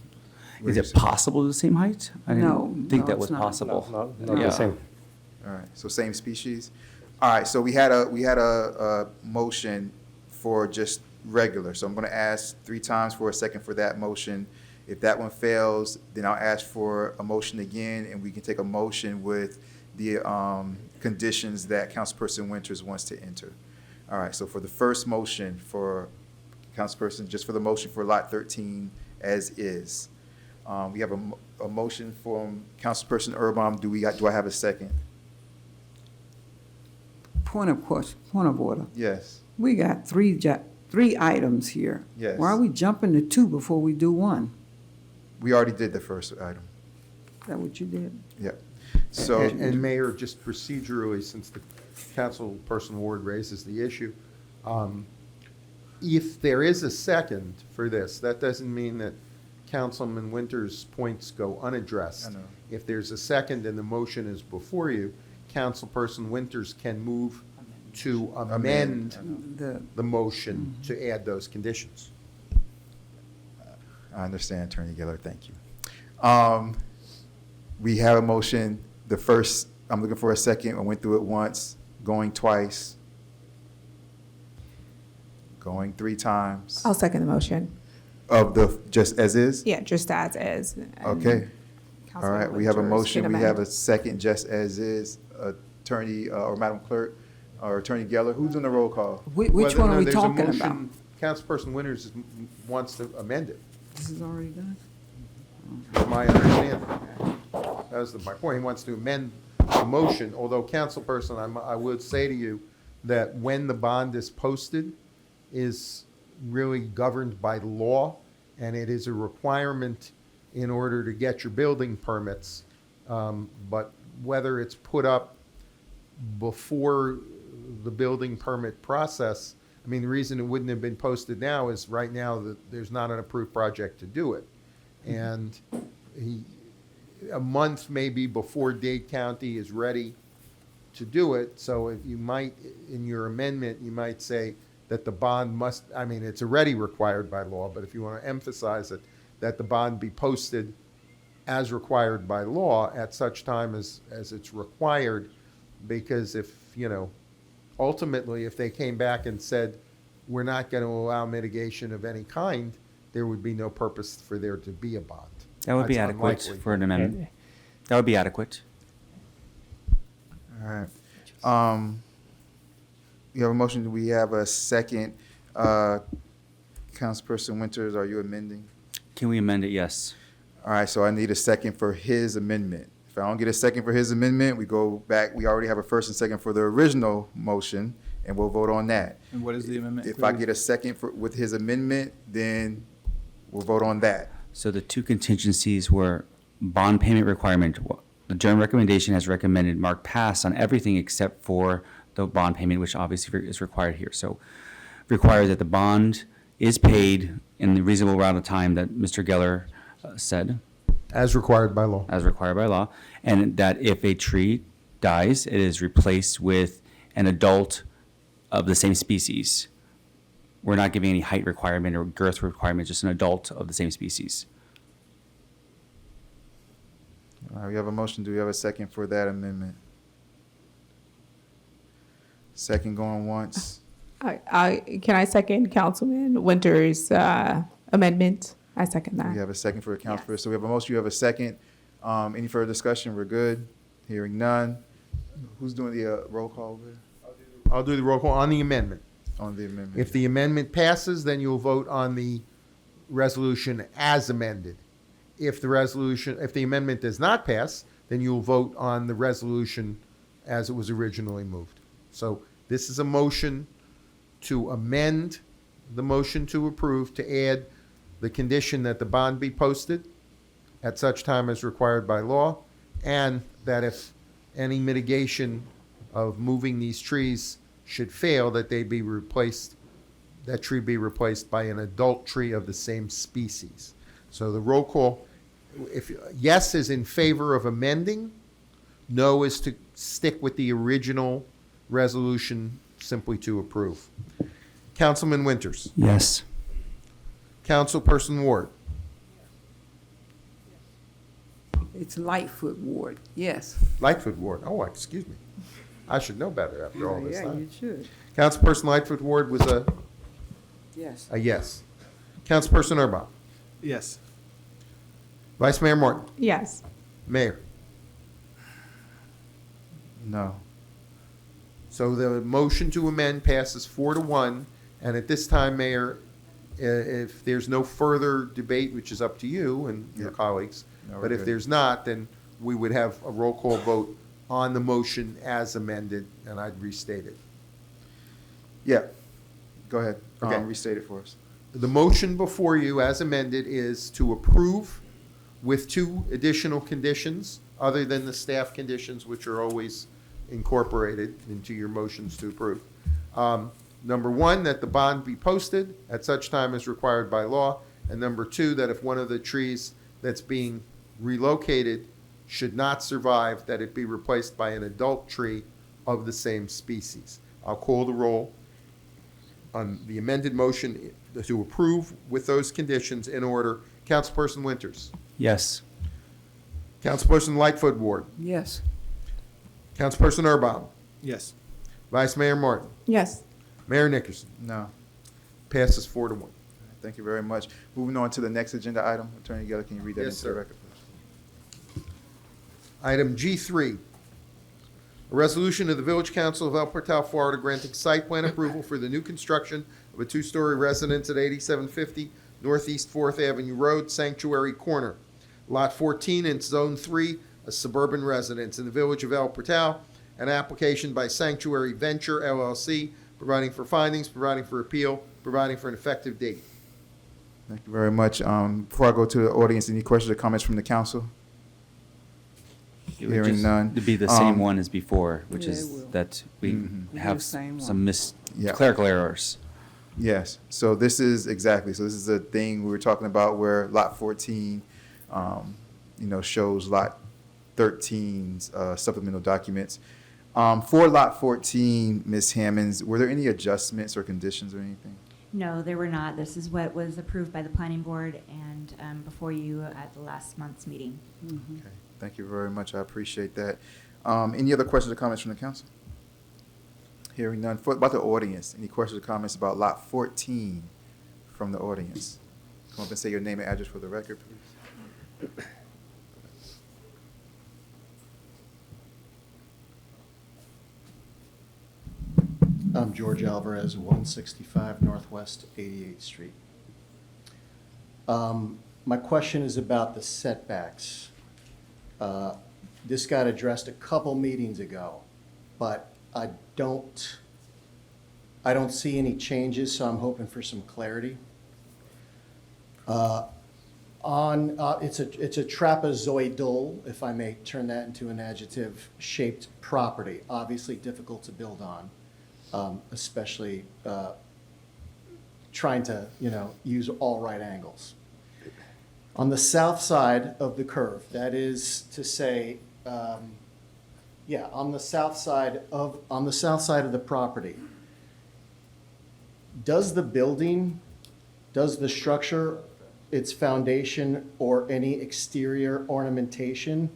Is it possible the same height? I No, didn't think no, that it's was not. possible. Not the same. All right, so same species. All right, so we had a motion for just regular. So I'm going to ask 3 times for a second for that motion. If that one fails, then I'll ask for a motion again, and we can take a motion with the conditions that Councilperson Winters wants to enter. All right, so for the first motion for Councilperson, just for the motion for Lot 13 as is. We have a motion from Councilperson Erbaum. Do I have a second? Point of order. Yes. We got three items here. Yes. Why are we jumping to 2 before we do 1? We already did the first item. Is that what you did? Yep. So. And Mayor, just procedurally, since the Councilperson Ward raises the issue, if there is a second for this, that doesn't mean that Councilman Winters' points go unaddressed. I know. If there's a second and the motion is before you, Councilperson Winters can move to amend the motion to add those conditions. I understand, Attorney Geller, thank you. We have a motion, the first, I'm looking for a second, I went through it once, going twice, going 3 times. I'll second the motion. Of the, just as is? Yeah, just as is. and Okay. All right, Councilman we have a Winters motion, can we have a amend. second, just as is. Attorney, or Madam Clerk, or Attorney Geller, who's on the roll call? Which Whether or one not are we there's a talking about? motion, Councilperson Winters wants to amend it. This is already done? That's my understanding. That was my point. He wants to amend the motion, although, Councilperson, I would say to you that when the bond is posted is really governed by law, and it is a requirement in order to get your building permits. But whether it's put up before the building permit process, I mean, the reason it wouldn't have been posted now is right now that there's not an approved project to do it. And a month maybe before Dade County is ready to do it. So if you might, in your amendment, you might say that the bond must, I mean, it's already required by law, but if you want to emphasize it, that the bond be posted as required by law at such time as it's required. Because if, ultimately, if they came back and said, we're not going to allow mitigation of any kind, there would be no purpose for there to be a bond. That would be That's adequate unlikely. for an amendment. That would be adequate. All right. We have a motion, do we have a second? Councilperson Winters, are you amending? Can we amend it? Yes. All right, so I need a second for his amendment. If I don't get a second for his amendment, we go back, we already have a first and second for the original motion, and we'll vote on that. And what is the amendment? If I get a second with his amendment, then we'll vote on that. So the two contingencies were bond payment requirement. The general recommendation has recommended Mark pass on everything except for the bond payment, which obviously is required here. So require that the bond is paid in the reasonable amount of time that Mr. Geller said. As required by law. As required by law. And that if a tree dies, it is replaced with an adult of the same species. We're not giving any height requirement or girth requirement, just an adult of the same species. All right, we have a motion, do we have a second for that amendment? Second going once. Can I second Councilman Winters' amendment? I second that. We have a second for the councilperson. So we have a motion, you have a second. Any further discussion? We're good. Hearing none. Who's doing the roll call over there? I'll do the roll call on the amendment. On the amendment? If the amendment passes, then you'll vote on the resolution as amended. If the amendment does not pass, then you'll vote on the resolution as it was originally moved. So this is a motion to amend the motion to approve to add the condition that the bond be posted at such time as required by law, and that if any mitigation of moving these trees should fail, that they be replaced, that tree be replaced by an adult tree of the same species. So the roll call, if yes is in favor of amending, no is to stick with the original resolution, simply to approve. Councilman Winters. Yes. Councilperson Ward. It's Lightfoot Ward, yes. Lightfoot Ward. Oh, excuse me. I should know better after all this Yeah, time. you should, Councilperson Lightfoot Ward was yes. a yes. Councilperson Urbach. Yes. Vice Mayor Martin. Yes. Mayor. No. So the motion to amend passes 4-1, and at this time, Mayor, if there's no further debate, which is up to you and your colleagues, No, we're but if good. there's not, then we would have a roll call vote on the motion as amended, and I'd restate it. Yeah. Go ahead. Okay. Restate it for us. The motion before you as amended is to approve with 2 additional conditions, other than the staff conditions, which are always incorporated into your motions to approve. Number 1, that the bond be posted at such time as required by law. And number 2, that if one of the trees that's being relocated should not survive, that it be replaced by an adult tree of the same species. I'll call the roll on the amended motion to approve with those conditions in order. Councilperson Winters. Yes. Councilperson Lightfoot Ward. Yes. Councilperson Urban. Yes. Vice Mayor Martin. Yes. Mayor Nickerson. No. Passes 4-1. Thank you very much. Moving on to the next agenda item. Attorney Geller, can you read that Yes, into the sir. record, please? Item G3, a resolution of the Village Council of El Portal, Florida, granting site plan approval for the new construction of a 2-story residence at 8750 Northeast 4th Avenue Road, Sanctuary Corner, Lot 14 in Zone 3, a suburban residence in the Village of El Portal, an application by Sanctuary Venture LLC, providing for findings, providing for appeal, providing for an effective date. Thank you very much. Before I go to the audience, any questions or comments from the council? It would Hearing just none. To be the same Um, one as before, which Yeah, it is will. that we Mhm. It'll be have the same some one. Yeah. clerical errors. Yes, so this is the thing we were talking about where lot 14, shows lot 13's supplemental documents. For lot 14, Ms. Hammonds, were there any adjustments or conditions or anything? No, there were not. This is what was approved by the planning board and before you at the last month's meeting. Okay, thank you very much, I appreciate that. Any other questions or comments from the council? Hearing none. About the audience, any questions or comments about lot 14 from the audience? Come up and say your name and address for the record, please. I'm George Alvarez, 165 Northwest 88th Street. My question is about the setbacks. This got addressed a couple meetings ago, but I don't see any changes, so I'm hoping for some clarity. It's a trapezoidal, if I may turn that into an adjective, shaped property, obviously difficult to build on, especially trying to, use all right angles. On the south side of the curve, that is to say, on the south side of the property, does the structure, its foundation, or any exterior ornamentation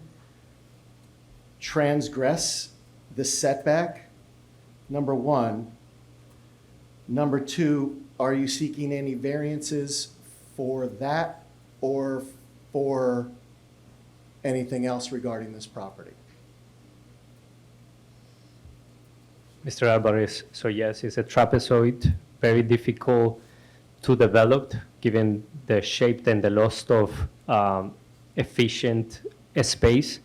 transgress the setback? Number one. Number two, are you seeking any variances for that or for anything else regarding this property? Mr. Alvarez, so yes, it's a trapezoid, very difficult to develop given the shape and the loss of efficient space.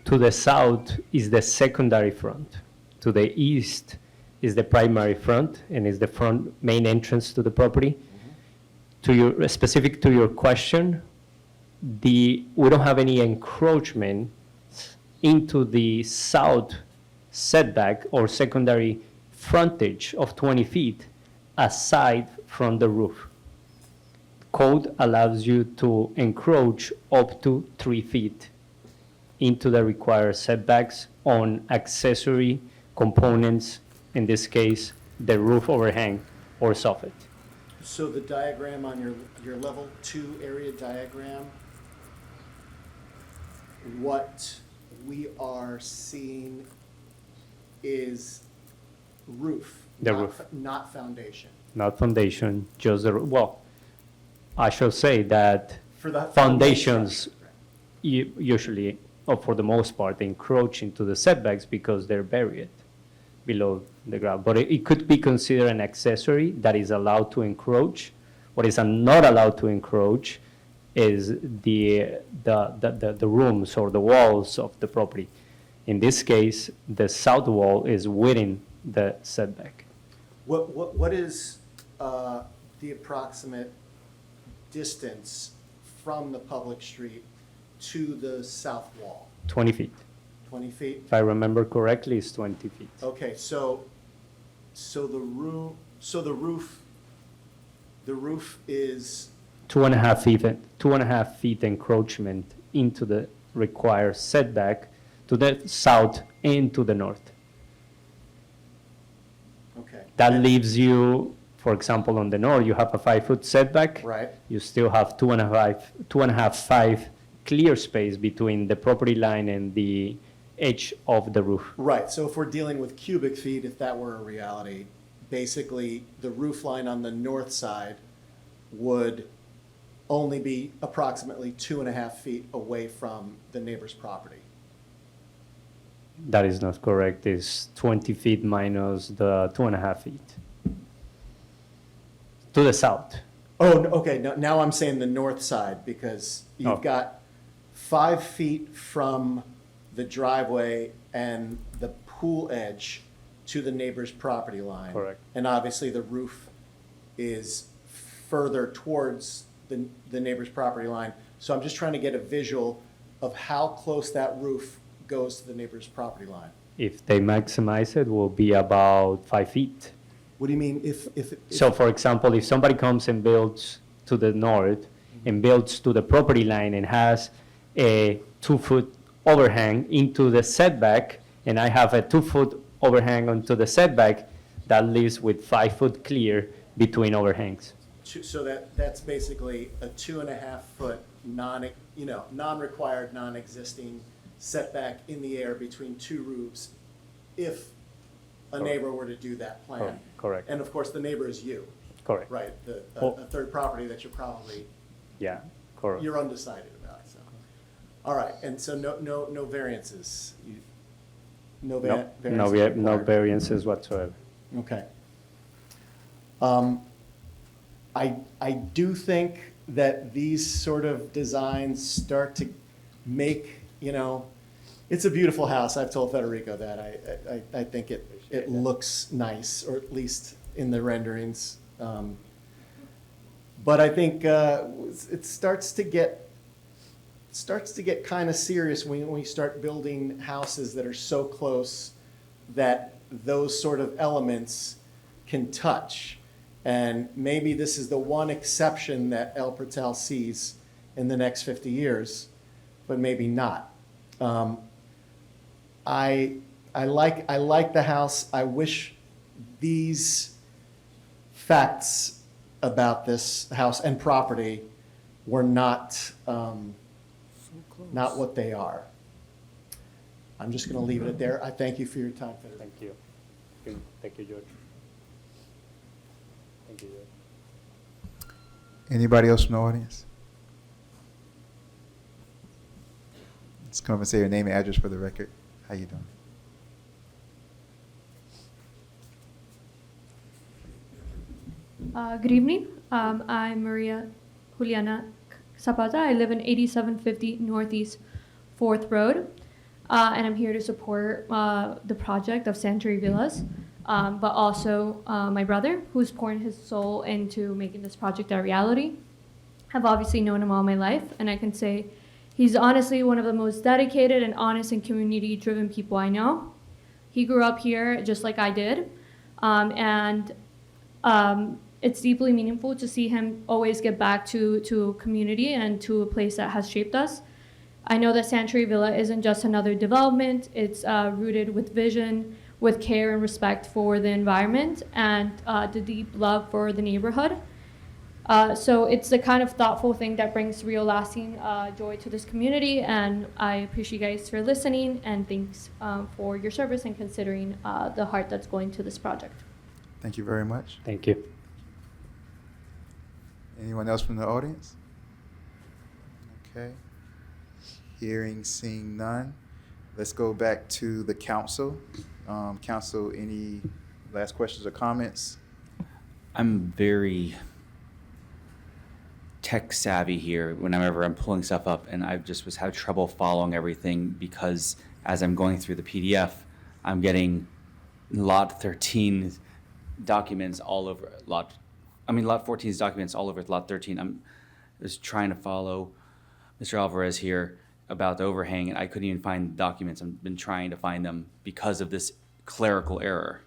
To the south is the secondary front. To the east is the primary front and is the front main entrance to the property. To your specific to your question, we don't have any encroachment into the south setback or secondary frontage of 20 feet aside from the roof. Code allows you to encroach up to 3 feet into the required setbacks on accessory components, in this case, the roof overhang or soffit. So the diagram on your level 2 area diagram, what we are seeing is roof. The not roof. Not foundation. Not foundation, just the, well, I shall say that For the foundations usually, or for the most part, encroach into the setbacks because they're buried below the ground. But it could be considered an accessory that is allowed to encroach. What is not allowed to encroach is the rooms or the walls of the property. In this case, the south wall is within the setback. What is the approximate distance from the public street to the south wall? 20 feet. 20 feet? If I remember correctly, it's 20 feet. Okay, so the roof is 2.5 feet, 2.5 feet encroachment into the required setback to the south and to the north. okay. That leaves you, for example, on the north, you have a 5-foot setback. Right. You still have 5 clear space between the property line and the edge of the roof. Right, so if we're dealing with cubic feet, if that were a reality, basically the roof line on the north side would only be approximately 2.5 feet away from the neighbor's property. That is not correct. It's 20 feet minus the 2.5 feet. To the south. Oh, okay, now I'm saying the north side, because you've Oh. got 5 feet from the driveway and the pool edge to the neighbor's property line. Correct. And obviously, the roof is further towards the neighbor's property line. So I'm just trying to get a visual of how close that roof goes to the neighbor's property line. If they maximize it, will be about 5 feet. What do you mean if So for example, if somebody comes and builds to the north and builds to the property line and has a 2-foot overhang into the setback, and I have a 2-foot overhang onto the setback, that leaves with 5-foot clear between overhangs. So that's basically a 2.5 foot non-required, non-existing setback in the air between two roofs if a neighbor were to do that plan. Correct. And of course, the neighbor is you, Correct. right? Oh. A third property that you're probably, Yeah, correct. you're undecided about, so. All right, and so no variances? No No, variances we have no required? variances whatsoever. Okay. I do think that these sort of designs start to make, it's a beautiful house. I've told Federico that. I think it looks nice, or at least in the renderings. But I think it starts to get kind of serious when we start building houses that are so close that those sort of elements can touch. And maybe this is the one exception that El Portal sees in the next 50 years, but maybe not. I like the house. I wish these facts about this house and property were not what they are. I'm just going to leave it at there. I thank you for your time, Federico. Thank you. Thank you, George. Thank you, George. Anybody else from the audience? Just come up and say your name and address for the record. How you doing? Good evening. I'm Maria Juliana Zapata. I live in 8750 Northeast 4th Road, and I'm here to support the project of Sanctuary Villas, but also my brother, who's pouring his soul into making this project a reality. I've obviously known him all my life, and I can say he's honestly one of the most dedicated and honest and community-driven people I know. He grew up here just like I did, and it's deeply meaningful to see him always get back to community and to a place that has shaped us. I know that Sanctuary Villa isn't just another development. It's rooted with vision, with care and respect for the environment, and the deep love for the neighborhood. So it's the kind of thoughtful thing that brings real lasting joy to this community, and I appreciate you guys for listening, and thanks for your service and considering the heart that's going to this project. Thank you very much. Thank you. Anyone else from the audience? Okay. Hearing, seeing none. Let's go back to the council. Council, any last questions or comments? I'm very tech savvy here whenever I'm pulling stuff up, and I just was having trouble following everything because as I'm going through the PDF, I'm getting lot 13 documents all over lot 14's documents all over lot 13. I'm just trying to follow Mr. Alvarez here about the overhang, and I couldn't even find the documents. I've been trying to find them because of this clerical error.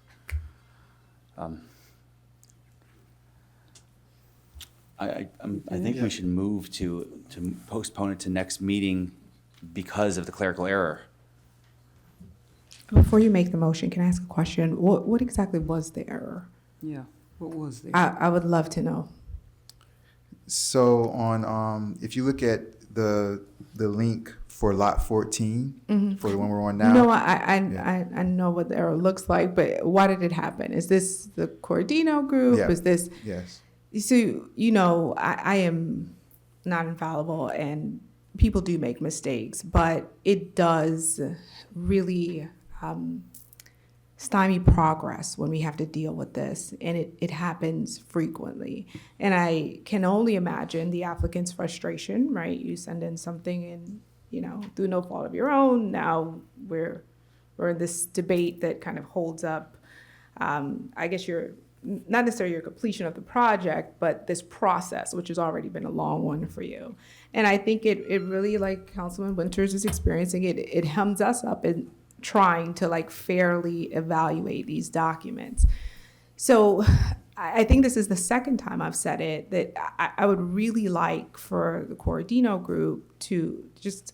I think we should move to postpone it to next meeting because of the clerical error. Before you make the motion, can I ask a question? What exactly was the error? Yeah, what was there? I would love to know. So on, if you look at the link for lot 14, for the one we're on now. No, I know what the error looks like, but why did it happen? Is this the Cordino group? Yeah. Is this? Yes. So, I am not infallible, and people do make mistakes, but it does really stymie progress when we have to deal with this, and it happens frequently. And I can only imagine the applicant's frustration, right? You send in something and, through no fault of your own, now we're in this debate that kind of holds up, I guess not necessarily your completion of the project, but this process, which has already been a long one for you. And I think it really, like Councilman Winters is experiencing, it hems us up in trying to fairly evaluate these documents. So I think this is the second time I've said it, that I would really like for the Cordino group to just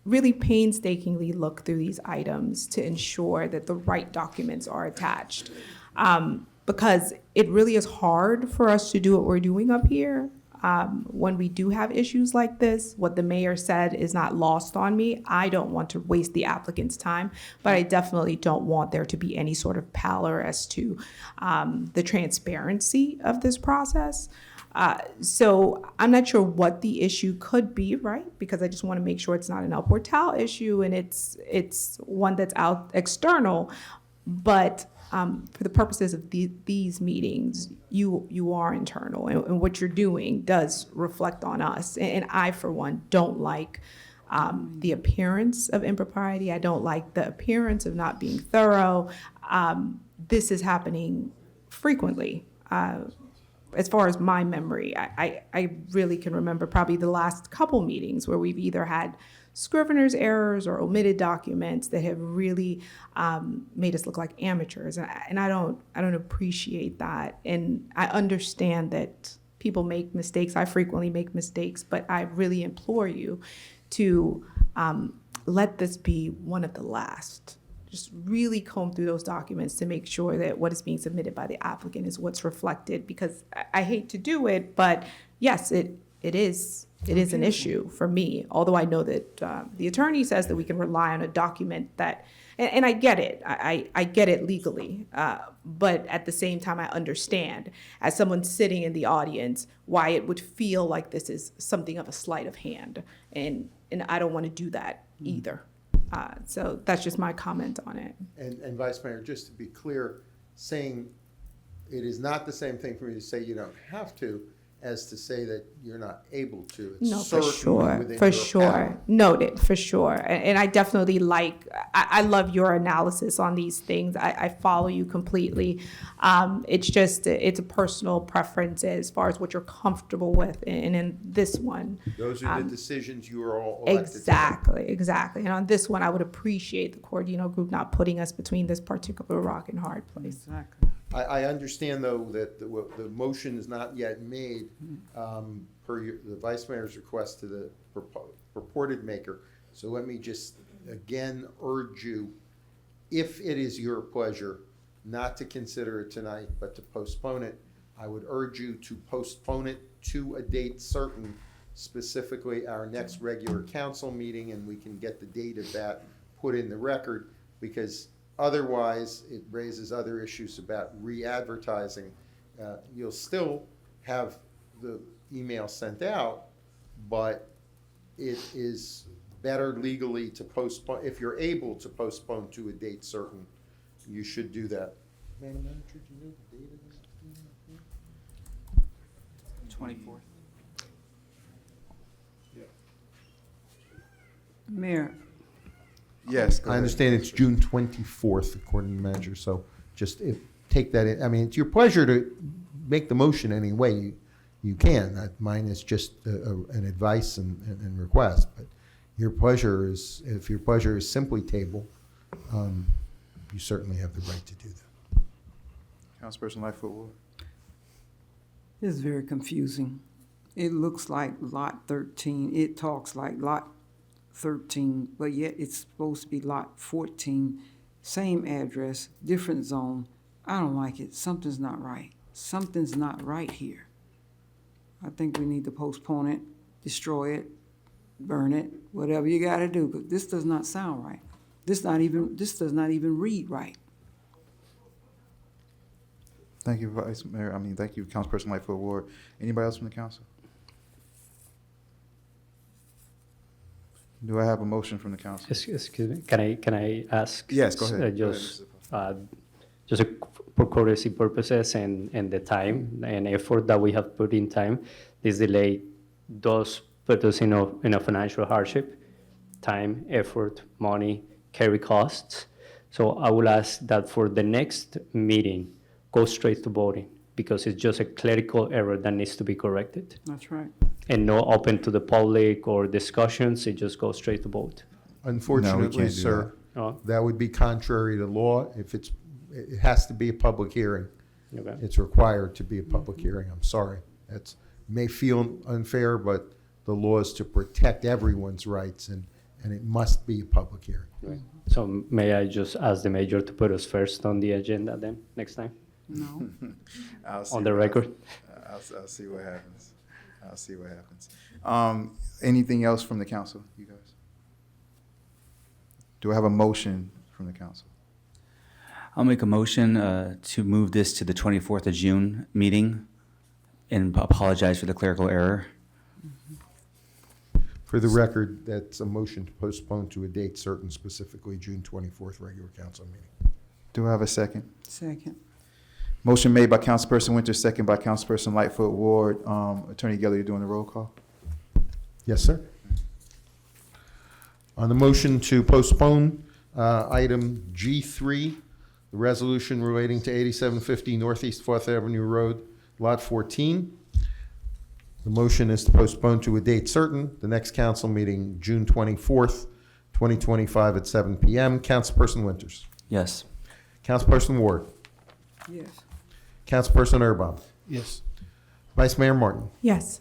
really painstakingly look through these items to ensure that the right documents are attached. Because it really is hard for us to do what we're doing up here. When we do have issues like this, what the mayor said is not lost on me. I don't want to waste the applicant's time, but I definitely don't want there to be any sort of pallor as to the transparency of this process. So I'm not sure what the issue could be, right? Because I just want to make sure it's not an Upward Towel issue and it's one that's out external. But for the purposes of these meetings, you are internal, and what you're doing does reflect on us. And I, for one, don't like the appearance of impropriety. I don't like the appearance of not being thorough. This is happening frequently. As far as my memory, I really can remember probably the last couple meetings where we've either had scrivener's errors or omitted documents that have really made us look like amateurs, and I don't appreciate that. And I understand that people make mistakes. I frequently make mistakes, but I really implore you to let this be one of the last. Just really comb through those documents to make sure that what is being submitted by the applicant is what's reflected, because I hate to do it, but yes, it is an issue for me, although I know that the attorney says that we can rely on a document that, and I get it, I get it legally, but at the same time I understand, as someone sitting in the audience, why it would feel like this is something of a sleight of hand, and I don't want to do that either. So that's just my comment on it. And Vice Mayor, just to be clear, saying it is not the same thing for me to say you don't have to, as to say that you're not able to. It's No, for certainly sure, within for your sure. power. Noted, for sure. And I definitely I love your analysis on these things. I follow you completely. It's just, it's a personal preference as far as what you're comfortable with. And in this one. Those are the decisions you are all elected to make. Exactly. And on this one, I would appreciate the Cordino Group not putting us between this particular rock and hard place. Exactly. I understand, though, that the motion is not yet made the Vice Mayor's request to the purported maker. So let me just again urge you, if it is your pleasure, not to consider it tonight, but to postpone it. I would urge you to postpone it to a date certain, specifically our next regular council meeting, and we can get the date of that put in the record, because otherwise, it raises other issues about re-advertising. You'll still have the email sent out, but it is better legally to postpone. If you're able to postpone to a date certain, you should do that. Madam Manager, do you know the date of this? 24th. Mayor, Yes. go I ahead. understand it's June 24th, according to the manager, so just take that in. I mean, it's your pleasure to make the motion any way you can. Mine is just an advice and request, but your pleasure is, if your pleasure is simply table, you certainly have the right to do that. Councilperson Lightfoot Ward. it's very confusing. It looks like lot 13. It talks like lot 13, but yet it's supposed to be lot 14. Same address, different zone. I don't like it. Something's not right. Something's not right here. I think we need to postpone it, destroy it, burn it, whatever you gotta do, but this does not sound right. This does not even read right. Thank you, Vice Mayor. Thank you, Councilperson Lightfoot Ward. Anybody else from the council? Do I have a motion from the council? Excuse me, can I ask? Yes, go ahead. Just for courtesy purposes and the time and effort that we have put in time, this delay does put us in a financial hardship. Time, effort, money, carry costs. So I will ask that for the next meeting, go straight to voting, because it's just a clerical error that needs to be corrected. That's right. And no open to the public or discussions, it just goes straight to vote. Unfortunately, can't do sir, Oh. that would be contrary to law. It has to be a public hearing. Okay. It's required to be a public hearing. I'm sorry. It may feel unfair, but the law is to protect everyone's rights, and it must be a public hearing. Right. So may I just ask the mayor to put us first on the agenda then, next time? No. I'll see On the what record? happens. I'll see what happens. I'll see what happens. Anything else from the council, you guys? Do I have a motion from the council? I'll make a motion to move this to the 24th of June meeting and apologize for the clerical error. For the record, that's a motion to postpone to a date certain, specifically June 24th regular council meeting. Do I have a second? Second. Motion made by Councilperson Winters, second by Councilperson Lightfoot Ward. Attorney Geller, you're doing the roll call? Yes, sir. On the motion to postpone item G3, the resolution relating to 8750 Northeast 4th Avenue Road, Lot 14. The motion is to postpone to a date certain, the next council meeting, June 24th, 2025 at 7 p.m. Councilperson Winters. Yes. Councilperson Ward. Yes. Councilperson Erbaum. Yes. Vice Mayor Martin. Yes.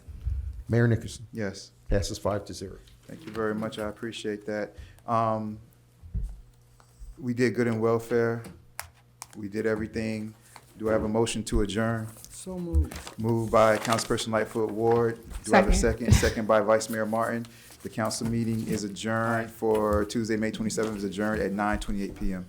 Mayor Nickerson. Yes. Passes 5-0. Thank you very much. I appreciate that. We did good in welfare. We did everything. Do I have a motion to adjourn? So moved. Moved by Councilperson Lightfoot Ward. Do I have a second? Second by Vice Mayor Martin. The council meeting is adjourned for Tuesday, May 27th, is adjourned at 9:28 p.m.